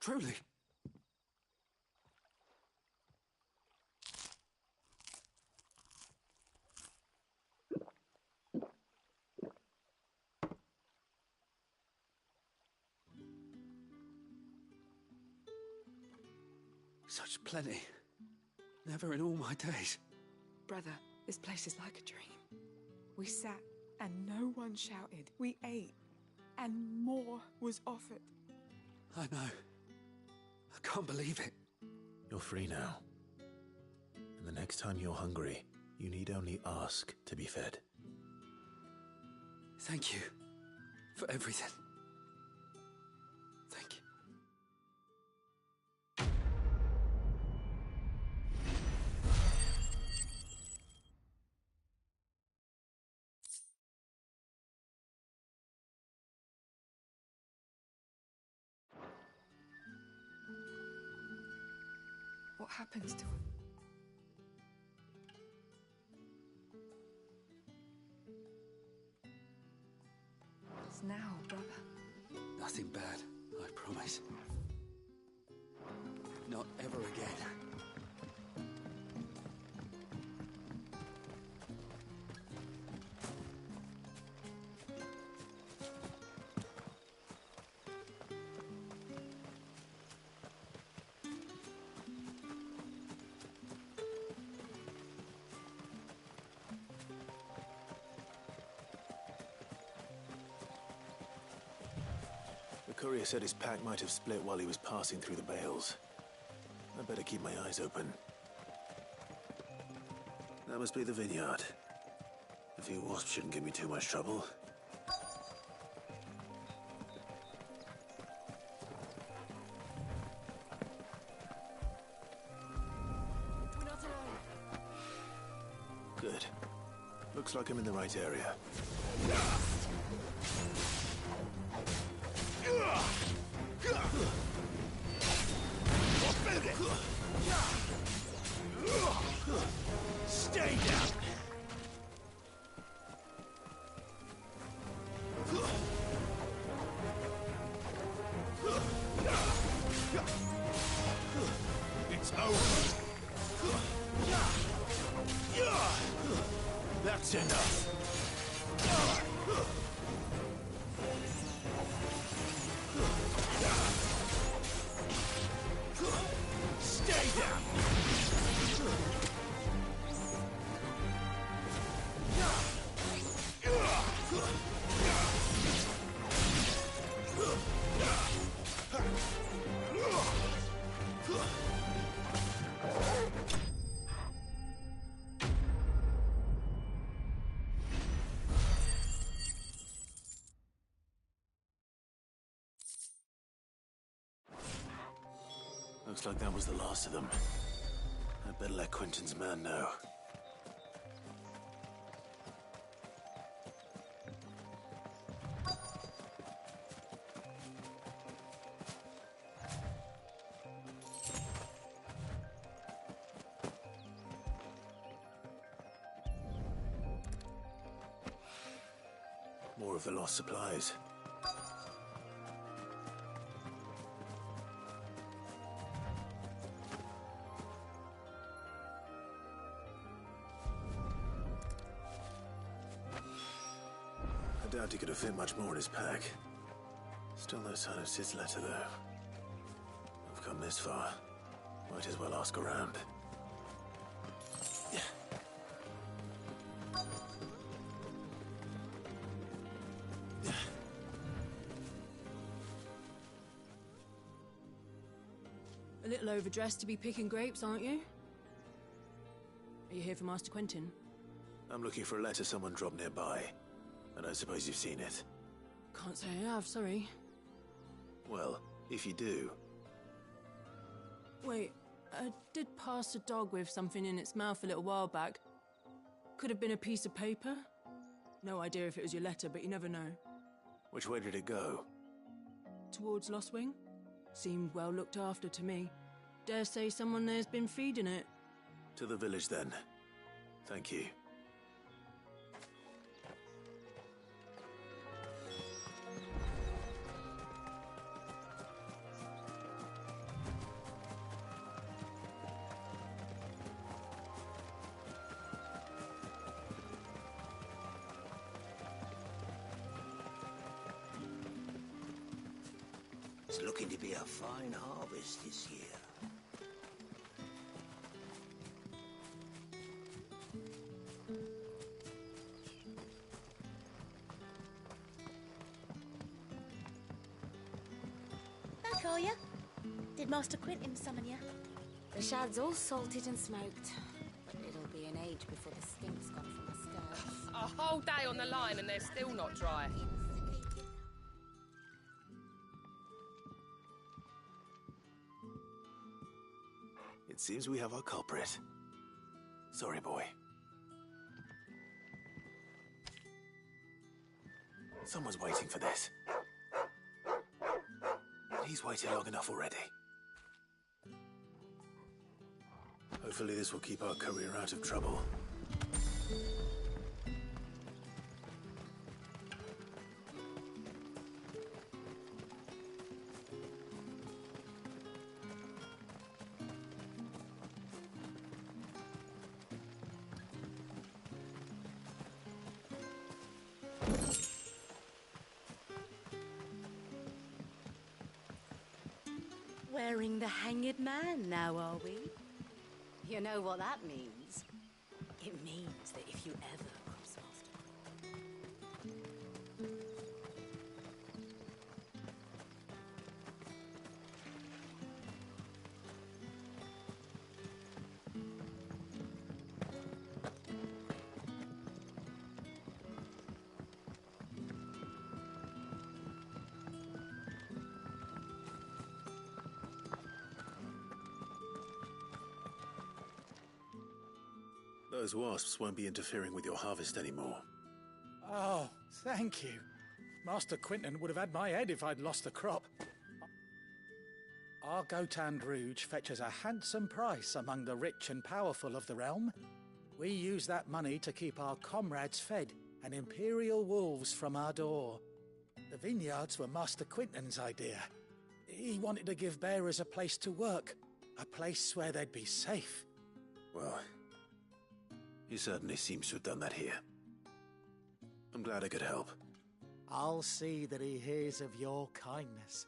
Truly? Such plenty. Never in all my days. Brother, this place is like a dream. We sat and no one shouted. We ate and more was offered. I know. I can't believe it. You're free now. And the next time you're hungry, you need only ask to be fed. Thank you for everything. Thank you. What happens to him? It's now, brother. Nothing bad, I promise. Not ever again. The courier said his pack might have split while he was passing through the bales. I'd better keep my eyes open. That must be the vineyard. A few wasps shouldn't give me too much trouble. We're not alone. Good. Looks like I'm in the right area. Stay down! It's over! That's enough! Stay down! Looks like that was the last of them. I'd better let Quentin's man know. More of the lost supplies. I doubt he could have fit much more in his pack. Still no sign of Sid's letter, though. I've come this far. Might as well ask around. A little overdressed to be picking grapes, aren't you? Are you here for Master Quentin? I'm looking for a letter someone dropped nearby. And I suppose you've seen it. Can't say I have, sorry. Well, if you do... Wait, I did pass a dog with something in its mouth a little while back. Could have been a piece of paper. No idea if it was your letter, but you never know. Which way did it go? Towards Lostwing? Seemed well looked after to me. Dare say someone there's been feeding it. To the village, then. Thank you. It's looking to be a fine harvest this year. Back, are you? Did Master Quentin summon you? The shad's all salted and smoked, but it'll be an age before the stink's gone from my skirts. A whole day on the line and they're still not dry. It seems we have our culprit. Sorry, boy. Someone's waiting for this. He's waited long enough already. Hopefully this will keep our career out of trouble. Wearing the hanged man now, are we? You know what that means? It means that if you ever cross Master Those wasps won't be interfering with your harvest anymore. Oh, thank you. Master Quentin would have had my head if I'd lost the crop. Our Gotand Rouge fetches a handsome price among the rich and powerful of the realm. We use that money to keep our comrades fed and imperial wolves from our door. The vineyards were Master Quentin's idea. He wanted to give bearers a place to work, a place where they'd be safe. Well, he certainly seems to have done that here. I'm glad I could help. I'll see that he hears of your kindness.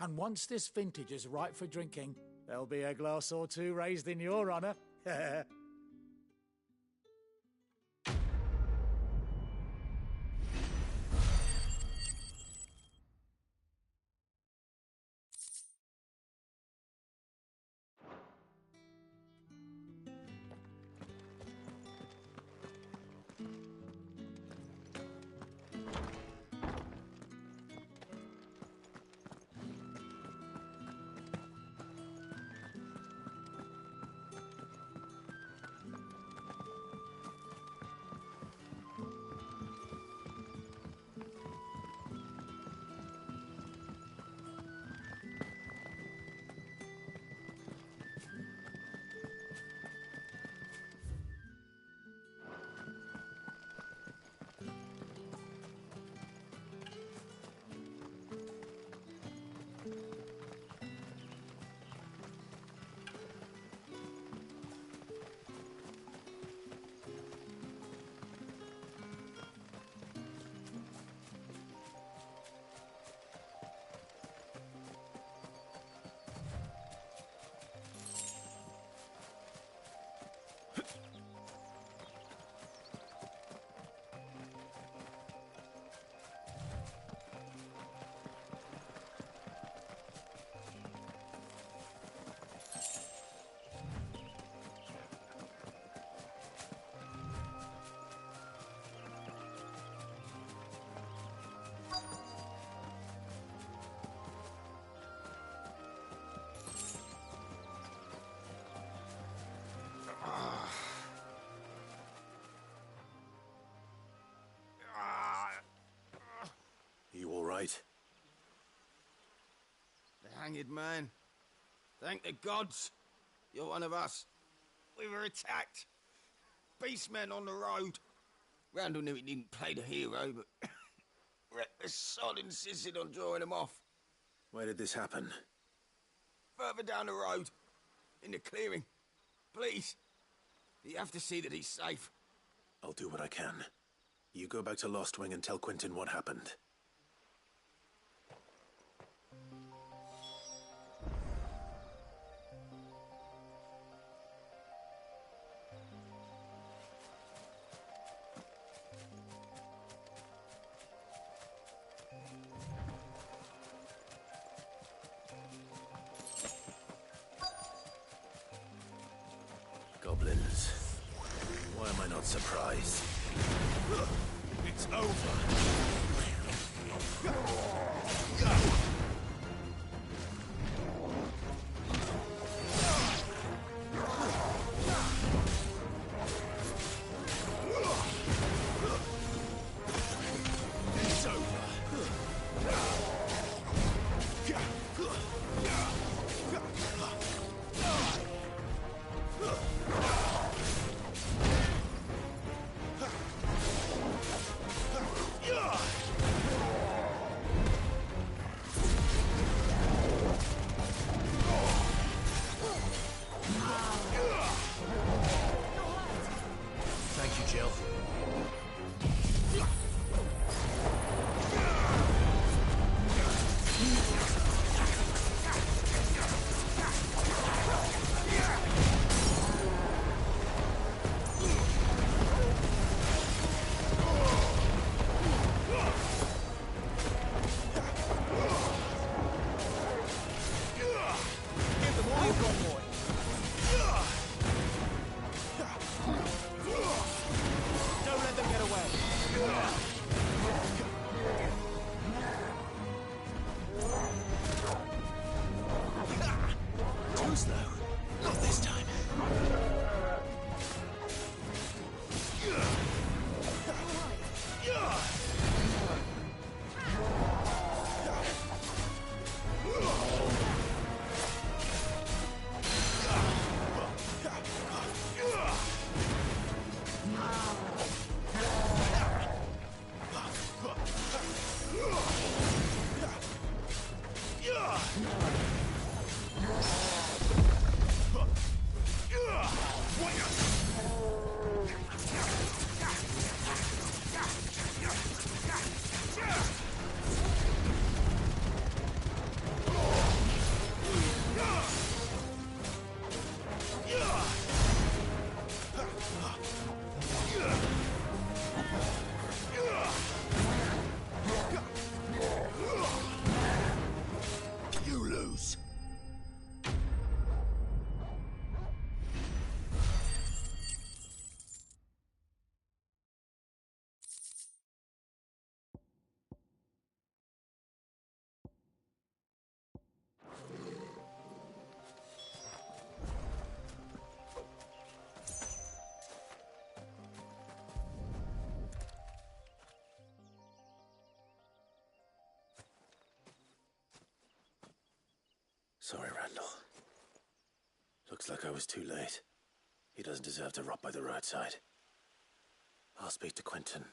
And once this vintage is ripe for drinking, there'll be a glass or two raised in your honour. You all right? The hanged man. Thank the gods. You're one of us. We were attacked. Beastmen on the road. Randall knew he didn't play the hero, but reckless sod insisted on drawing him off. Where did this happen? Further down the road. In the clearing. Please. You have to see that he's safe. I'll do what I can. You go back to Lost Wing and tell Quentin what happened. goblins. Why am I not surprised? It's over. Thank you, Jill. Give them all you've got, boy. Don't let them get away. Too slow. Not this time. You lose. Sorry, Randall. Looks like I was too late. He doesn't deserve to rot by the roadside. I'll speak to Quentin.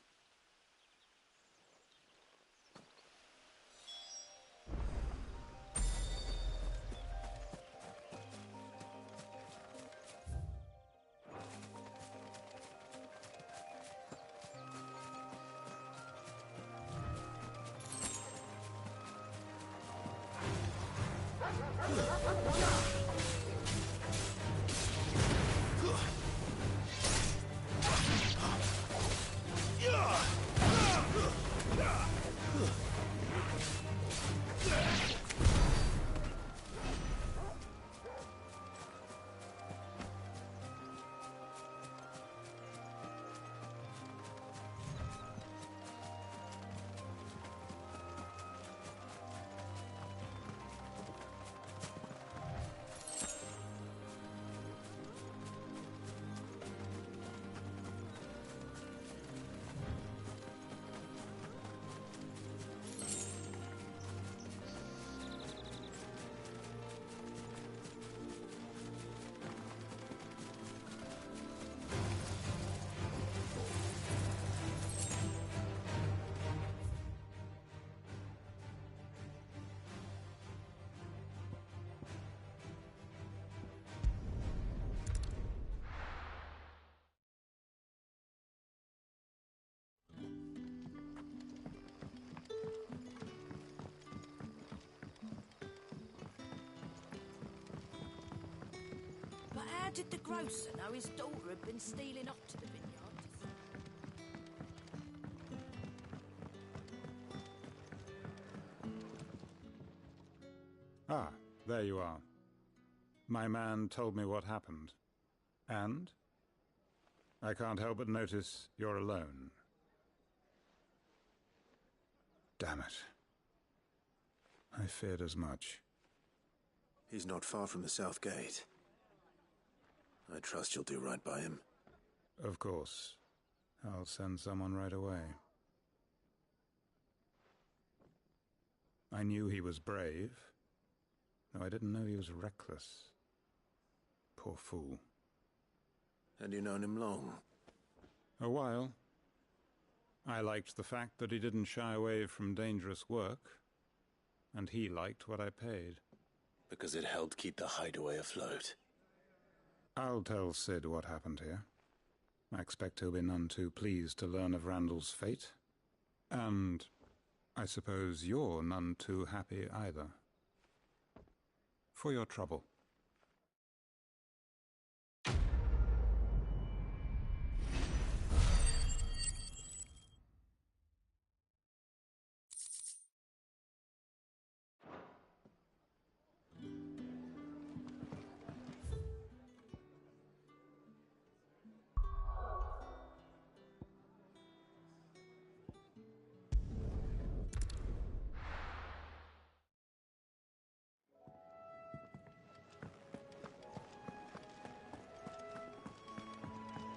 But how did the grocer know his daughter had been stealing off to the vineyard? Ah, there you are. My man told me what happened. And? I can't help but notice you're alone. Damn it. I feared as much. He's not far from the South Gate. I trust you'll do right by him. Of course. I'll send someone right away. I knew he was brave, though I didn't know he was reckless. Poor fool. And you known him long? A while. I liked the fact that he didn't shy away from dangerous work, and he liked what I paid. Because it helped keep the hideaway afloat. I'll tell Sid what happened here. I expect he'll be none too pleased to learn of Randall's fate. And I suppose you're none too happy either. For your trouble.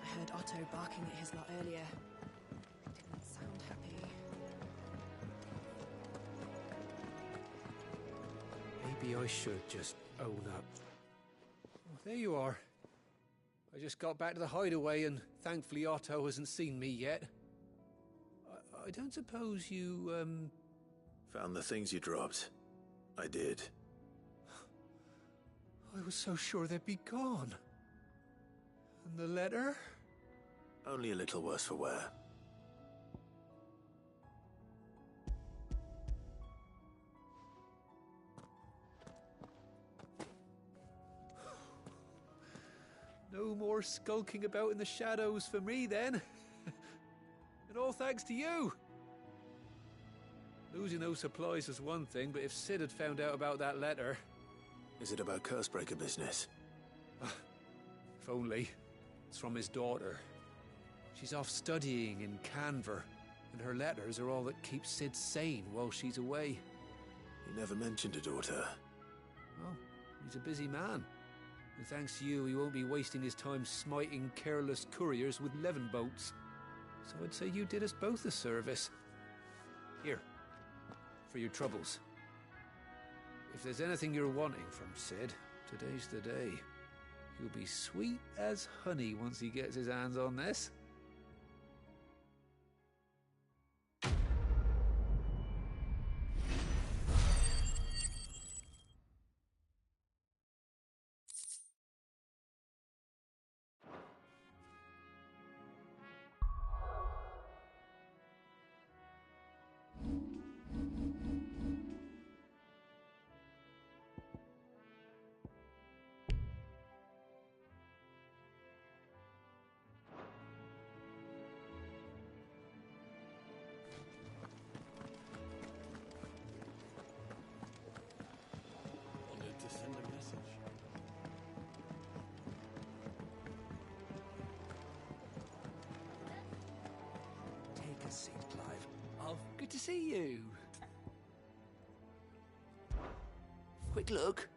I heard Otto barking at his lot earlier. Didn't sound happy. Maybe I should just own up. Oh, there you are. I just got back to the hideaway and thankfully Otto hasn't seen me yet. I don't suppose you, Found the things you dropped. I did. I was so sure they'd be gone. And the letter? Only a little worse for wear. No more skulking about in the shadows for me, then. And all thanks to you. Losing those supplies is one thing, but if Sid had found out about that letter... Is it about Cursebreaker business? If only. It's from his daughter. She's off studying in Canver, and her letters are all that keeps Sid sane while she's away. He never mentioned a daughter. Well, he's a busy man. And thanks to you, he won't be wasting his time smiting careless couriers with levin boats. So I'd say you did us both a service. Here, for your troubles. If there's anything you're wanting from Sid, today's the day. He'll be sweet as honey once he gets his hands on this. Wanted to send a message. Take a seat, Clive. Good to see you. Quick look.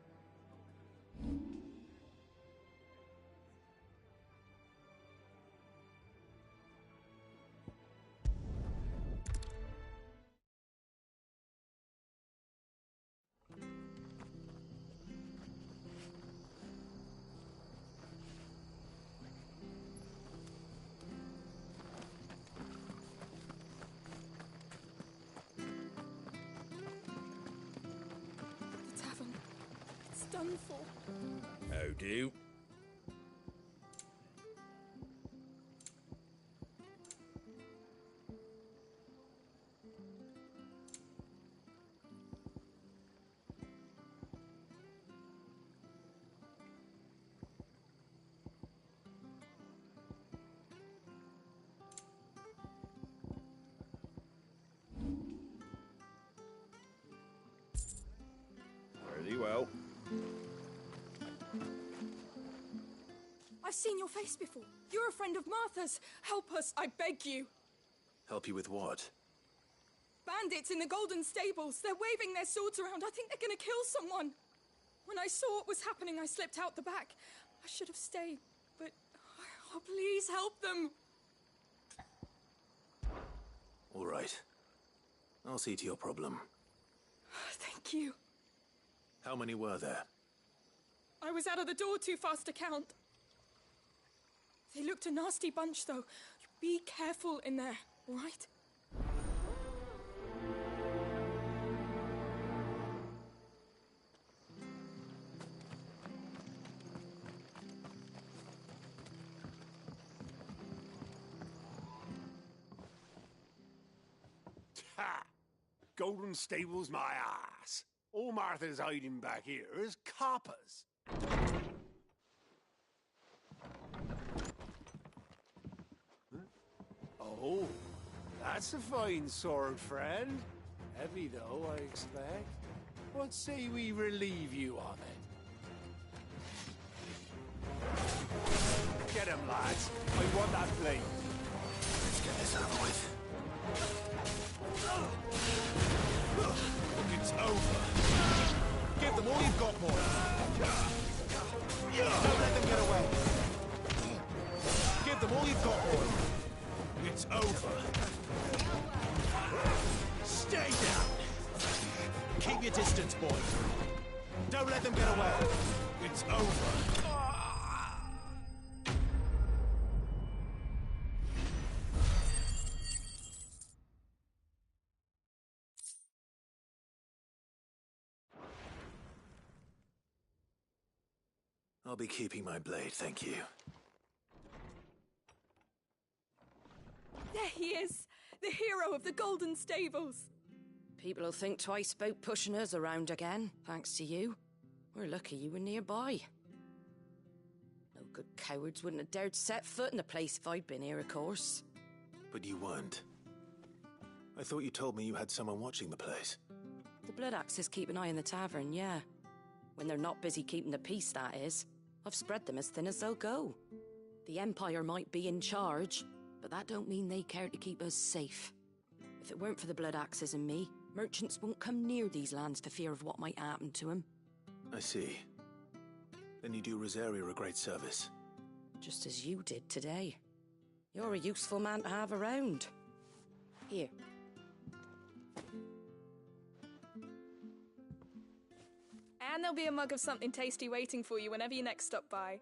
The tavern. It's done for. How do? Very well. I I've seen your face before. You're a friend of Martha's. Help us, I beg you. Help you with what? Bandits in the Golden Stables. They're waving their swords around. I think they're gonna kill someone. When I saw what was happening, I slipped out the back. I should have stayed, but... Oh, please help them. All right. I'll see to your problem. Thank you. How many were there? I was out of the door too fast to count. They looked a nasty bunch, though. Be careful in there, all right? Ha! Golden Stables my ass. All Martha's hiding back here is coppers. Oh, that's a fine sword, friend. Heavy, though, I expect. What say we relieve you of it? Get him, lads. I want that blade. Let's get this over with. Look, it's over. Give them all you've got, boys. Don't let them get away. Give them all you've got, boys. It's over. Stay down. Keep your distance, boys. Don't let them get away. It's over. I'll be keeping my blade, thank you. There he is, the hero of the Golden Stables. People will think twice about pushing us around again, thanks to you. We're lucky you were nearby. No good cowards wouldn't have dared set foot in the place if I'd been here, of course. But you weren't. I thought you told me you had someone watching the place. The Blood Axes keep an eye on the tavern, yeah. When they're not busy keeping the peace, that is. I've spread them as thin as they'll go. The Empire might be in charge, but that don't mean they care to keep us safe. If it weren't for the Blood Axes and me, merchants won't come near these lands for fear of what might happen to them. I see. Then you do Rosaria a great service. Just as you did today. You're a useful man to have around. Here. And there'll be a mug of something tasty waiting for you whenever you next stop by.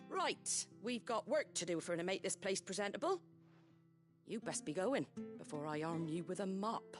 Right, we've got work to do for to make this place presentable. You best be going, before I arm you with a mop.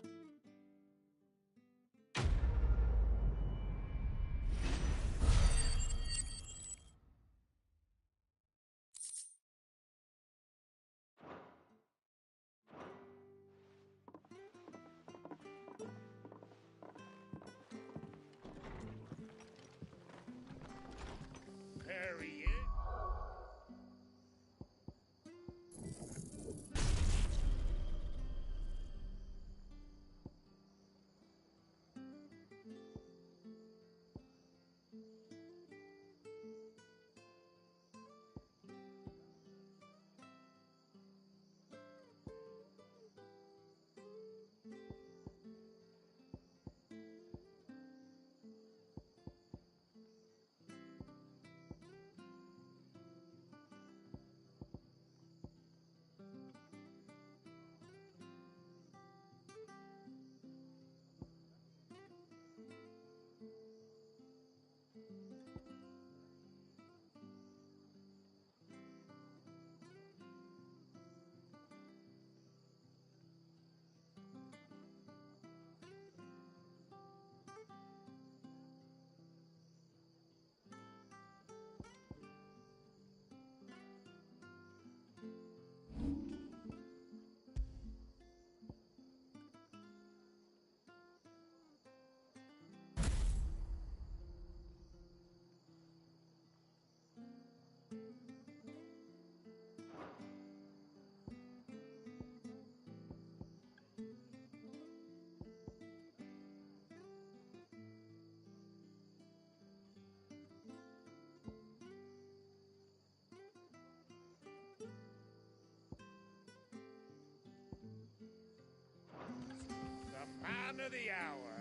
of the hour.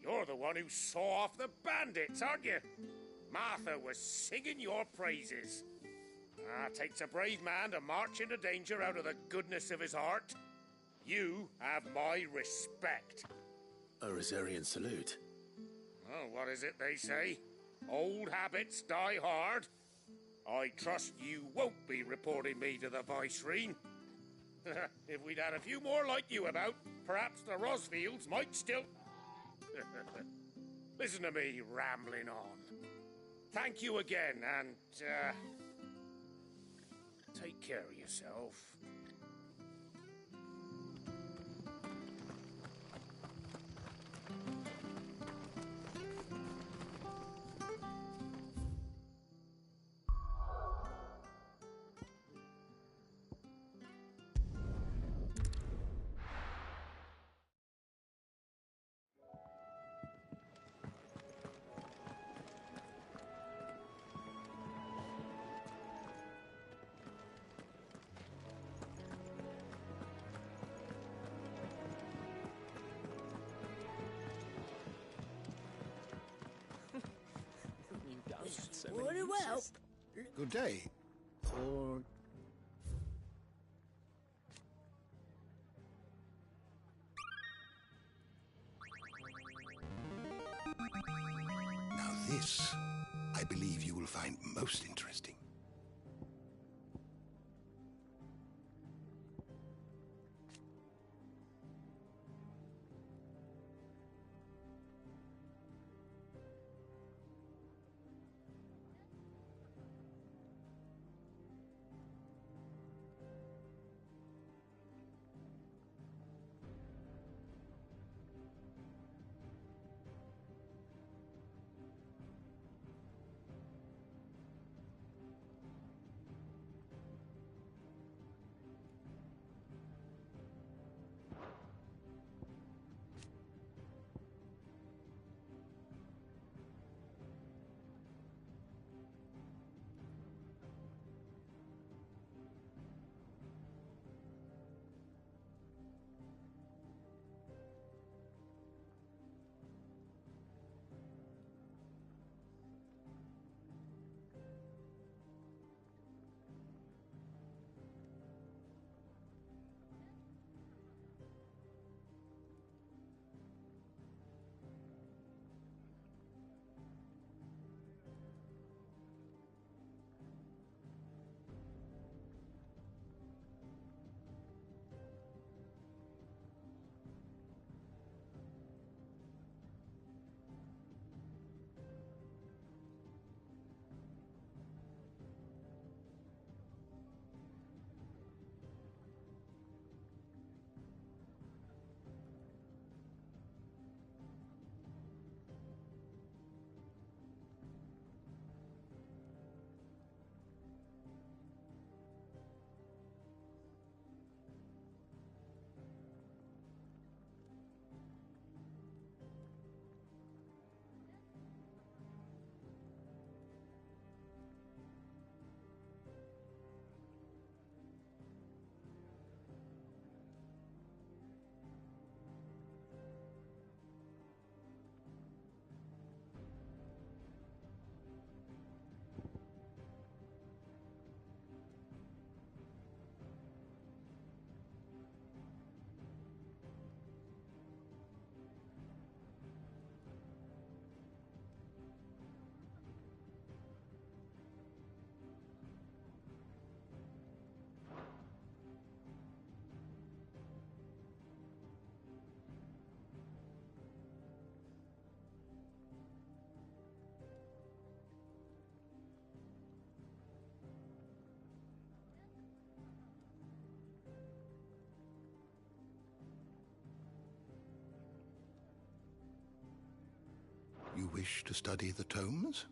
You're the one who saw off the bandits, aren't you? Martha was singing your praises. Takes a brave man to march into danger out of the goodness of his heart. You have my respect. A Rosarian salute. Oh, what is it they say? Old habits die hard. I trust you won't be reporting me to the Viceroy. If we'd had a few more like you about, perhaps the Rosfields might still... Listen to me rambling on. Thank you again, and, take care of yourself. Very well. Good day. Or... Now this, I believe you will find most interesting. You wish to study the tomes?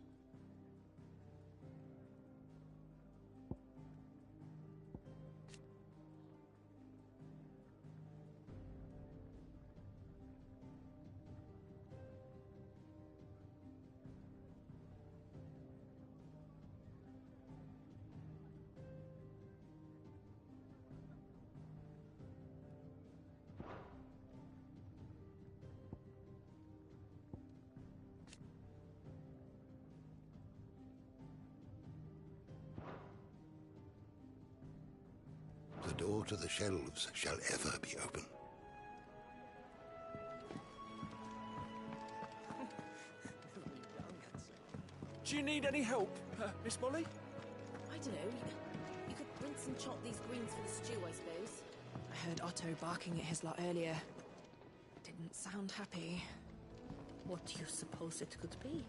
door to the shelves shall ever be open. Do you need any help, Miss Molly? I don't know. You could rinse and chop these greens for the stew, I suppose. I heard Otto barking at his lot earlier. Didn't sound happy. What do you suppose it could be?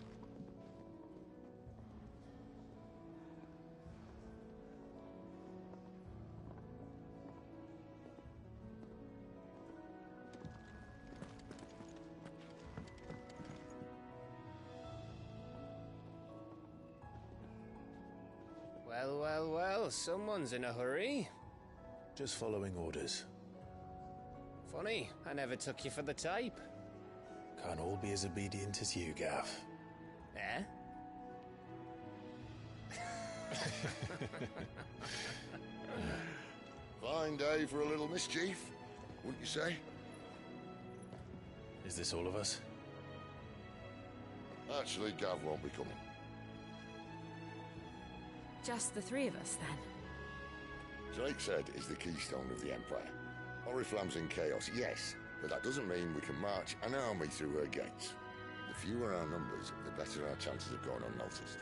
Well, well, well, someone's in a hurry. Just following orders. Funny, I never took you for the type. Can't all be as obedient as you, Gav. Eh? Fine day for a little mischief, wouldn't you say? Is this all of us? Actually, Gav won't be coming. Just the three of us, then? Drake's Head is the keystone of the Empire. Oriflamme's in chaos, yes, but that doesn't mean we can march an army through her gates. The fewer our numbers, the better our chances of going unnoticed.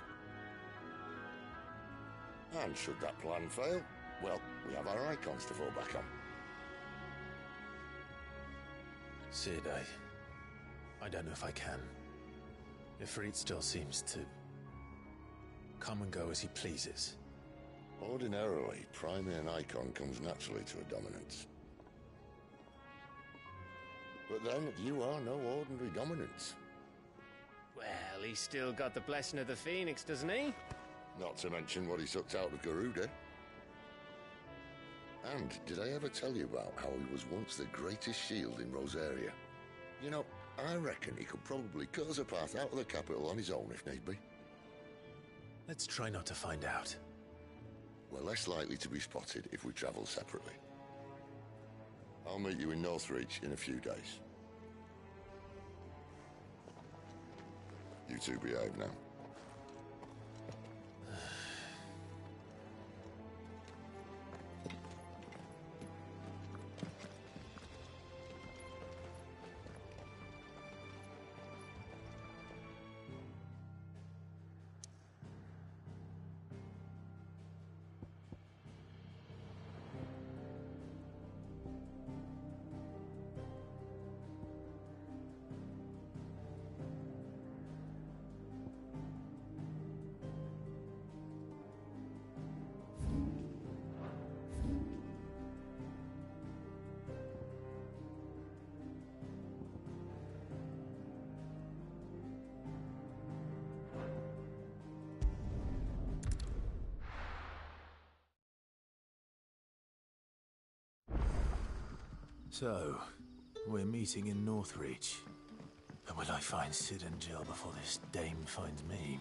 And should that plan fail, well, we have our icons to fall back on. Sid, I don't know if I can. Ifrit still seems to come and go as he pleases. Ordinarily, priming an icon comes naturally to a dominance. But then, you are no ordinary dominance. Well, he's still got the blessing of the Phoenix, doesn't he? Not to mention what he sucked out of Garuda. And did I ever tell you about how he was once the greatest shield in Rosaria? You know, I reckon he could probably cut us a path out of the capital on his own if need be. Let's try not to find out. We're less likely to be spotted if we travel separately. I'll meet you in Northreach in a few days. You two behave now. So, we're meeting in Northreach. And will I find Sid and Jill before this dame finds me?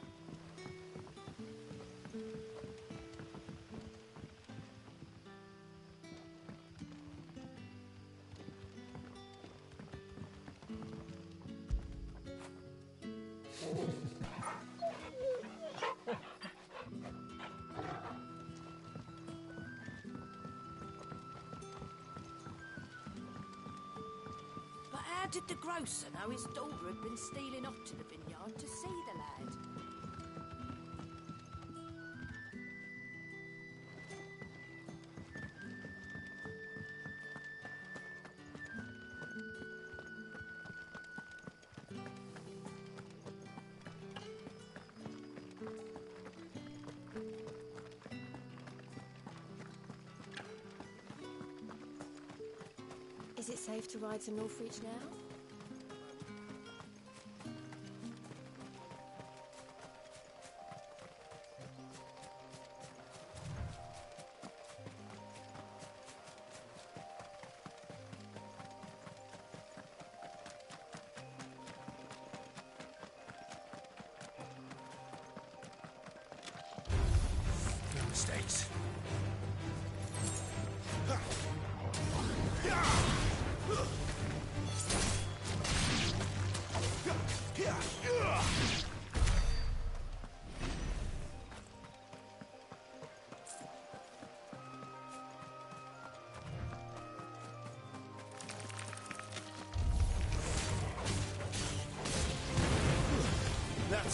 How did the grocer know his daughter had been stealing off to the vineyard to see the lad? Is it safe to ride to Northreach now? No mistakes.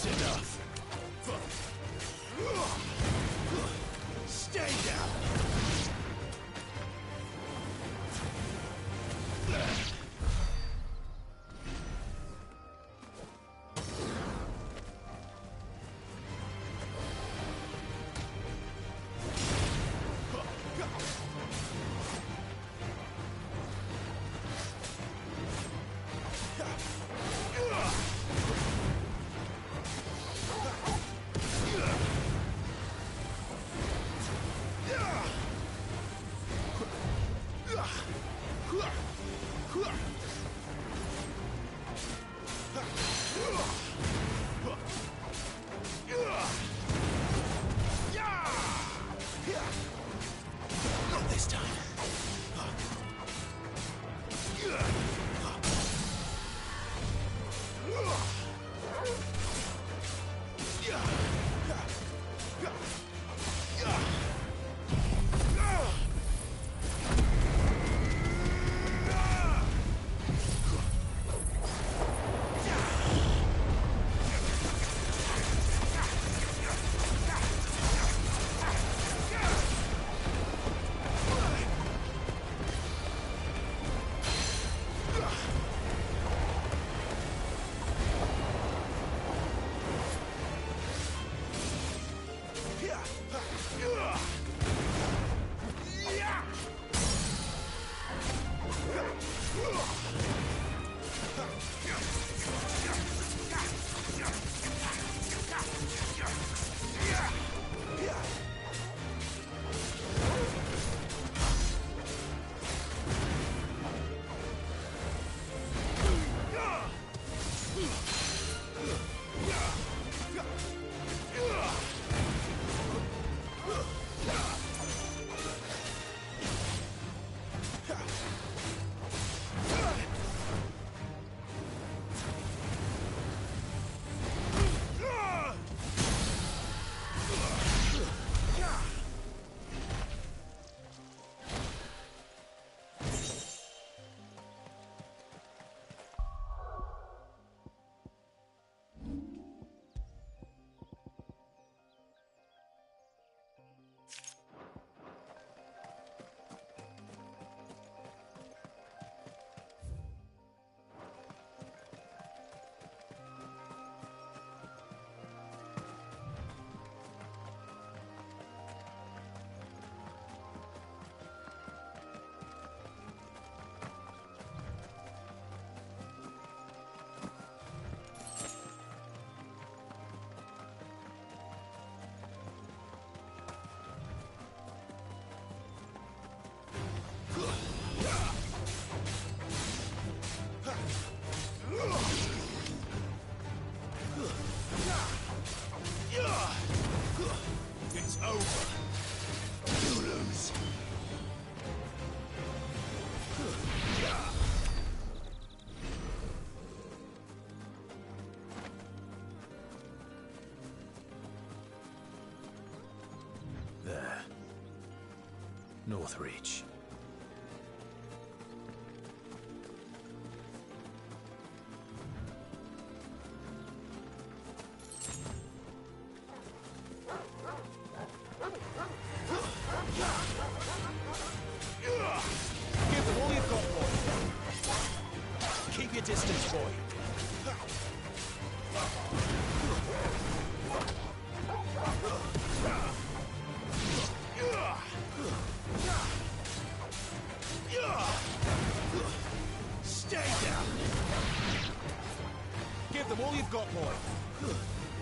That's enough. Stay down. Not this time. It's over. You lose. There. Northreach. Give them all you've got, boy. Keep your distance, boy. Stay down. Give them all you've got, boy.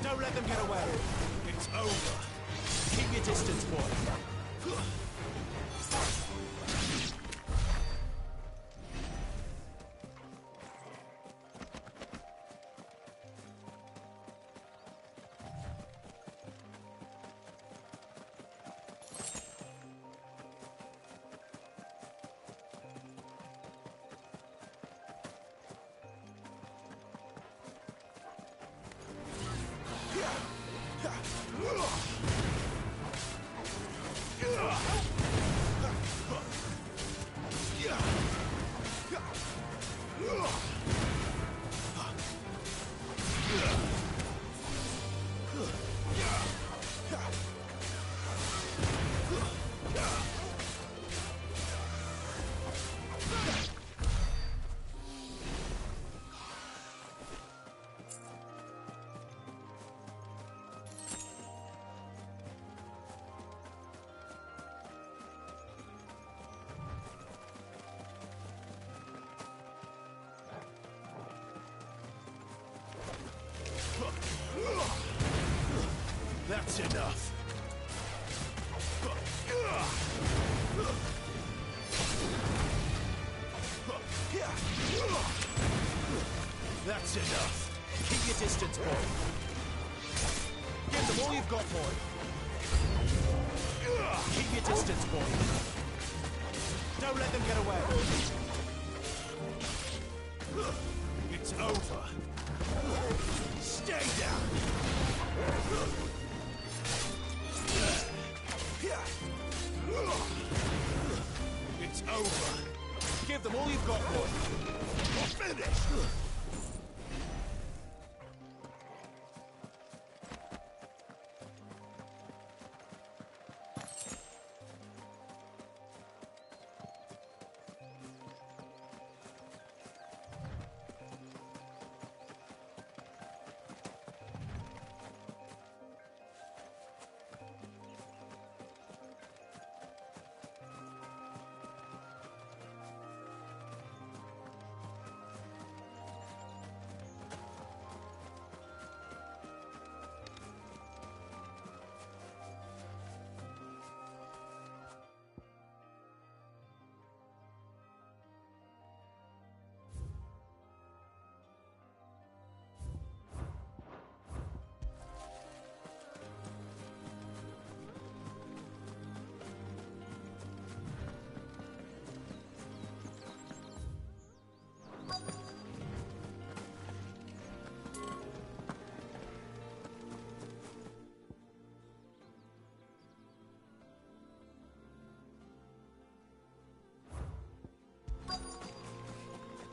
Don't let them get away. It's over. Keep your distance, boy. That's enough. Keep your distance, boy. Give them all you've got, boy. Keep your distance, boy. Don't let them get away. It's over. Stay down. It's over. Give them all you've got, boy. Finish.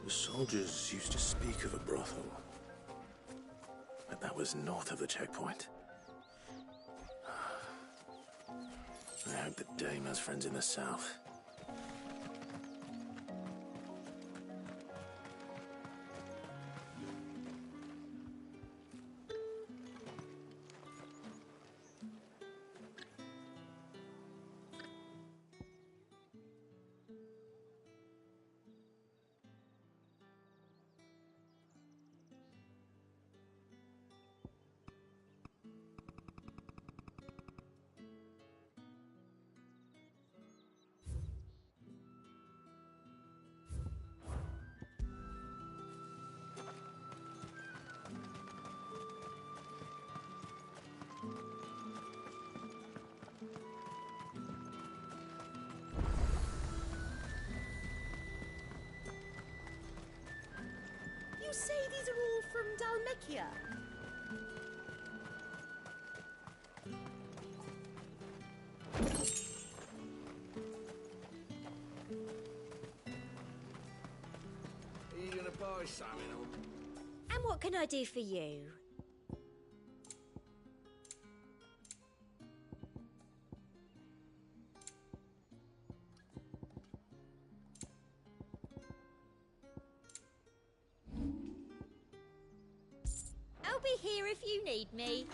The soldiers used to speak of a brothel, but that was north of the checkpoint. I hope that Dame has friends in the south. You say these are all from Dalmekia? Are you gonna buy something or... And what can I do for you? I'll be here if you need me.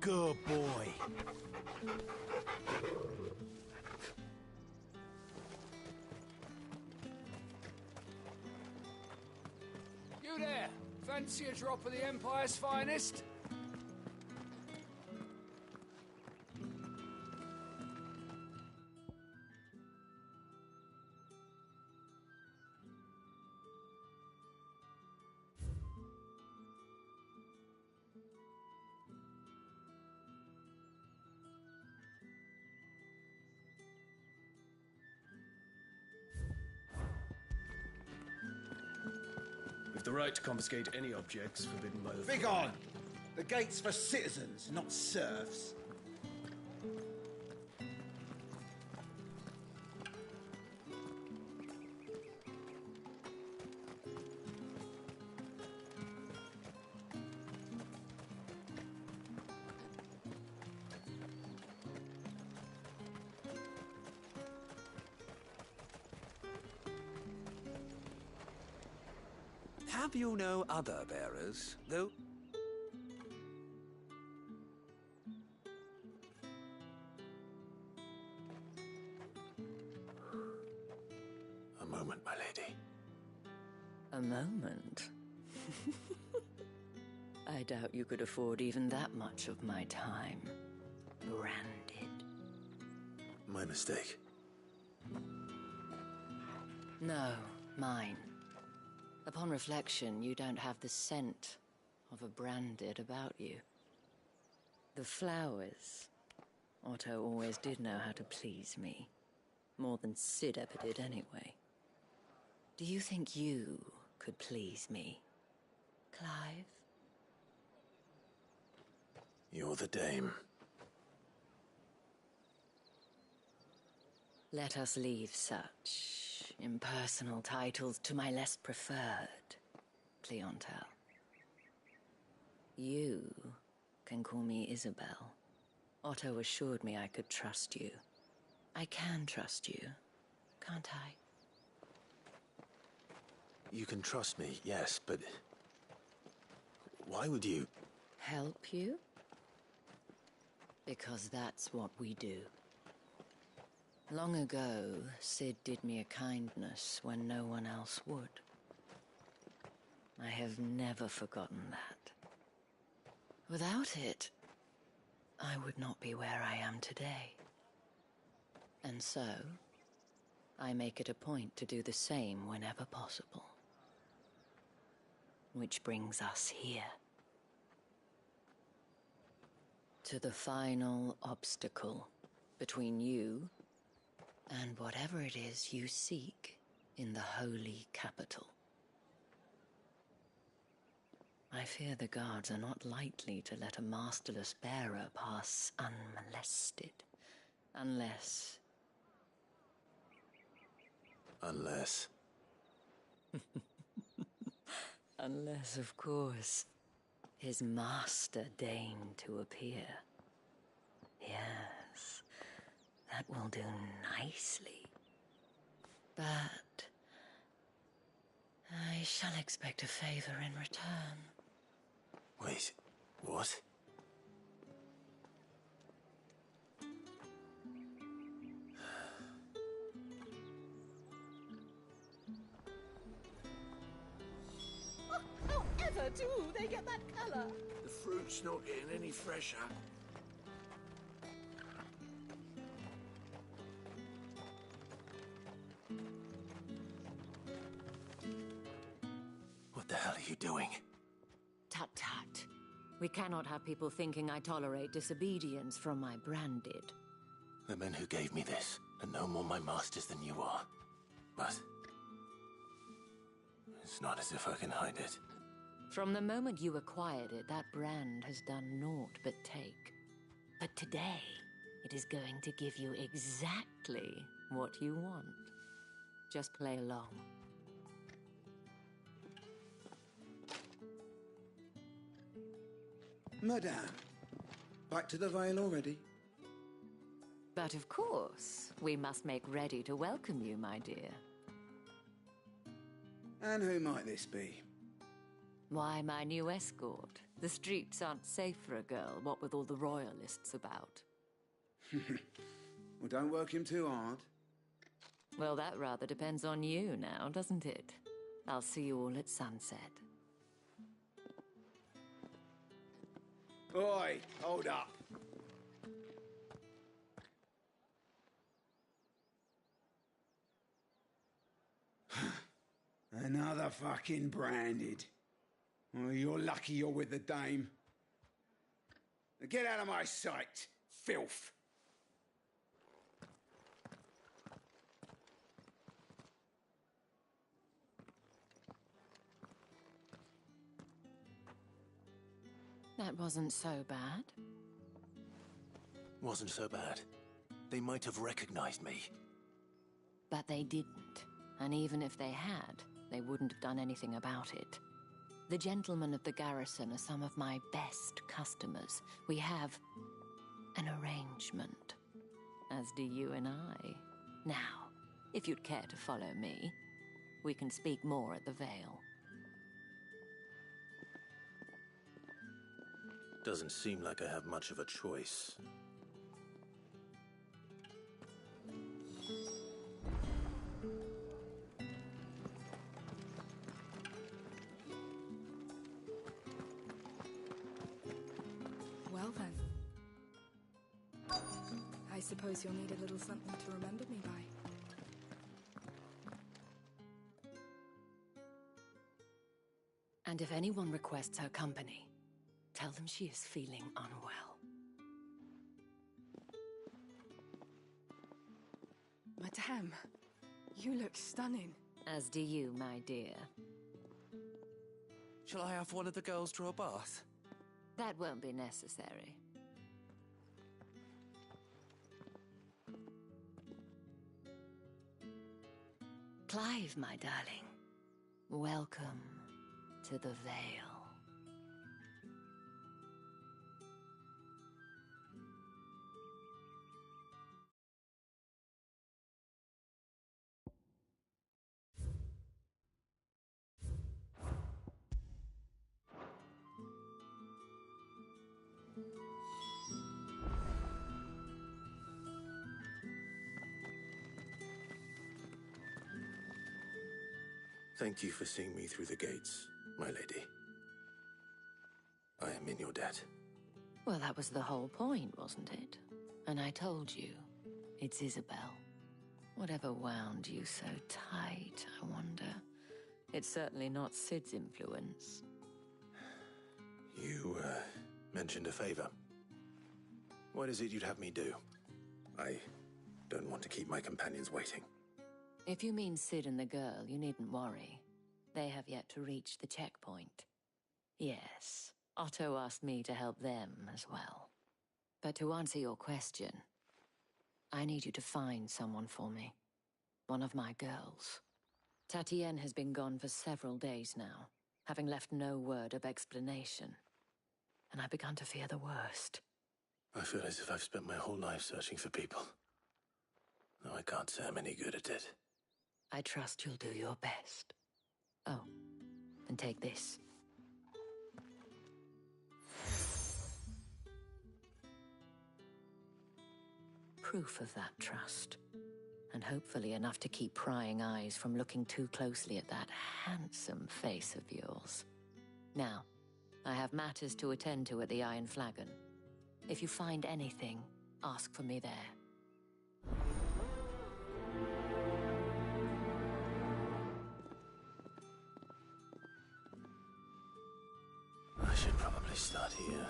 Good boy. You there? Fancy a drop of the Empire's finest? We've the right to confiscate any objects forbidden by the... Begone! The gate's for citizens, not serfs. Have you no other bearers, though? A moment, my lady. A moment? I doubt you could afford even that much of my time. my mistake? No, mine. Upon reflection, you don't have the scent of a branded about you. The flowers. Otto always did know how to please me. More than Sid ever did anyway. Do you think you could please me, Clive? You're the dame. Let us leave such impersonal titles to my less preferred clientele. You can call me Isabel. Otto assured me I could trust you. I can trust you, can't I? You can trust me, yes, but... why would you... Help you? Because that's what we do. Long ago, Sid did me a kindness when no one else would. I have never forgotten that. Without it, I would not be where I am today. And so, I make it a point to do the same whenever possible. Which brings us here. To the final obstacle between you and whatever it is you seek in the holy capital. I fear the guards are not likely to let a masterless bearer pass unmolested. Unless... Unless... Unless, of course, his master deigned to appear. Yes, that will do nicely. But... I shall expect a favor in return. Wait, what? However do they get that color? The fruit's not getting any fresher. What the hell are you doing? Tut tut. We cannot have people thinking I tolerate disobedience from my branded. The men who gave me this are no more my masters than you are. But... it's not as if I can hide it. From the moment you acquired it, that brand has done naught but take. But today, it is going to give you exactly what you want. Just play along. Madame, back to the Vale already? But of course, we must make ready to welcome you, my dear. And who might this be? Why, my new escort. The streets aren't safe for a girl, what with all the royalists about. Well, don't work him too hard. Well, that rather depends on you now, doesn't it? I'll see you all at sunset. Oi, hold up. Another fucking branded. Oh, you're lucky you're with the dame. Now get out of my sight, filth. That wasn't so bad. Wasn't so bad. They might have recognized me. But they didn't. And even if they had, they wouldn't have done anything about it. The gentlemen of the garrison are some of my best customers. We have an arrangement, as do you and I. Now, if you'd care to follow me, we can speak more at the Vale. Doesn't seem like I have much of a choice. Well then. I suppose you'll need a little something to remember me by. And if anyone requests her company, tell them she is feeling unwell. Madame, you look stunning. As do you, my dear. Shall I have one of the girls draw a bath? That won't be necessary. Clive, my darling. Welcome to the Vale. Thank you for seeing me through the gates, my lady. I am in your debt. Well, that was the whole point, wasn't it? And I told you, it's Isabel. Whatever wound you so tight, I wonder. It's certainly not Sid's influence. You, mentioned a favor. What is it you'd have me do? I don't want to keep my companions waiting. If you mean Sid and the girl, you needn't worry. They have yet to reach the checkpoint. Yes, Otto asked me to help them as well. But to answer your question, I need you to find someone for me. One of my girls. Tatienne has been gone for several days now, having left no word of explanation. And I've begun to fear the worst. I feel as if I've spent my whole life searching for people. Though I can't say I'm any good at it. I trust you'll do your best. Oh, and take this. Proof of that trust. And hopefully enough to keep prying eyes from looking too closely at that handsome face of yours. Now, I have matters to attend to at the Iron Flagon. If you find anything, ask for me there. I should probably start here.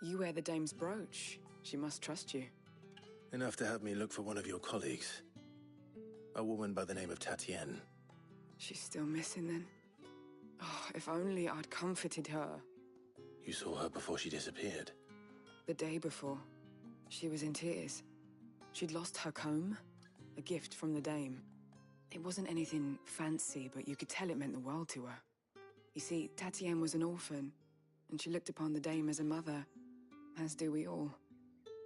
You wear the dame's brooch. She must trust you. Enough to have me look for one of your colleagues. A woman by the name of Tatienne. She's still missing then? Oh, if only I'd comforted her. You saw her before she disappeared? The day before. She was in tears. She'd lost her comb, a gift from the dame. It wasn't anything fancy, but you could tell it meant the world to her. You see, Tatienne was an orphan, and she looked upon the dame as a mother, as do we all.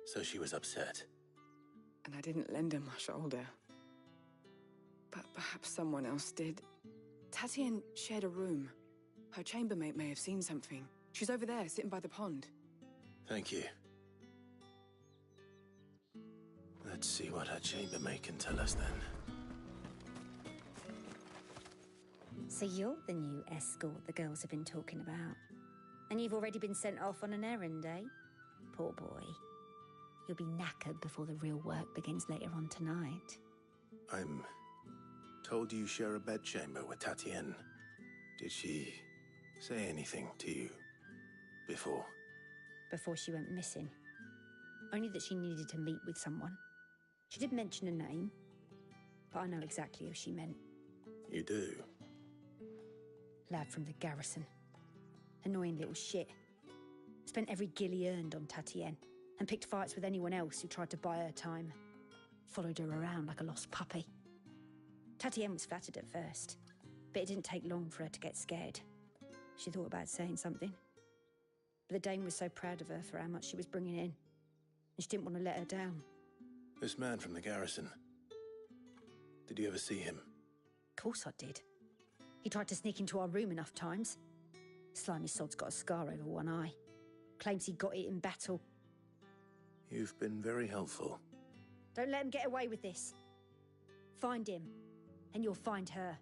So she was upset. And I didn't lend her my shoulder. But perhaps someone else did. Tatienne shared a room. Her chambermaid may have seen something. She's over there, sitting by the pond. Thank you. Let's see what her chambermaid can tell us then. So you're the new escort the girls have been talking about. And you've already been sent off on an errand, eh? Poor boy. You'll be knackered before the real work begins later on tonight. I'm told you share a bedchamber with Tatienne. Did she say anything to you before? Before she went missing. Only that she needed to meet with someone. She did mention a name, but I know exactly who she meant. You do? Lad from the garrison. Annoying little shit. Spent every gil he earned on Tatienne, and picked fights with anyone else who tried to buy her time. Followed her around like a lost puppy. Tatienne was flattered at first, but it didn't take long for her to get scared. She thought about saying something. But the dame was so proud of her for how much she was bringing in, and she didn't want to let her down. This man from the garrison. Did you ever see him? Of course I did. He tried to sneak into our room enough times. Slimy sod's got a scar over one eye. Claims he got it in battle. You've been very helpful. Don't let him get away with this. Find him, and you'll find her.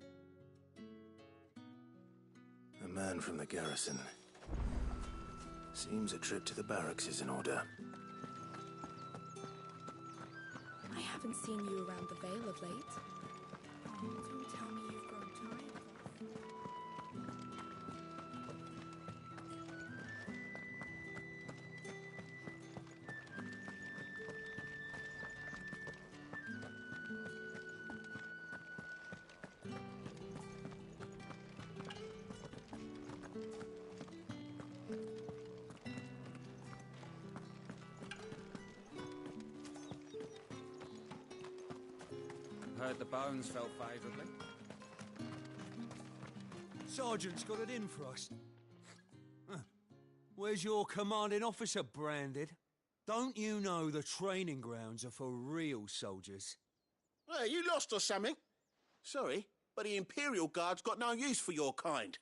A man from the garrison. Seems a trip to the barracks is in order. I haven't seen you around the Vale of late. Oh, don't tell me you've grown tired. Heard the bones felt favourably. Sergeant's got it in for us. Huh. Where's your commanding officer branded? Don't you know the training grounds are for real soldiers? Hey, you lost or something? Sorry, but the Imperial Guard's got no use for your kind.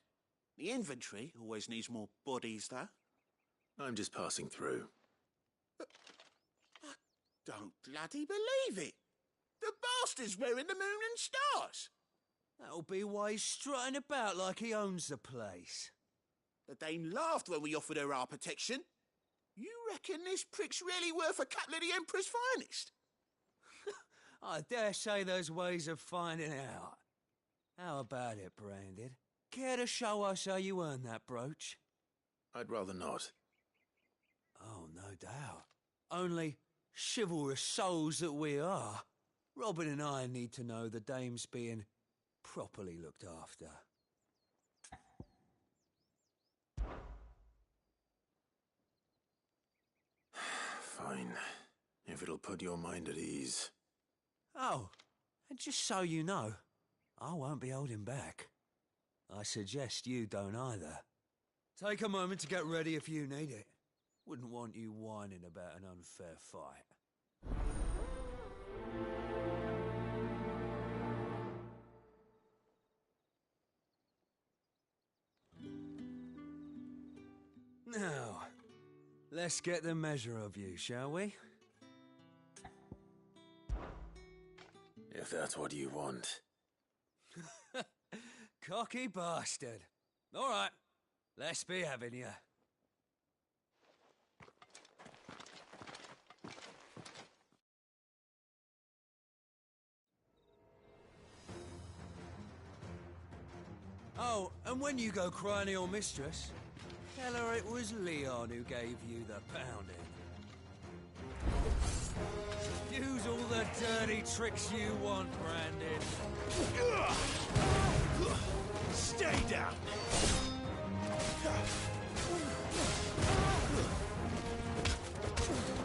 The infantry always needs more bodies, though. I'm just passing through. I don't bloody believe it. The bastard's wearing the moon and stars. That'll be why he's strutting about like he owns the place. The Dame laughed when we offered her our protection. You reckon this prick's really worth a couple of the Emperor's finest? I dare say there's ways of finding out. How about it, Branded? Care to show us how you earned that brooch? I'd rather not. Oh, no doubt. Only chivalrous souls that we are. Robin and I need to know the dame's being properly looked after. Fine. If it'll put your mind at ease. Oh, and just so you know, I won't be holding back. I suggest you don't either. Take a moment to get ready if you need it. Wouldn't want you whining about an unfair fight. Now, let's get the measure of you, shall we? If that's what you want. Cocky bastard. All right, let's be having you. Oh, and when you go crying to your mistress, tell her it was Leon who gave you the pounding. Use all the dirty tricks you want, Brandon. Stay down!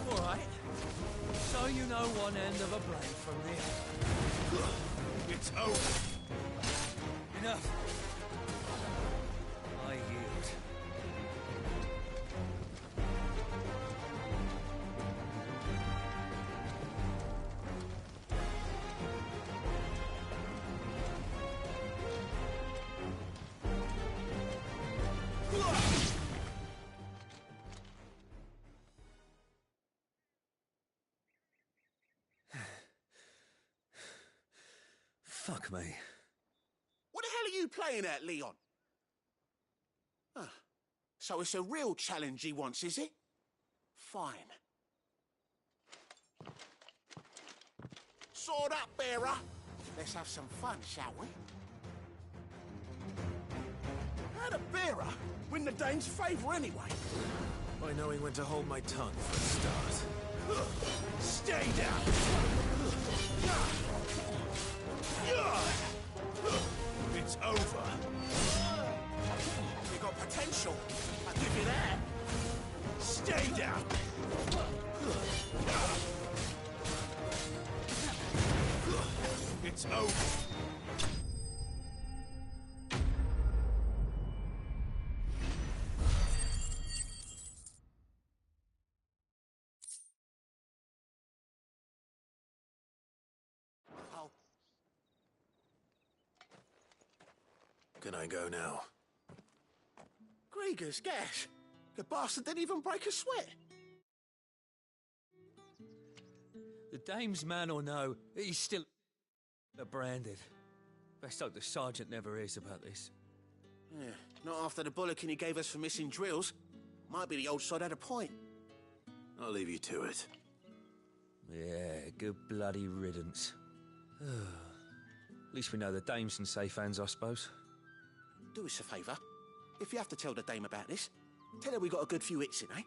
All right. So you know one end of a blade from the other. It's over. Enough. I yield. Fuck me. What the hell are you playing at, Leon? So it's a real challenge he wants, is it? Fine. Sword up, bearer. Let's have some fun, shall we? How'd a bearer win the Dane's favour anyway? By knowing when to hold my tongue for a start. Stay down! It's over. You got potential. I'll give you that. Stay down. It's over. Can I go now? Grieger's gas. The bastard didn't even break a sweat. The Dame's man or no, he's still branded. Best hope the sergeant never hears about this. Yeah, not after the bullocking he gave us for missing drills. Might be the old sod had a point. I'll leave you to it. Yeah, good bloody riddance. At least we know the Dame's in safe hands, I suppose. Do us a favour. If you have to tell the dame about this, tell her we got a good few hits in, eh?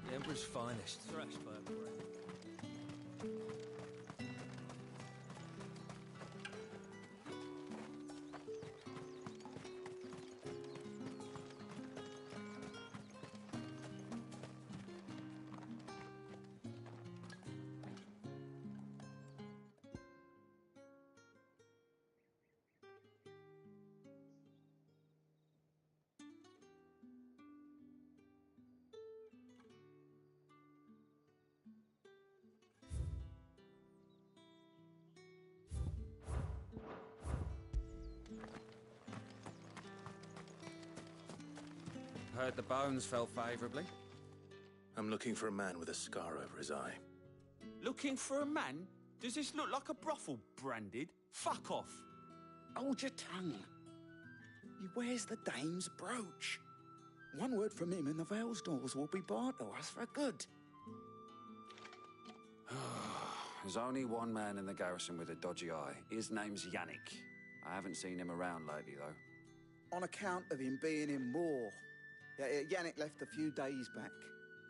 The Emperor's finest, thrashed by a brand. Heard the bones fell favourably. I'm looking for a man with a scar over his eye. Looking for a man? Does this look like a brothel, Branded? Fuck off. Hold your tongue. He wears the dame's brooch. One word from him and the Vale's doors will be barred to us for good. There's only one man in the garrison with a dodgy eye. His name's Yannick. I haven't seen him around lately, though. On account of him being in war. Yannick left a few days back.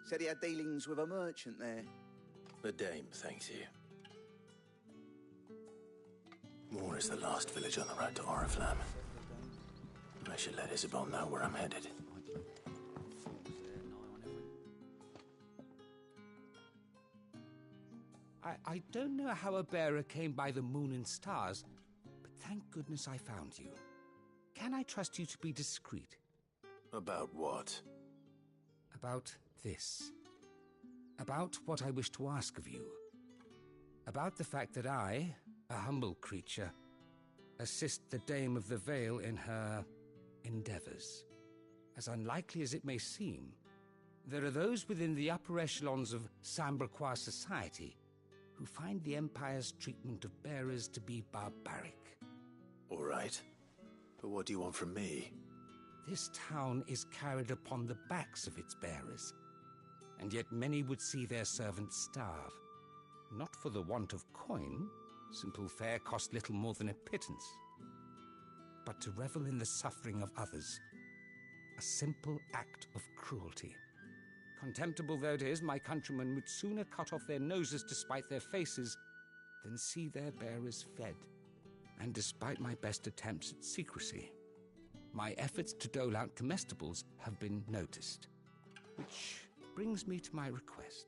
Said he had dealings with a merchant there. The Dame thanks you. Moor is the last village on the road to Oriflamme. I should let Isabel know where I'm headed. I don't know how a bearer came by the moon and stars, but thank goodness I found you. Can I trust you to be discreet? About what? About this. About what I wish to ask of you. About the fact that I, a humble creature, assist the Dame of the Vale in her endeavors. As unlikely as it may seem, there are those within the upper echelons of Samberquois society who find the Empire's treatment of bearers to be barbaric. All right. But what do you want from me? This town is carried upon the backs of its bearers, and yet many would see their servants starve. Not for the want of coin, simple fare cost little more than a pittance, but to revel in the suffering of others, a simple act of cruelty. Contemptible though it is, my countrymen would sooner cut off their noses to spite their faces than see their bearers fed. And despite my best attempts at secrecy, my efforts to dole out comestibles have been noticed. Which brings me to my request.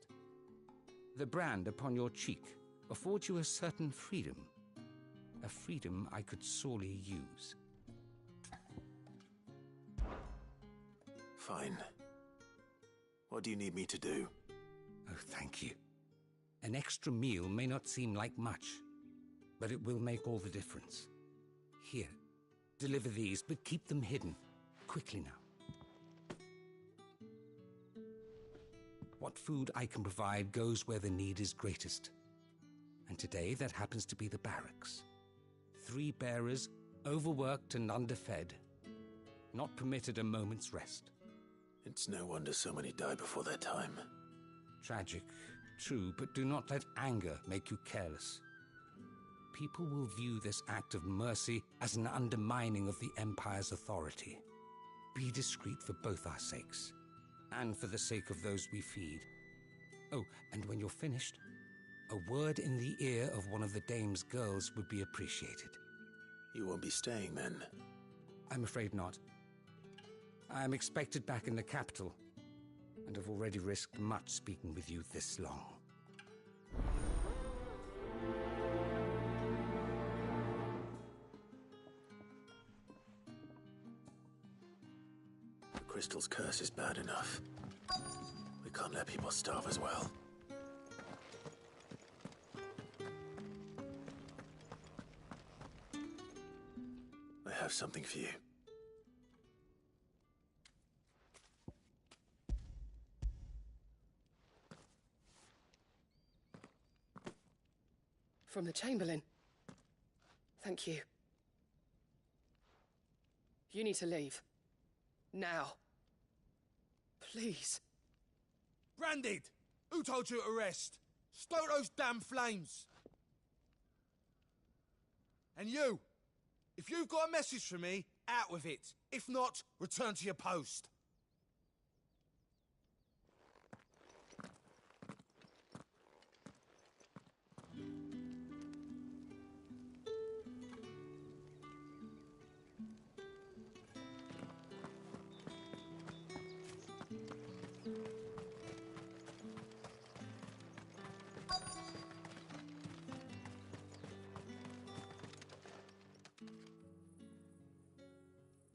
The brand upon your cheek affords you a certain freedom. A freedom I could sorely use. Fine. What do you need me to do? Oh, thank you. An extra meal may not seem like much, but it will make all the difference. Here, deliver these, but keep them hidden. Quickly now. What food I can provide goes where the need is greatest. And today, that happens to be the barracks. 3 bearers, overworked and underfed, not permitted a moment's rest. It's no wonder so many die before their time. Tragic, true, but do not let anger make you careless. People will view this act of mercy as an undermining of the Empire's authority. Be discreet for both our sakes, and for the sake of those we feed. Oh, and when you're finished, a word in the ear of one of the Dame's girls would be appreciated. You won't be staying then? I'm afraid not. I am expected back in the capital, and have already risked much speaking with you this long. The Crystal's curse is bad enough. We can't let people starve as well. have something for you. From the Chamberlain. Thank you. You need to leave. Now. Please. Branded! Who told you to rest? Stoke those damn flames! And you! If you've got a message for me, out with it. If not, return to your post.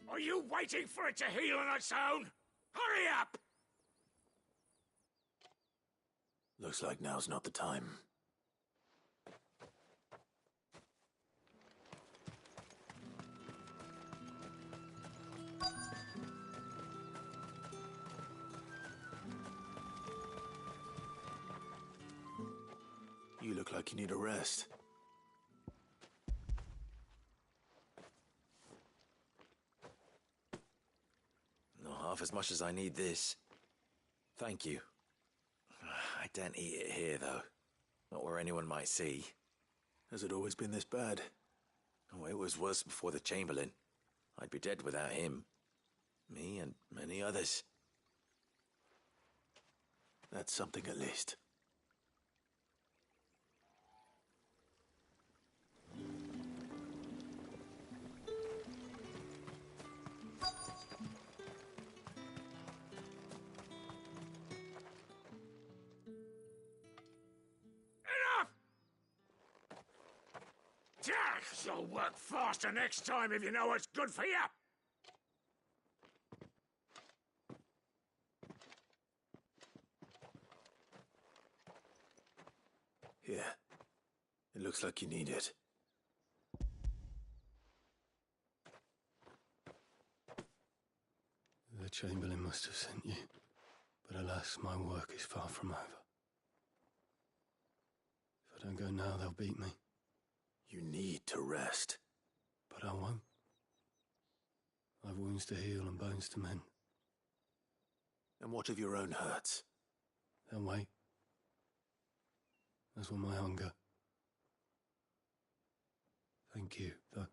Are you waiting for it to heal on its own? Hurry up! Looks like now's not the time. You look like you need a rest. Not half as much as I need this. Thank you. I don't eat it here, though. Not where anyone might see. Has it always been this bad? Oh, it was worse before the Chamberlain. I'd be dead without him. Me and many others. That's something at least. You'll work faster next time if you know what's good for you. Here. It looks like you need it. The Chamberlain must have sent you. But alas, my work is far from over. If I don't go now, they'll beat me. You need to rest. But I won't. I've wounds to heal and bones to mend. And what of your own hurts? They'll wait. As will my hunger. Thank you, though.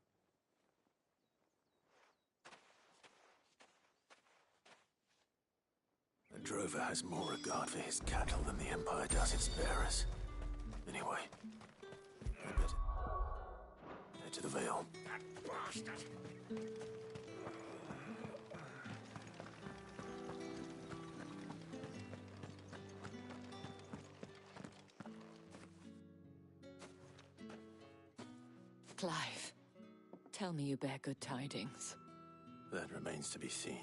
A drover has more regard for his cattle than the Empire does its bearers. Anyway, I better head to the Vale. That bastard! Clive, tell me you bear good tidings. That remains to be seen.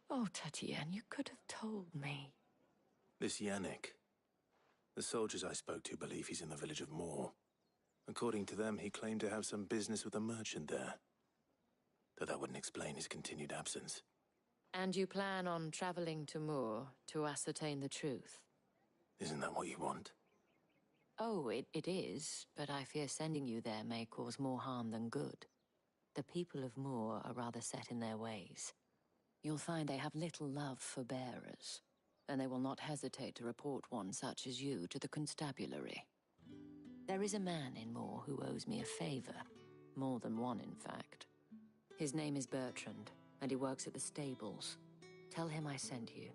Oh, Tatienne, you could have told me. This Yannick. The soldiers I spoke to believe he's in the village of Moor. According to them, he claimed to have some business with a merchant there. Though that wouldn't explain his continued absence. And you plan on traveling to Moor to ascertain the truth? Isn't that what you want? Oh, it is, but I fear sending you there may cause more harm than good. The people of Moor are rather set in their ways. You'll find they have little love for bearers, and they will not hesitate to report one such as you to the constabulary. There is a man in Moor who owes me a favor. More than one, in fact. His name is Bertrand, and he works at the stables. Tell him I sent you.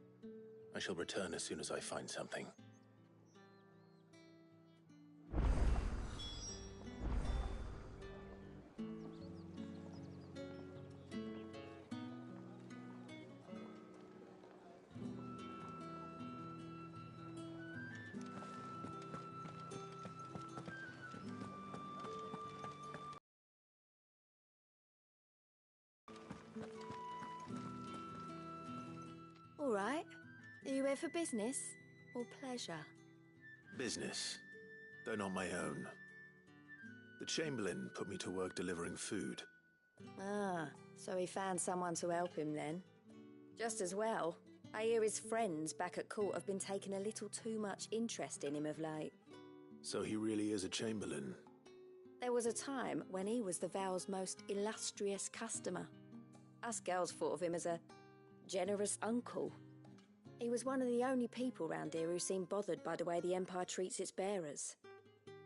I shall return as soon as I find something. All right. Are you here for business or pleasure? Business, though not my own. The Chamberlain put me to work delivering food. Ah, so he found someone to help him then. Just as well. I hear his friends back at court have been taking a little too much interest in him of late. So he really is a Chamberlain. There was a time when he was the Vale's most illustrious customer. Us girls thought of him as a generous uncle. He was one of the only people round here who seemed bothered by the way the Empire treats its bearers.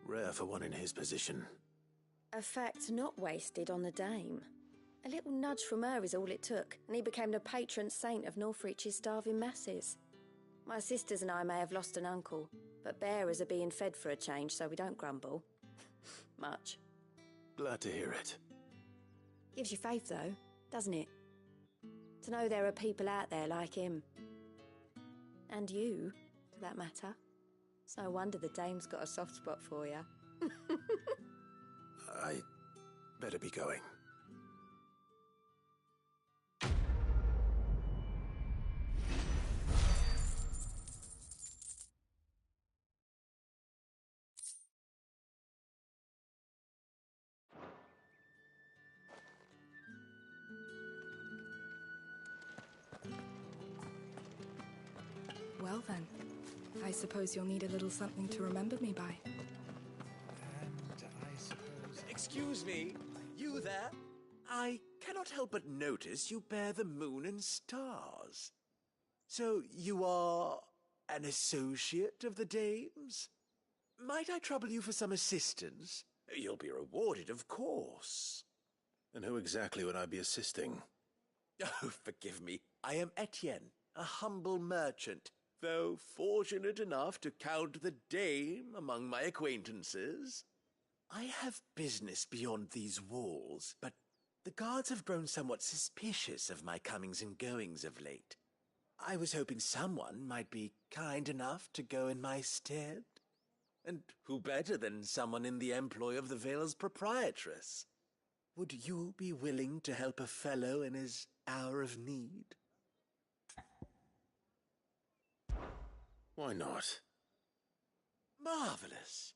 Rare for one in his position. A fact not wasted on the dame. A little nudge from her is all it took, and he became the patron saint of Northreach's starving masses. My sisters and I may have lost an uncle, but bearers are being fed for a change, so we don't grumble. Much. Glad to hear it. Gives you faith, though, doesn't it? To know there are people out there like him. And you, for that matter. It's no wonder the dame's got a soft spot for you. I better be going. Well then, I suppose you'll need a little something to remember me by. And I suppose... Excuse me, you there? I cannot help but notice you bear the moon and stars. So you are an associate of the dame's? Might I trouble you for some assistance? You'll be rewarded, of course. And who exactly would I be assisting? Oh, forgive me. I am Etienne, a humble merchant, though fortunate enough to count the dame among my acquaintances. I have business beyond these walls, but the guards have grown somewhat suspicious of my comings and goings of late. I was hoping someone might be kind enough to go in my stead. And who better than someone in the employ of the Vale's proprietress? Would you be willing to help a fellow in his hour of need? Why not? Marvelous.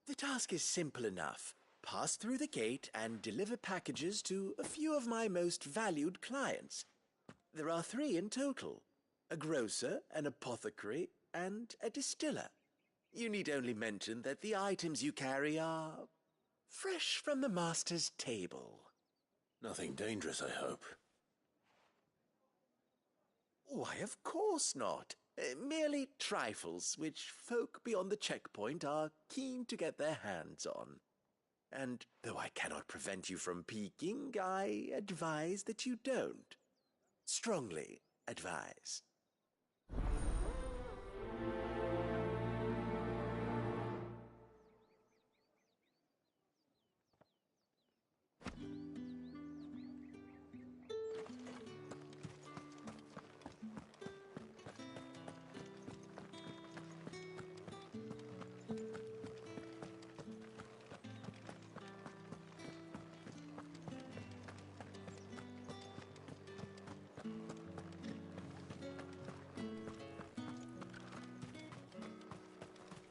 The task is simple enough. Pass through the gate and deliver packages to a few of my most valued clients. There are 3 in total: a grocer, an apothecary, and a distiller. You need only mention that the items you carry are fresh from the master's table. Nothing dangerous, I hope. Why, of course not. Merely trifles which folk beyond the checkpoint are keen to get their hands on. And though I cannot prevent you from peeking, I advise that you don't. Strongly advise.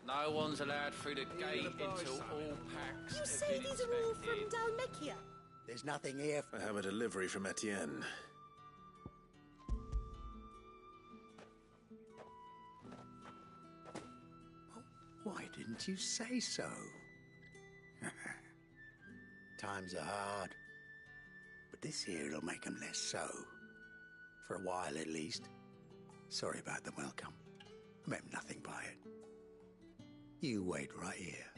No one's allowed through the gate until all packs You have say been these are all from inspected. Dalmekia? There's nothing here. I have a delivery from Etienne. Why didn't you say so? Times are hard. But this here'll make 'em less so. For a while, at least. Sorry about the welcome. I meant nothing by it. You wait right here.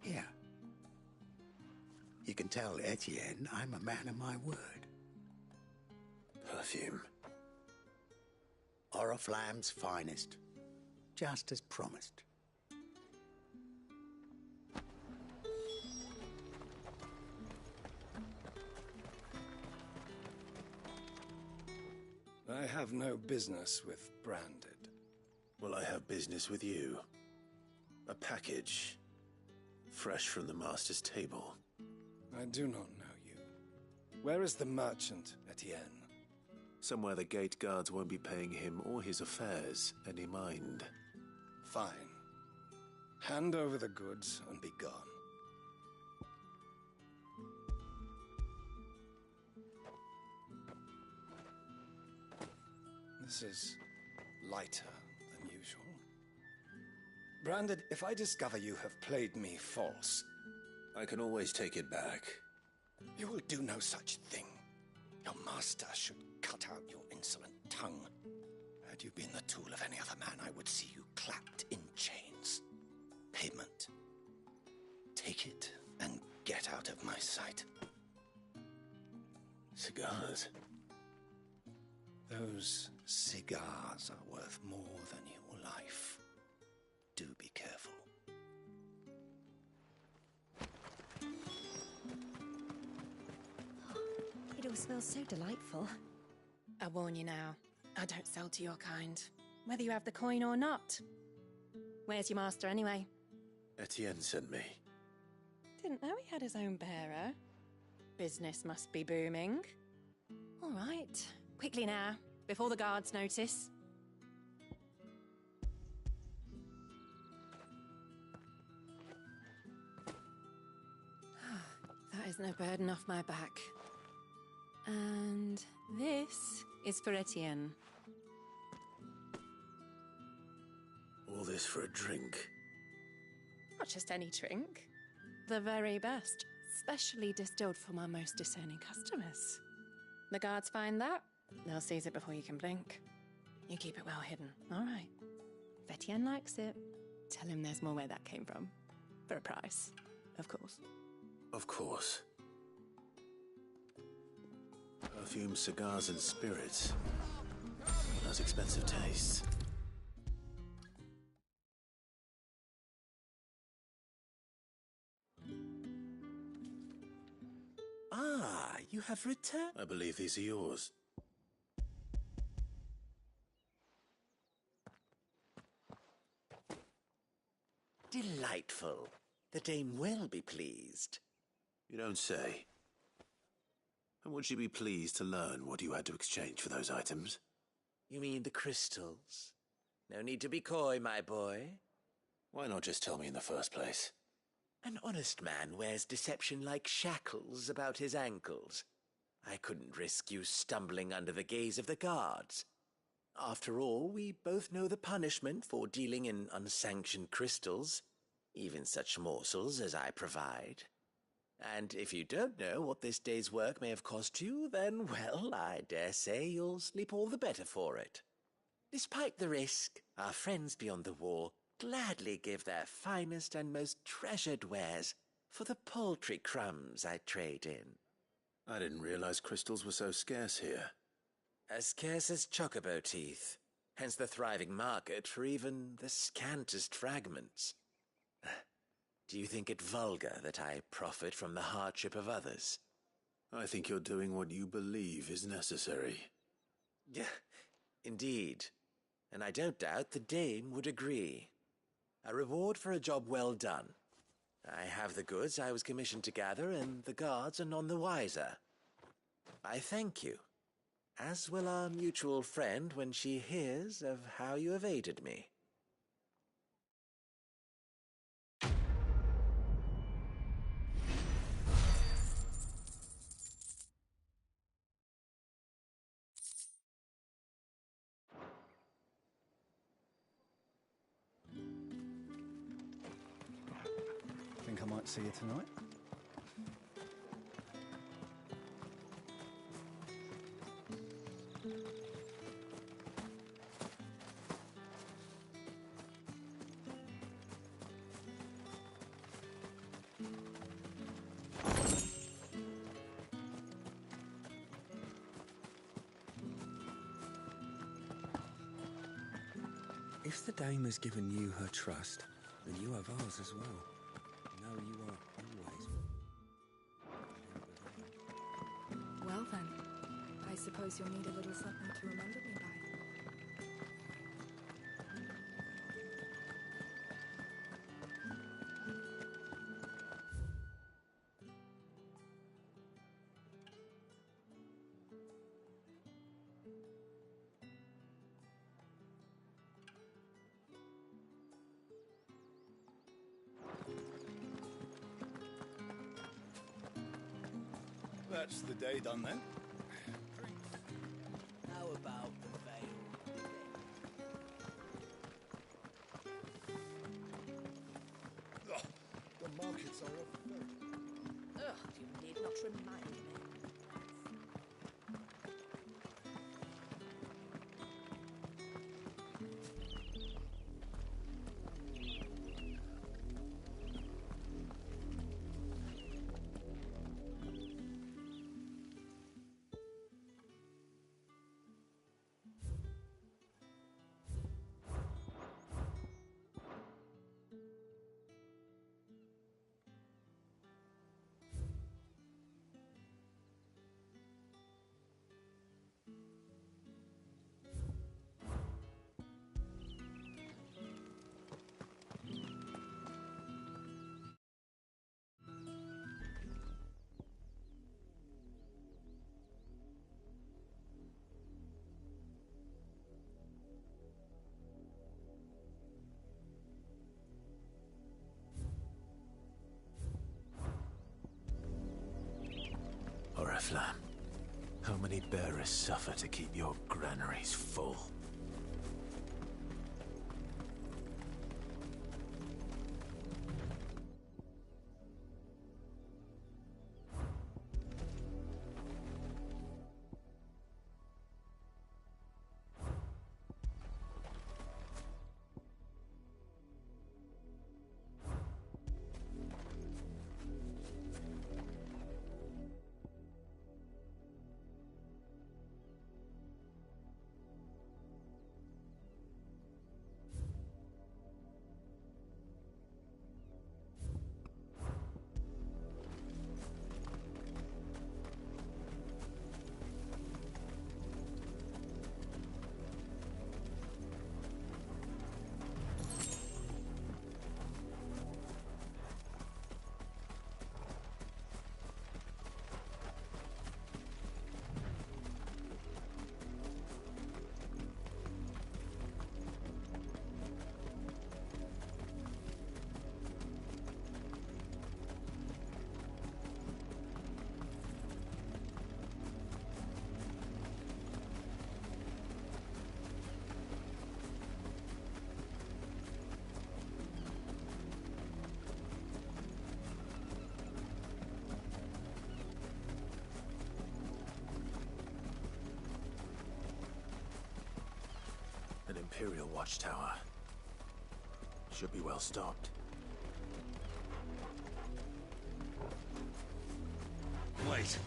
Here. You can tell Etienne I'm a man of my word. Perfume. Oriflamme's finest. Just as promised. I have no business with Branded. Well, I have business with you. A package Fresh from the master's table. I do not know you. Where is the merchant, Etienne? Somewhere the gate guards won't be paying him or his affairs any mind. Fine. Hand over the goods and be gone. This is lighter than usual. Branded, if I discover you have played me false... I can always take it back. You will do no such thing. Your master should cut out your insolent tongue. Had you been the tool of any other man, I would see you clapped in chains. Payment. Take it and get out of my sight. Cigars. Those cigars are worth more than your life. Do be careful. It all smells so delightful. I warn you now, I don't sell to your kind, whether you have the coin or not. Where's your master anyway? Etienne sent me. Didn't know he had his own bearer. Business must be booming. All right, quickly now, before the guards notice. That is no burden off my back. And this is for Etienne. All this for a drink? Not just any drink. The very best, specially distilled for my most discerning customers. The guards find that, they'll seize it before you can blink. You keep it well hidden, all right? If Etienne likes it, tell him there's more where that came from. For a price, of course. Of course. Perfume, cigars, and spirits. Those expensive tastes. Ah, you have returned. I believe these are yours. Delightful. The dame will be pleased. You don't say. And would she be pleased to learn what you had to exchange for those items? You mean the crystals? No need to be coy, my boy. Why not just tell me in the first place? An honest man wears deception like shackles about his ankles. I couldn't risk you stumbling under the gaze of the guards. After all, we both know the punishment for dealing in unsanctioned crystals, even such morsels as I provide. And if you don't know what this day's work may have cost you, then, well, I dare say you'll sleep all the better for it. Despite the risk, our friends beyond the wall gladly give their finest and most treasured wares for the paltry crumbs I trade in. I didn't realize crystals were so scarce here. As scarce as chocobo teeth, hence the thriving market for even the scantest fragments. Do you think it vulgar that I profit from the hardship of others? I think you're doing what you believe is necessary. Yeah, indeed. And I don't doubt the dame would agree. A reward for a job well done. I have the goods I was commissioned to gather, and the guards are none the wiser. I thank you, as will our mutual friend when she hears of how you have aided me. Think I might see you tonight? If the dame has given you her trust, then you have ours as well. No, you are always... Well then, I suppose you'll need a little something to remember me by. That's the day done then. How about the veil? Ugh, the markets are off. Ugh, you need not remind me. Oriflamme, how many bearers suffer to keep your granaries full? An Imperial watchtower. Should be well stocked. Wait.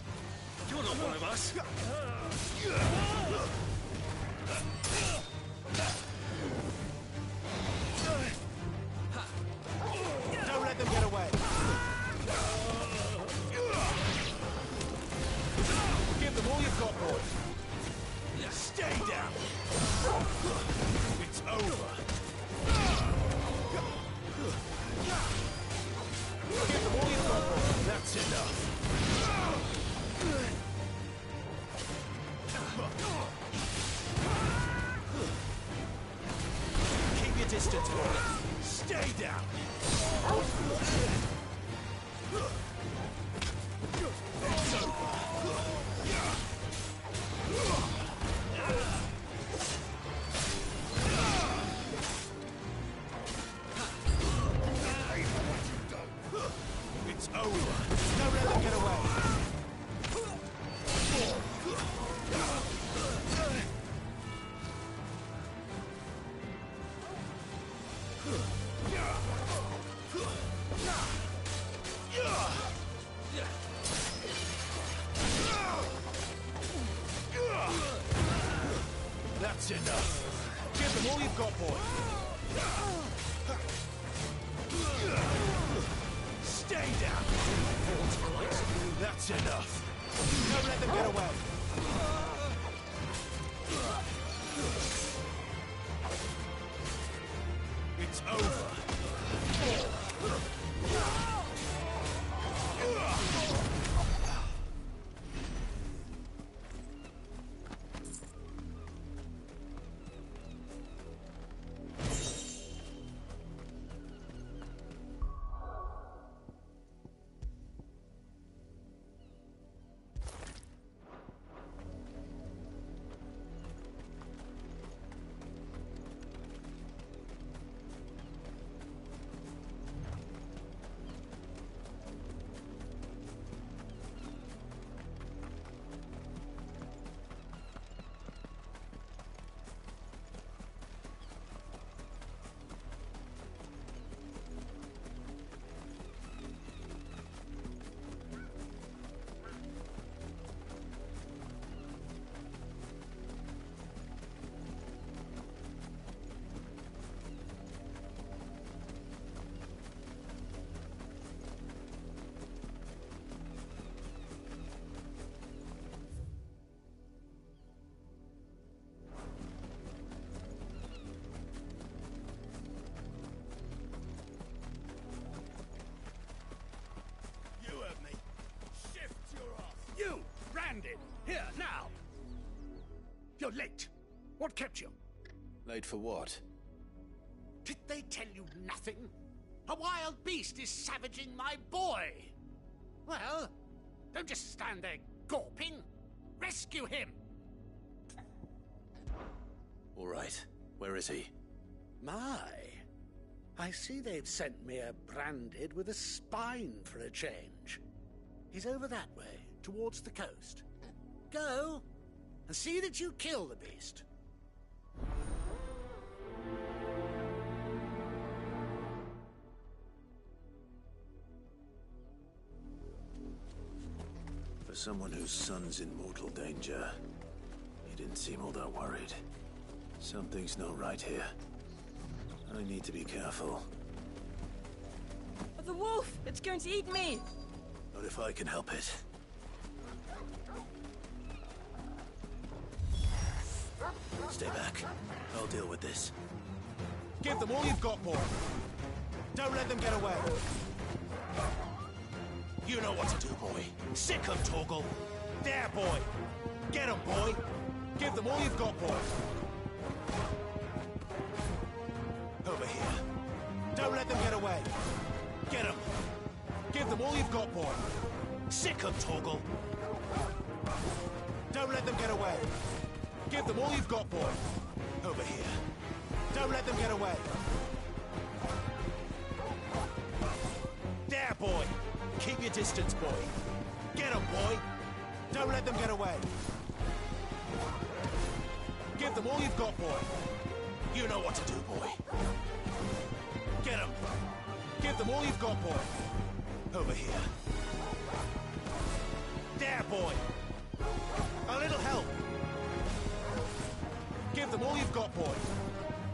You're not one of us! Don't let them get away! Give them all you've got, boys! Stay down! It's over! Give them all you've got, boys! That's enough! Keep your distance, boys! Stay down! It's over! It's over. Don't let them get away. That's enough. Give them all you've got, boy. Stay down! That's enough! Don't let them get away! It's over! You're late. What kept you? Late for what? Did they tell you nothing? A wild beast is savaging my boy. Well, don't just stand there gawping. Rescue him. All right. Where is he? My. I see they've sent me a branded with a spine for a change. He's over that way, towards the coast. Go, and see that you kill the beast. For someone whose son's in mortal danger, he didn't seem all that worried. Something's not right here. I need to be careful. The wolf! It's going to eat me! Not if I can help it. Stay back. I'll deal with this. Give them all you've got, boy. Don't let them get away. You know what to do, boy. Sick 'em, Torgal. There, boy. Get 'em, boy. Give them all you've got, boy. Over here. Don't let them get away. Get 'em. Give them all you've got, boy. Sick 'em, Torgal. Don't let them get away. Give them all you've got, boy. Over here. Don't let them get away. There, boy. Keep your distance, boy. Get 'em, boy. Don't let them get away. Give them all you've got, boy. You know what to do, boy. Get 'em. Give them all you've got, boy. Over here. There, boy. A little help. Give them all you've got, boy.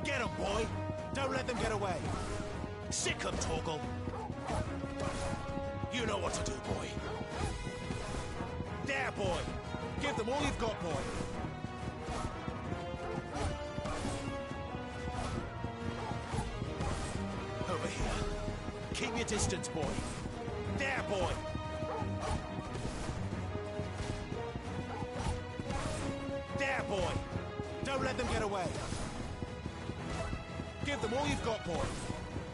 Get 'em, boy. Don't let them get away. Sick 'em, Torgal. You know what to do, boy. There, boy. Give them all you've got, boy. Over here. Keep your distance, boy. There, boy. There, boy. Don't let them get away. Give them all you've got, boy.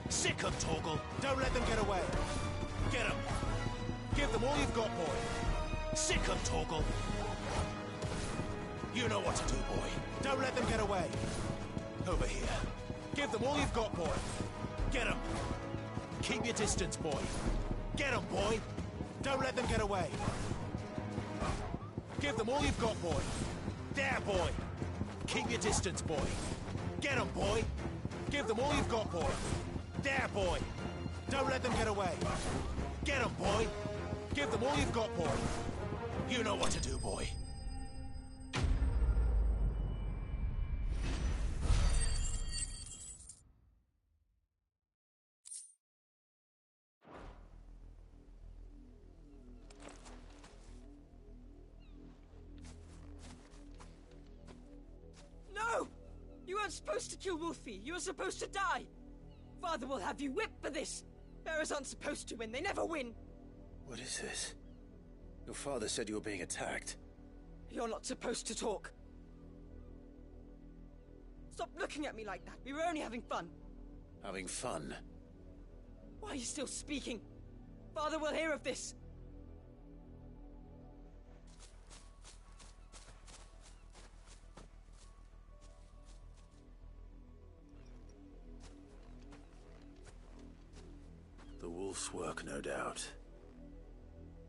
Sick 'em, Torgal. Don't let them get away. Get 'em. Give them all you've got, boy. Sick 'em, Torgal. You know what to do, boy. Don't let them get away. Over here. Give them all you've got, boy. Get 'em. Keep your distance, boy. Get 'em, boy. Don't let them get away. Give them all you've got, boy. There, boy. Keep your distance, boy. Get 'em, boy. Give them all you've got, boy. There, boy. Don't let them get away. Get 'em, boy. Give them all you've got, boy. You know what to do, boy. No! You weren't supposed to kill Wolfie. You were supposed to die. Father will have you whipped for this. Bearers aren't supposed to win. They never win. What is this? Your father said you were being attacked. You're not supposed to talk. Stop looking at me like that. We were only having fun. Having fun? Why are you still speaking? Father will hear of this. The wolf's work, no doubt.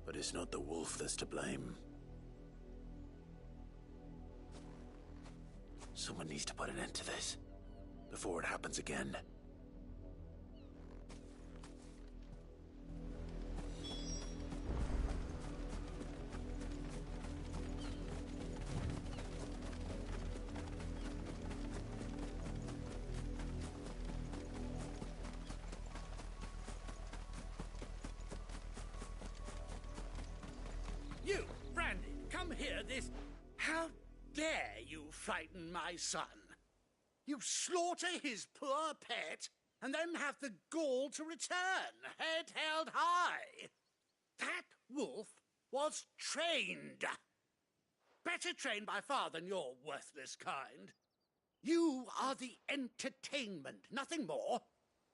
But it's not the wolf that's to blame. Someone needs to put an end to this, before it happens again. You, Brandy, come here this... How dare you frighten my son? You slaughter his poor pet, and then have the gall to return, head held high. That wolf was trained. better trained by far than your worthless kind. You are the entertainment, nothing more.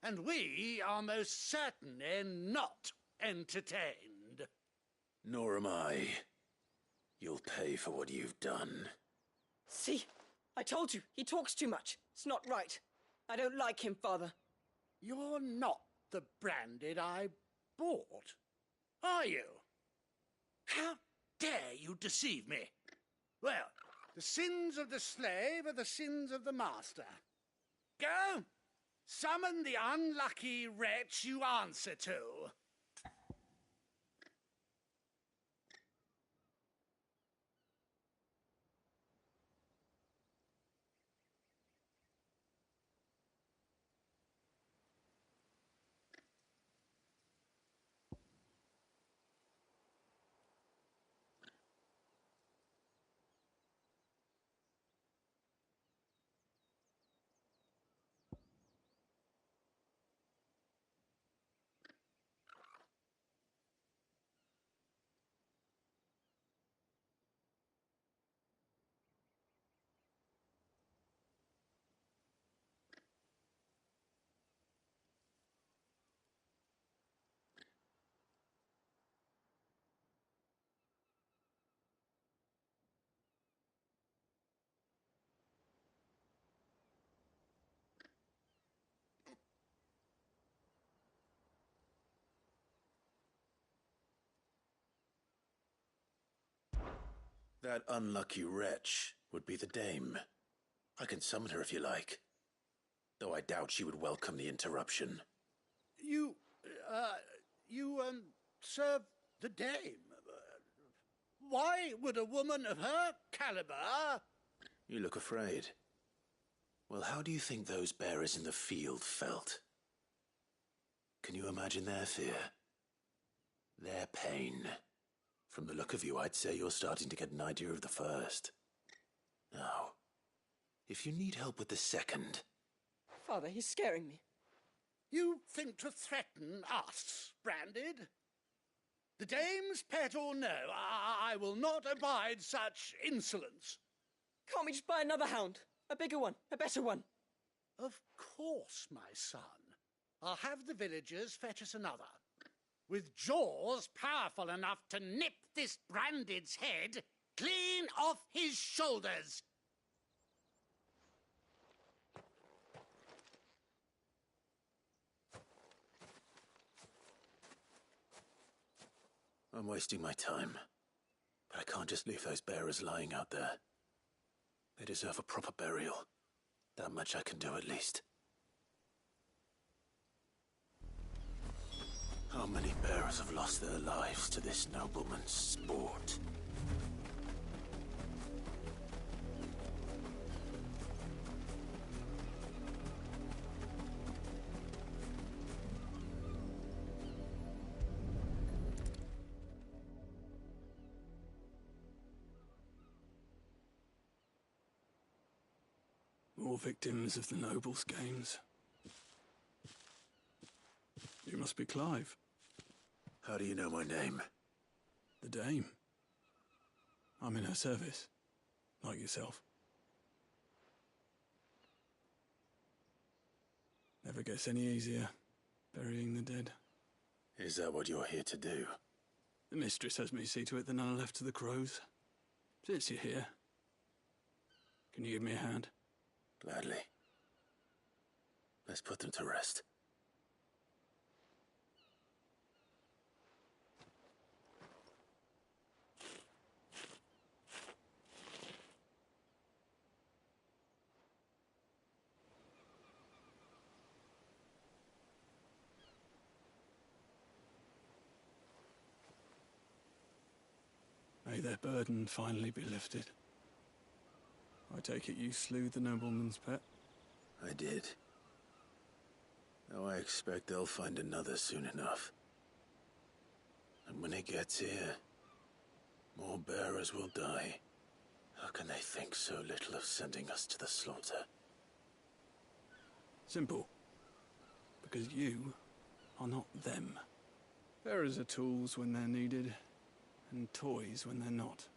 And we are most certainly not entertained. Nor am I. You'll pay for what you've done. See? I told you, he talks too much. It's not right. I don't like him, Father. You're not the Branded I bought, are you? How dare you deceive me? Well, the sins of the slave are the sins of the master. Go! Summon the unlucky wretch you answer to. That unlucky wretch would be the dame. I can summon her if you like. Though I doubt she would welcome the interruption. You serve the dame. Why would a woman of her caliber... You look afraid. Well, how do you think those bearers in the field felt? Can you imagine their fear? Their pain? From the look of you, I'd say you're starting to get an idea of the first. Now, if you need help with the second... Father, he's scaring me. You think to threaten us, Branded? The dame's pet or no, I will not abide such insolence. Can't we just buy another hound? A bigger one, a better one. Of course, my son. I'll have the villagers fetch us another. With jaws powerful enough to nip this Branded's head clean off his shoulders. I'm wasting my time. But I can't just leave those bearers lying out there. They deserve a proper burial. That much I can do at least. How many bearers have lost their lives to this nobleman's sport? More victims of the nobles' games. You must be Clive. How do you know my name? The Dame. I'm in her service, like yourself. Never gets any easier, burying the dead. Is that what you're here to do? The mistress has me see to it that none are left to the crows. Since you're here, can you give me a hand? Gladly. Let's put them to rest. May their burden finally be lifted. I take it you slew the nobleman's pet? I did. Now I expect they'll find another soon enough. And when it gets here, more bearers will die. How can they think so little of sending us to the slaughter? Simple. Because you are not them. Bearers are tools when they're needed, and toys when they're not.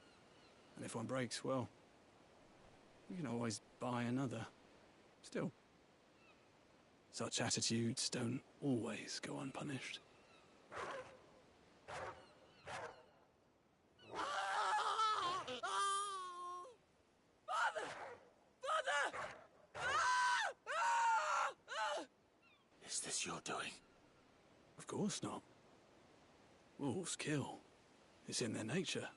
And if one breaks, well, you can always buy another. Still, such attitudes don't always go unpunished. Is this your doing? Of course not. Wolves kill. It's in their nature.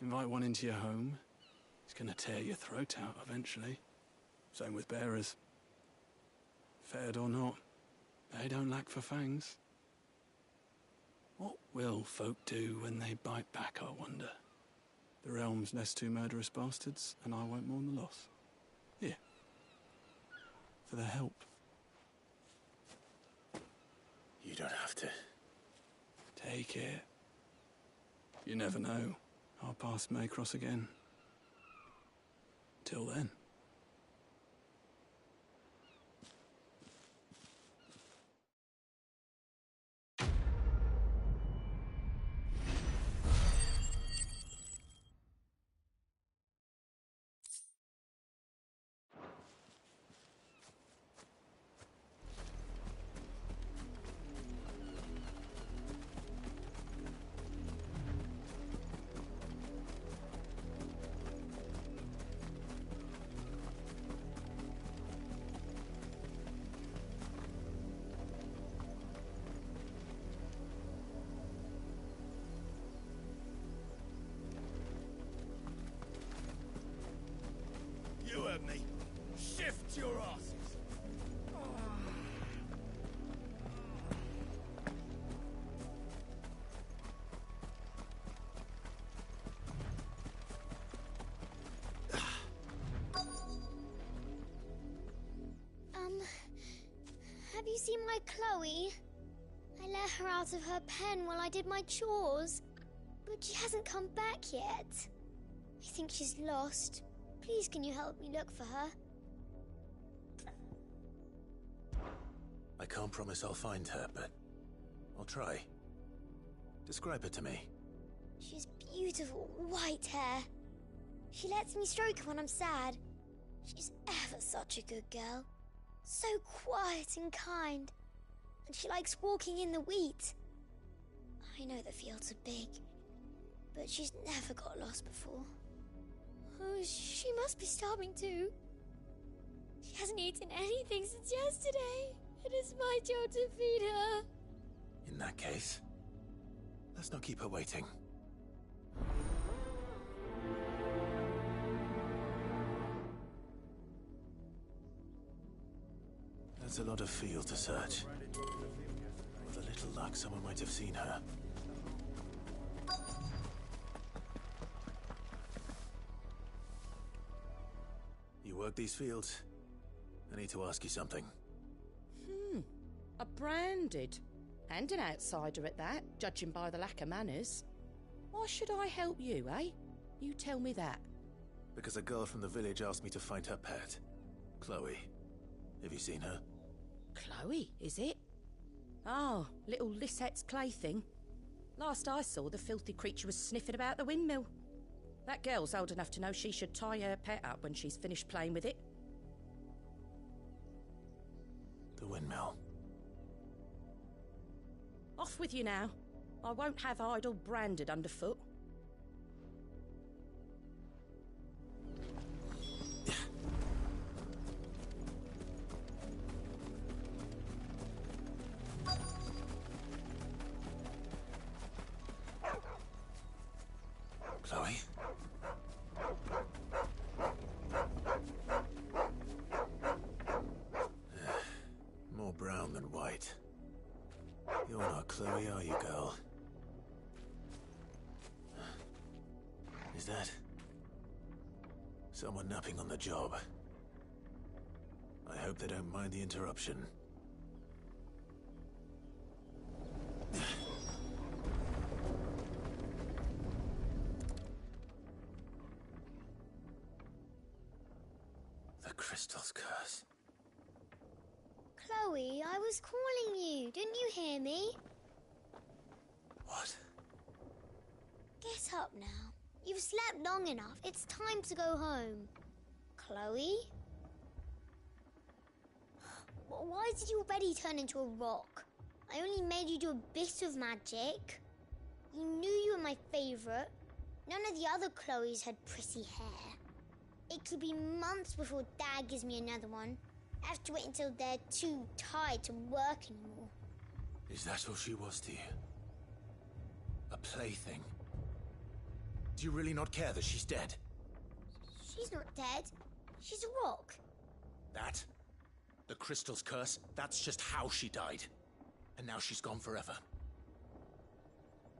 Invite one into your home, he's gonna tear your throat out eventually. Same with bearers. Fed or not, they don't lack for fangs. What will folk do when they bite back, I wonder? The realm's nest two murderous bastards, and I won't mourn the loss. Here. For their help. You don't have to. Take it. You never know. Our paths may cross again. Till then. You heard me. Shift your asses. Have you seen my Chloe? I let her out of her pen while I did my chores, but she hasn't come back yet. I think she's lost. Please, can you help me look for her? I can't promise I'll find her, but I'll try. Describe her to me. She's beautiful white hair. She lets me stroke her when I'm sad. She's ever such a good girl. So quiet and kind. And she likes walking in the wheat. I know the fields are big, but she's never got lost before. Oh, she must be starving too. She hasn't eaten anything since yesterday. It is my job to feed her. In that case, let's not keep her waiting. That's a lot of field to search. With a little luck, someone might have seen her. You work these fields? I need to ask you something. A branded. And an outsider at that, judging by the lack of manners. Why should I help you, eh? You tell me that. Because a girl from the village asked me to find her pet. Chloe. Have you seen her? Chloe, is it? Oh, little Lisette's plaything. Last I saw, the filthy creature was sniffing about the windmill. That girl's old enough to know she should tie her pet up when she's finished playing with it. The windmill. Off with you now. I won't have idle branded underfoot. Chloe? More brown than white. You're not Chloe, are you, girl? Is that someone napping on the job? I hope they don't mind the interruption. The crystal's curse. Chloe, I was calling you. Didn't you hear me? What? Get up now. You've slept long enough. It's time to go home. Chloe? Why did you already turn into a rock? I only made you do a bit of magic. You knew you were my favourite. None of the other Chloes had pretty hair. It could be months before Dad gives me another one. I have to wait until they're too tired to work anymore. Is that all she was to you? A plaything? Do you really not care that she's dead? She's not dead. She's a rock. That? The crystal's curse? That's just how she died. And now she's gone forever.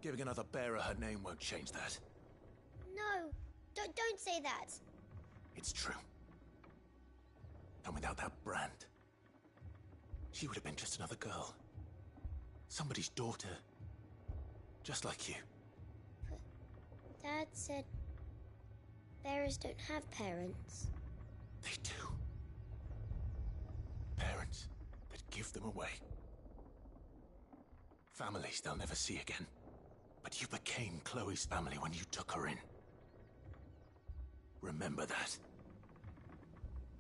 Giving another bearer her name won't change that. No, don't say that. It's true. And without that brand, she would have been just another girl. Somebody's daughter. Just like you. But Dad said bearers don't have parents. They do. Parents that give them away. Families they'll never see again. But you became Chloe's family when you took her in. Remember that.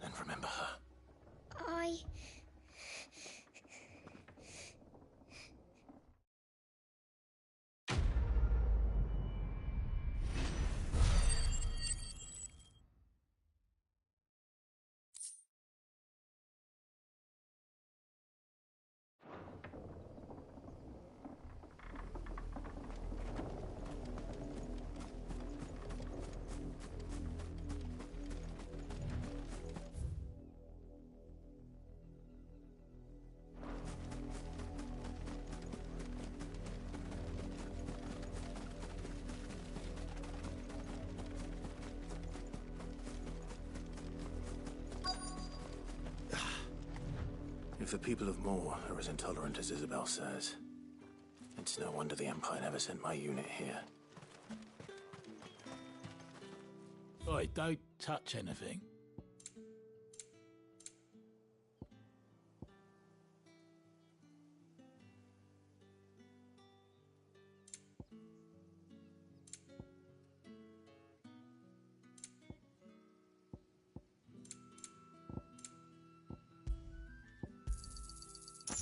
And remember her. If the people of Moor are as intolerant as Isabel says, it's no wonder the Empire never sent my unit here. Oi, don't touch anything.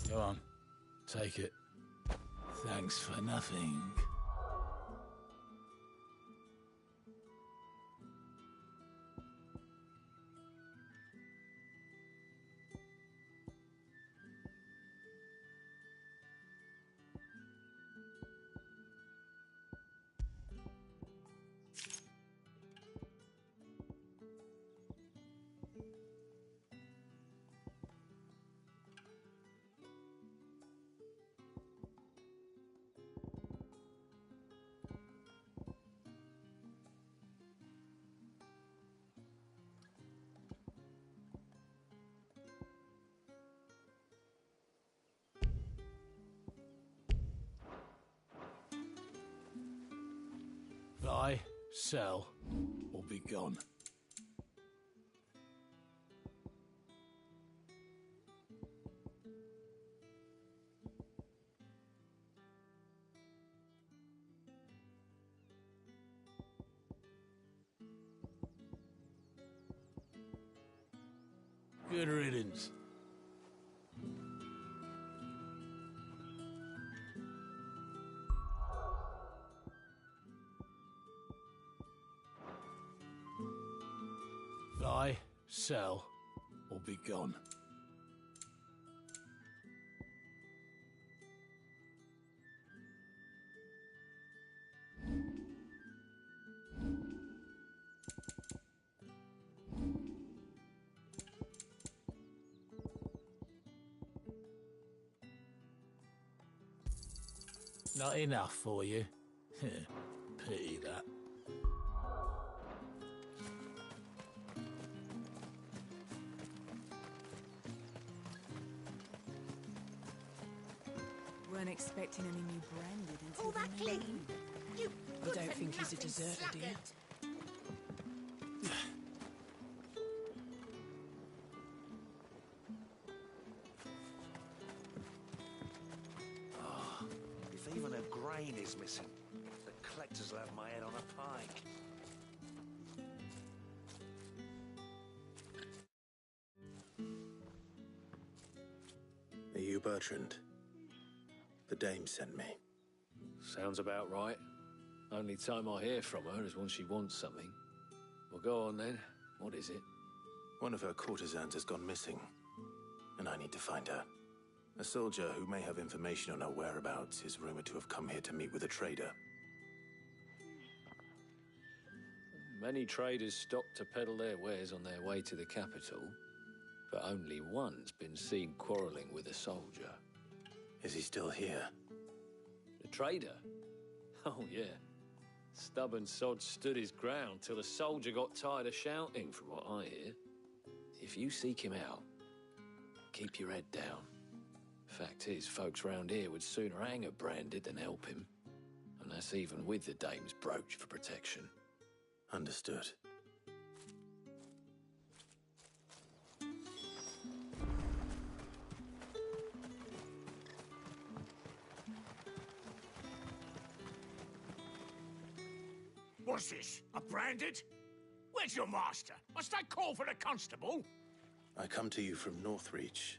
Go on, take it. Thanks for nothing. Buy, sell, or be gone. Good riddance. Buy, sell, or be gone. Not enough for you? Pity that. Weren't expecting any new branded until Pull that clean. You I don't think he's a deserter, do you? If even a grain is missing, the collectors will have my head on a pike. you Bertrand? The dame sent me. Sounds about right. Only time I hear from her is when she wants something. Well, go on then. What is it? One of her courtesans has gone missing, and I need to find her. A soldier who may have information on her whereabouts is rumored to have come here to meet with a trader. Many traders stop to peddle their wares on their way to the capital, but only one's been seen quarrelling with a soldier. Is he still here? The trader? Oh, yeah. Stubborn sod stood his ground till the soldier got tired of shouting, from what I hear. If you seek him out, keep your head down. Fact is, folks round here would sooner hang a branded than help him. And that's even with the dame's brooch for protection. Understood. What's this? A branded? Where's your master? Must I call for the constable? I come to you from Northreach,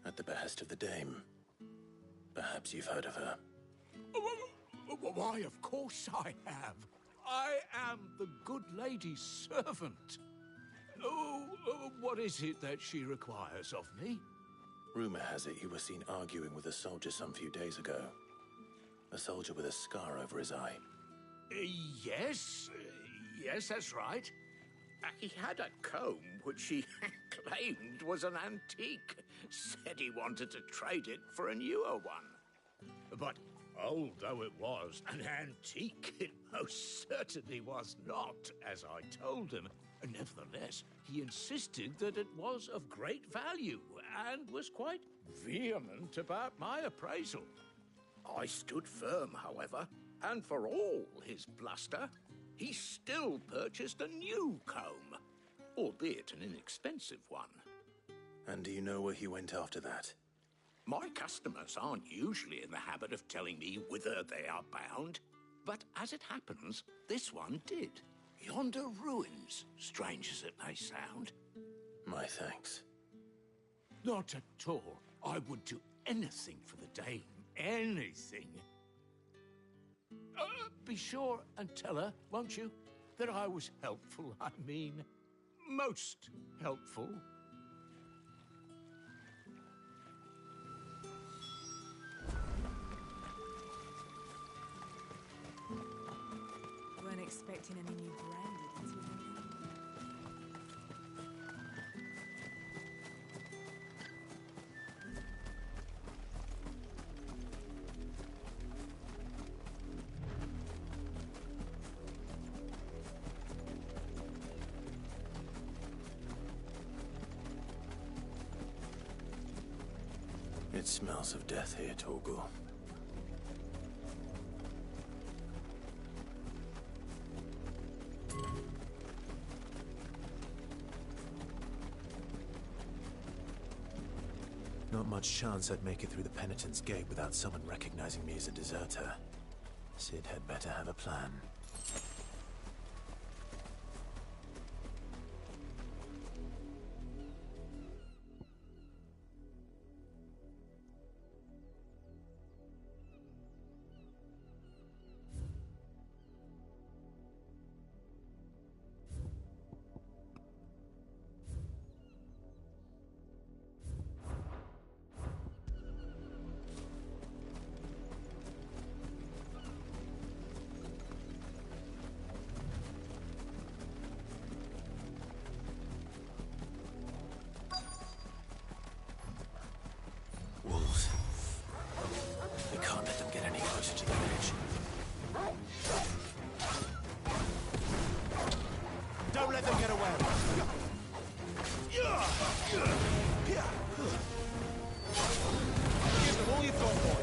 at the behest of the dame. Perhaps you've heard of her. Why, of course I have. I am the good lady's servant. What is it that she requires of me? Rumor has it you were seen arguing with a soldier some few days ago. A soldier with a scar over his eye. Yes, that's right. He had a comb which he claimed was an antique. Said he wanted to trade it for a newer one. But old though it was, an antique it most certainly was not, as I told him. Nevertheless, he insisted that it was of great value and was quite vehement about my appraisal. I stood firm, however, and for all his bluster, he still purchased a new comb, albeit an inexpensive one. And do you know where he went after that? My customers aren't usually in the habit of telling me whither they are bound, but as it happens, this one did. Yonder ruins, strange as it may sound. My thanks. Not at all. I would do anything for the dame. Anything. Be sure and tell her, won't you, that I was helpful. I mean, most helpful. Weren't expecting any new branded until then. It smells of death here, Torgal. Not much chance I'd make it through the Penitent's Gate without someone recognizing me as a deserter. Cid had better have a plan. Wolves. We can't let them get any closer to the village. Don't let them get away! Give them all you've got, boy!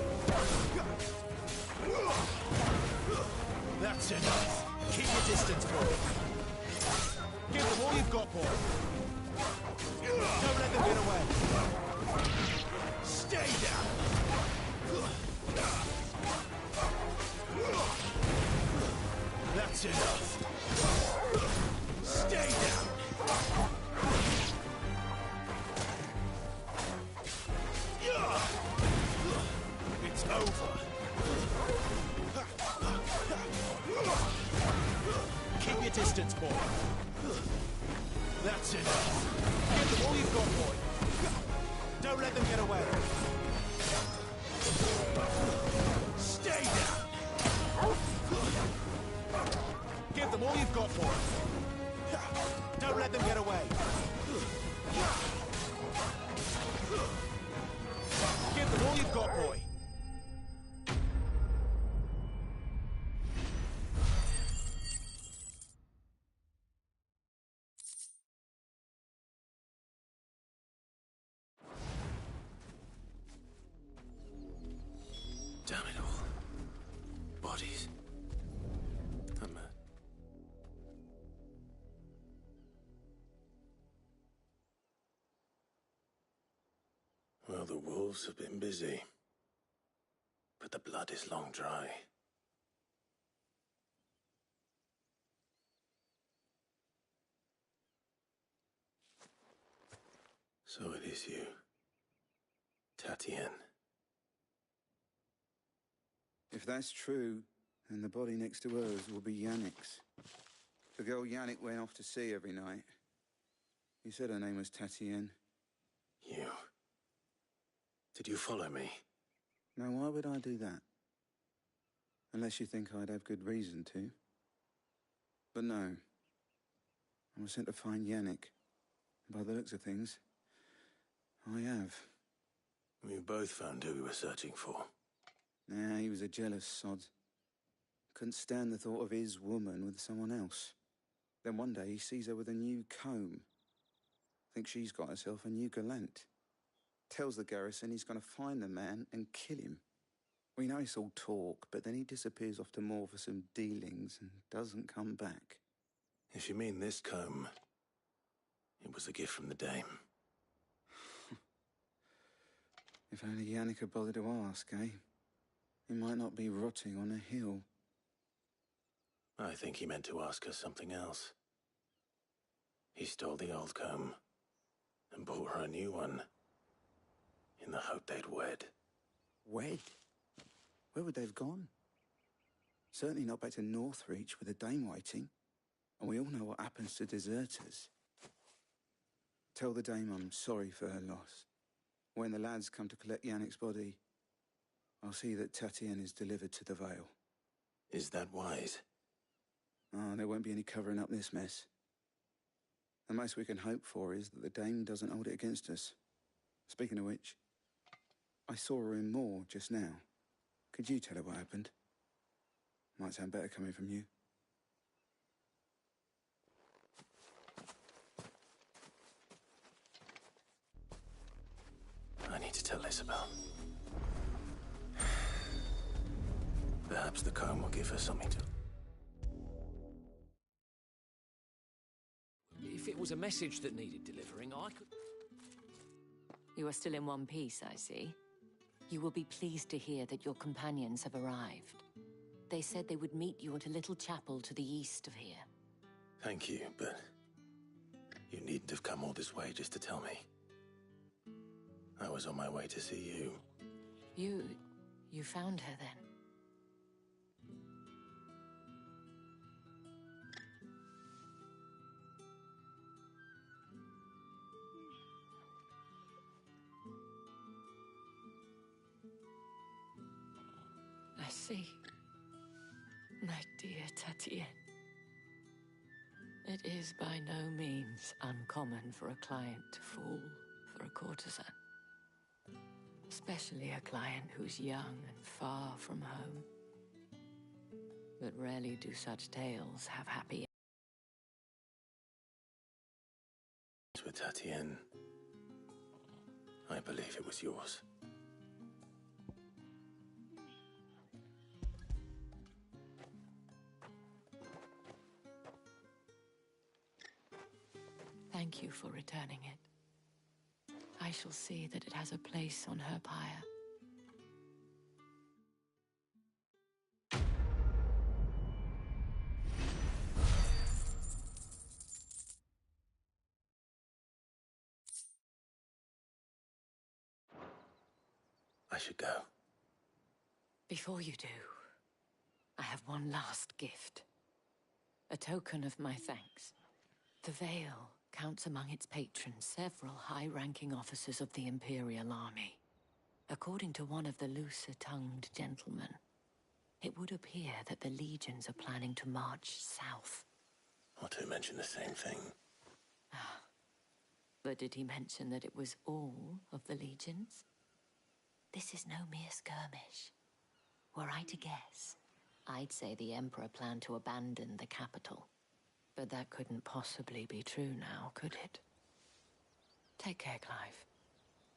That's enough! Keep your distance, boy! Give them all you've got, boy! Don't let them get away! Stay down! That's enough! Stay down! chance, boy. That's it. Give them all you've got, boy. Don't let them get away. Stay down. Give them all you've got, boy. Don't let them get away. Give them all you've got, boy. Damn it all. Bodies. I'm mad. Well, the wolves have been busy. But the blood is long dry. So it is you, Tatienne. If that's true, then the body next to hers will be Yannick's. The girl Yannick went off to see every night. He said her name was Tatienne. You. Did you follow me? Now, why would I do that? Unless you think I'd have good reason to. But no. I was sent to find Yannick. By the looks of things, I have. We both found who we were searching for. Nah, he was a jealous sod. Couldn't stand the thought of his woman with someone else. Then one day he sees her with a new comb. Thinks she's got herself a new gallant. Tells the garrison he's going to find the man and kill him. We know it's all talk, but then he disappears off to Moor for some dealings and doesn't come back. If you mean this comb, it was a gift from the dame. If only Yannick had bothered to ask, eh? He might not be rotting on a hill. I think he meant to ask her something else. He stole the old comb and bought her a new one in the hope they'd wed. Wed? Where would they have gone? Certainly not back to Northreach with a dame waiting. And we all know what happens to deserters. Tell the dame I'm sorry for her loss. When the lads come to collect Yannick's body, I'll see that Tatienne is delivered to the Vale. Is that wise? Oh, there won't be any covering up this mess. The most we can hope for is that the dame doesn't hold it against us. Speaking of which, I saw her in Moor just now. Could you tell her what happened? Might sound better coming from you. I need to tell Isabel. Perhaps the comb will give her something to... If it was a message that needed delivering, I could... You are still in one piece, I see. You will be pleased to hear that your companions have arrived. They said they would meet you at a little chapel to the east of here. Thank you, but you needn't have come all this way just to tell me. I was on my way to see you. You found her then? I see. My dear Tatienne. It is by no means uncommon for a client to fall for a courtesan. Especially a client who's young and far from home. But rarely do such tales have happy endings. With Tatienne, I believe it was yours. Thank you for returning it. I shall see that it has a place on her pyre. I should go. Before you do, I have one last gift. A token of my thanks. The Vale counts among its patrons several high-ranking officers of the Imperial Army. According to one of the looser-tongued gentlemen, it would appear that the legions are planning to march south. Or to mention the same thing. But did he mention that it was all of the legions? This is no mere skirmish. Were I to guess, I'd say the Emperor planned to abandon the capital. But that couldn't possibly be true now, could it? Take care, Clive.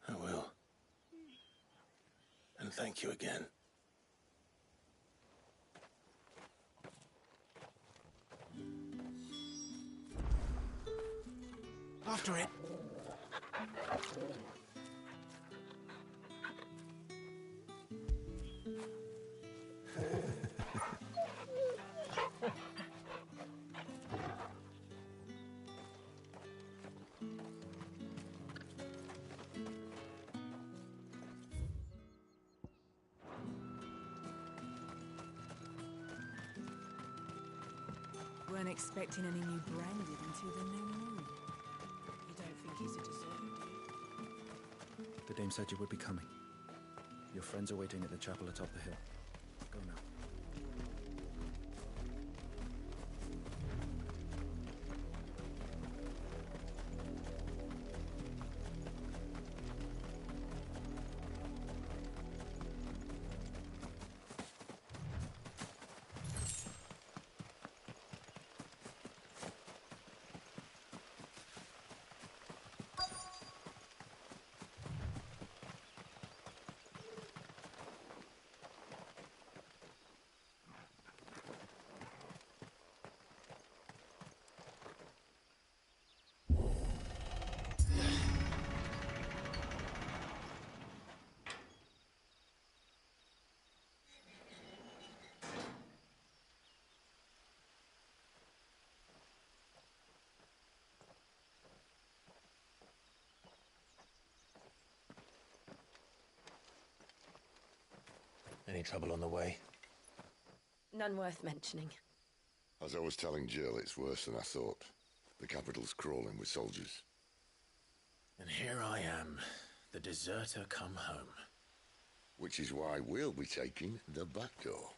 I will. And thank you again. After it. Weren't expecting any new branded until the new moon. You don't think he's a deserter, do you? The dame said you would be coming. Your friends are waiting at the chapel atop the hill. Go now. Any trouble on the way? None worth mentioning. As I was telling Jill, it's worse than I thought. The capital's crawling with soldiers. And here I am, the deserter come home. Which is why we'll be taking the back door.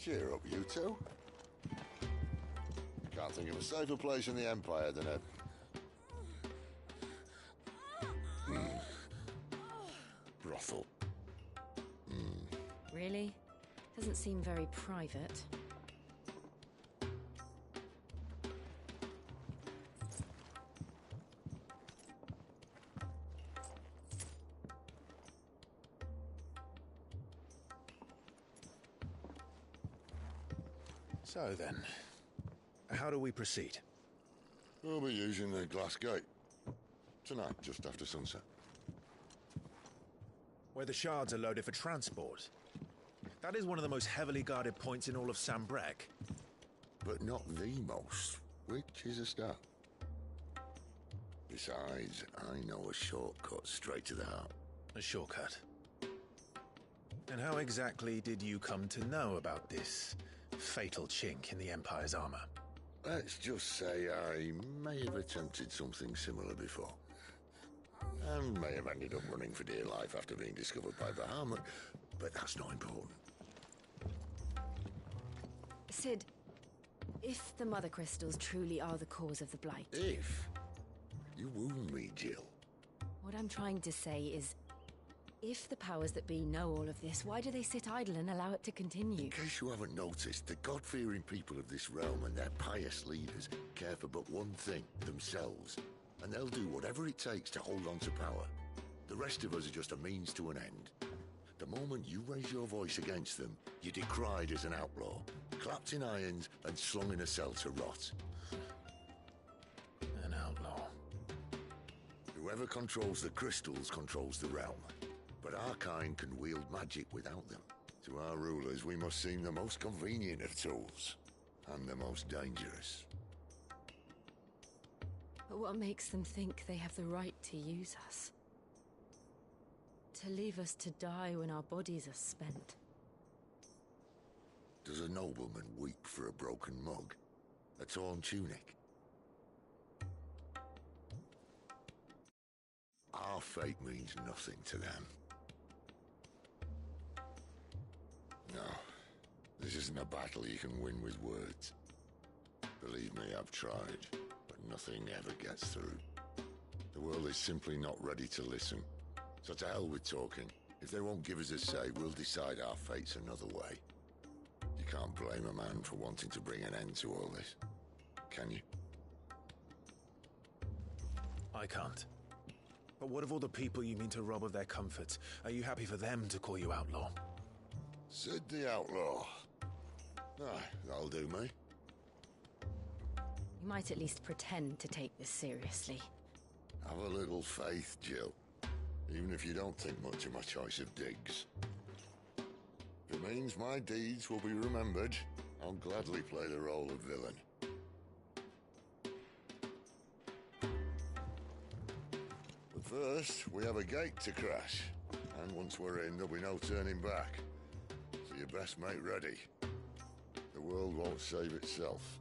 Cheer up, you two. Can't think of a safer place in the Empire than a... brothel. Really? Doesn't seem very private. So then, how do we proceed? We'll be using the glass gate. Tonight, just after sunset. Where the shards are loaded for transport. That is one of the most heavily guarded points in all of Sambrek. But not the most, which is a start. Besides, I know a shortcut straight to the heart. A shortcut? And how exactly did you come to know about this fatal chink in the Empire's armor? Let's just say I may have attempted something similar before. And may have ended up running for dear life after being discovered by Bahamut, but that's not important. Sid, if the Mother Crystals truly are the cause of the Blight... If? You wound me, Jill. What I'm trying to say is, if the powers that be know all of this, why do they sit idle and allow it to continue? In case you haven't noticed, the God-fearing people of this realm and their pious leaders care for but one thing, themselves. And they'll do whatever it takes to hold on to power. The rest of us are just a means to an end. The moment you raise your voice against them, you're decried as an outlaw, clapped in irons and slung in a cell to rot. An outlaw. Whoever controls the crystals controls the realm. But our kind can wield magic without them. To our rulers, we must seem the most convenient of tools, and the most dangerous. But what makes them think they have the right to use us? To leave us to die when our bodies are spent? Does a nobleman weep for a broken mug? A torn tunic? Our fate means nothing to them. No, this isn't a battle you can win with words. Believe me, I've tried, but nothing ever gets through. The world is simply not ready to listen. So to hell with talking. If they won't give us a say, we'll decide our fates another way. You can't blame a man for wanting to bring an end to all this, can you? I can't. But what of all the people you mean to rob of their comforts? Are you happy for them to call you outlaw? Sid the Outlaw. Ah, that'll do me. You might at least pretend to take this seriously. Have a little faith, Jill. Even if you don't think much of my choice of digs. If it means my deeds will be remembered, I'll gladly play the role of villain. But first, we have a gate to crash. And once we're in, there'll be no turning back. So you best make ready. The world won't save itself.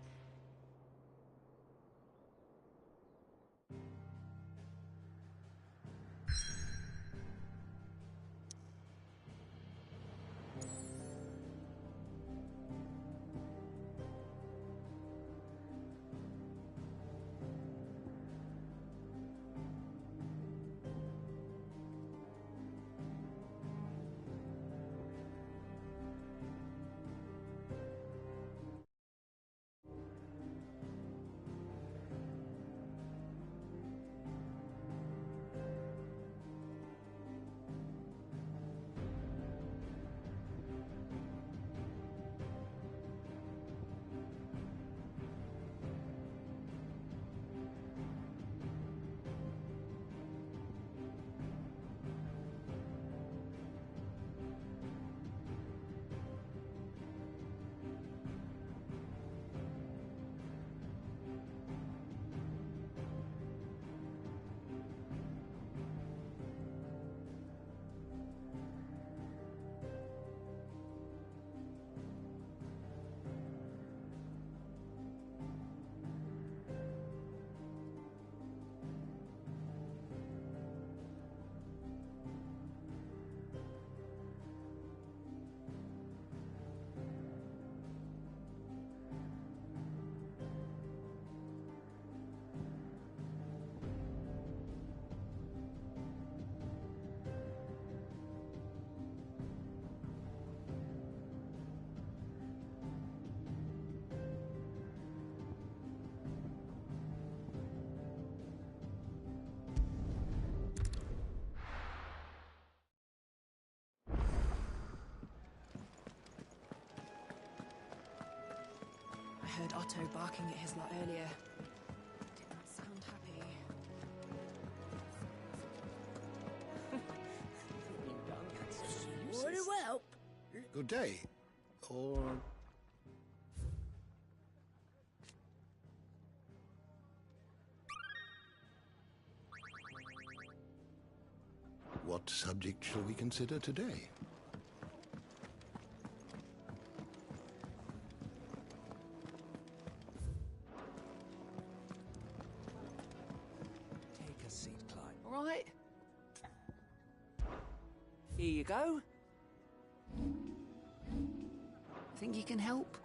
I heard Otto barking at his lot earlier. Did not sound happy. Very well. Good day. Or... What subject shall we consider today? Take a seat, Clyde. All right. Here you go. Think you can help?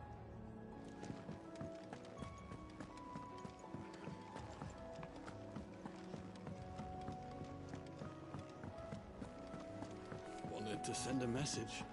to send a message.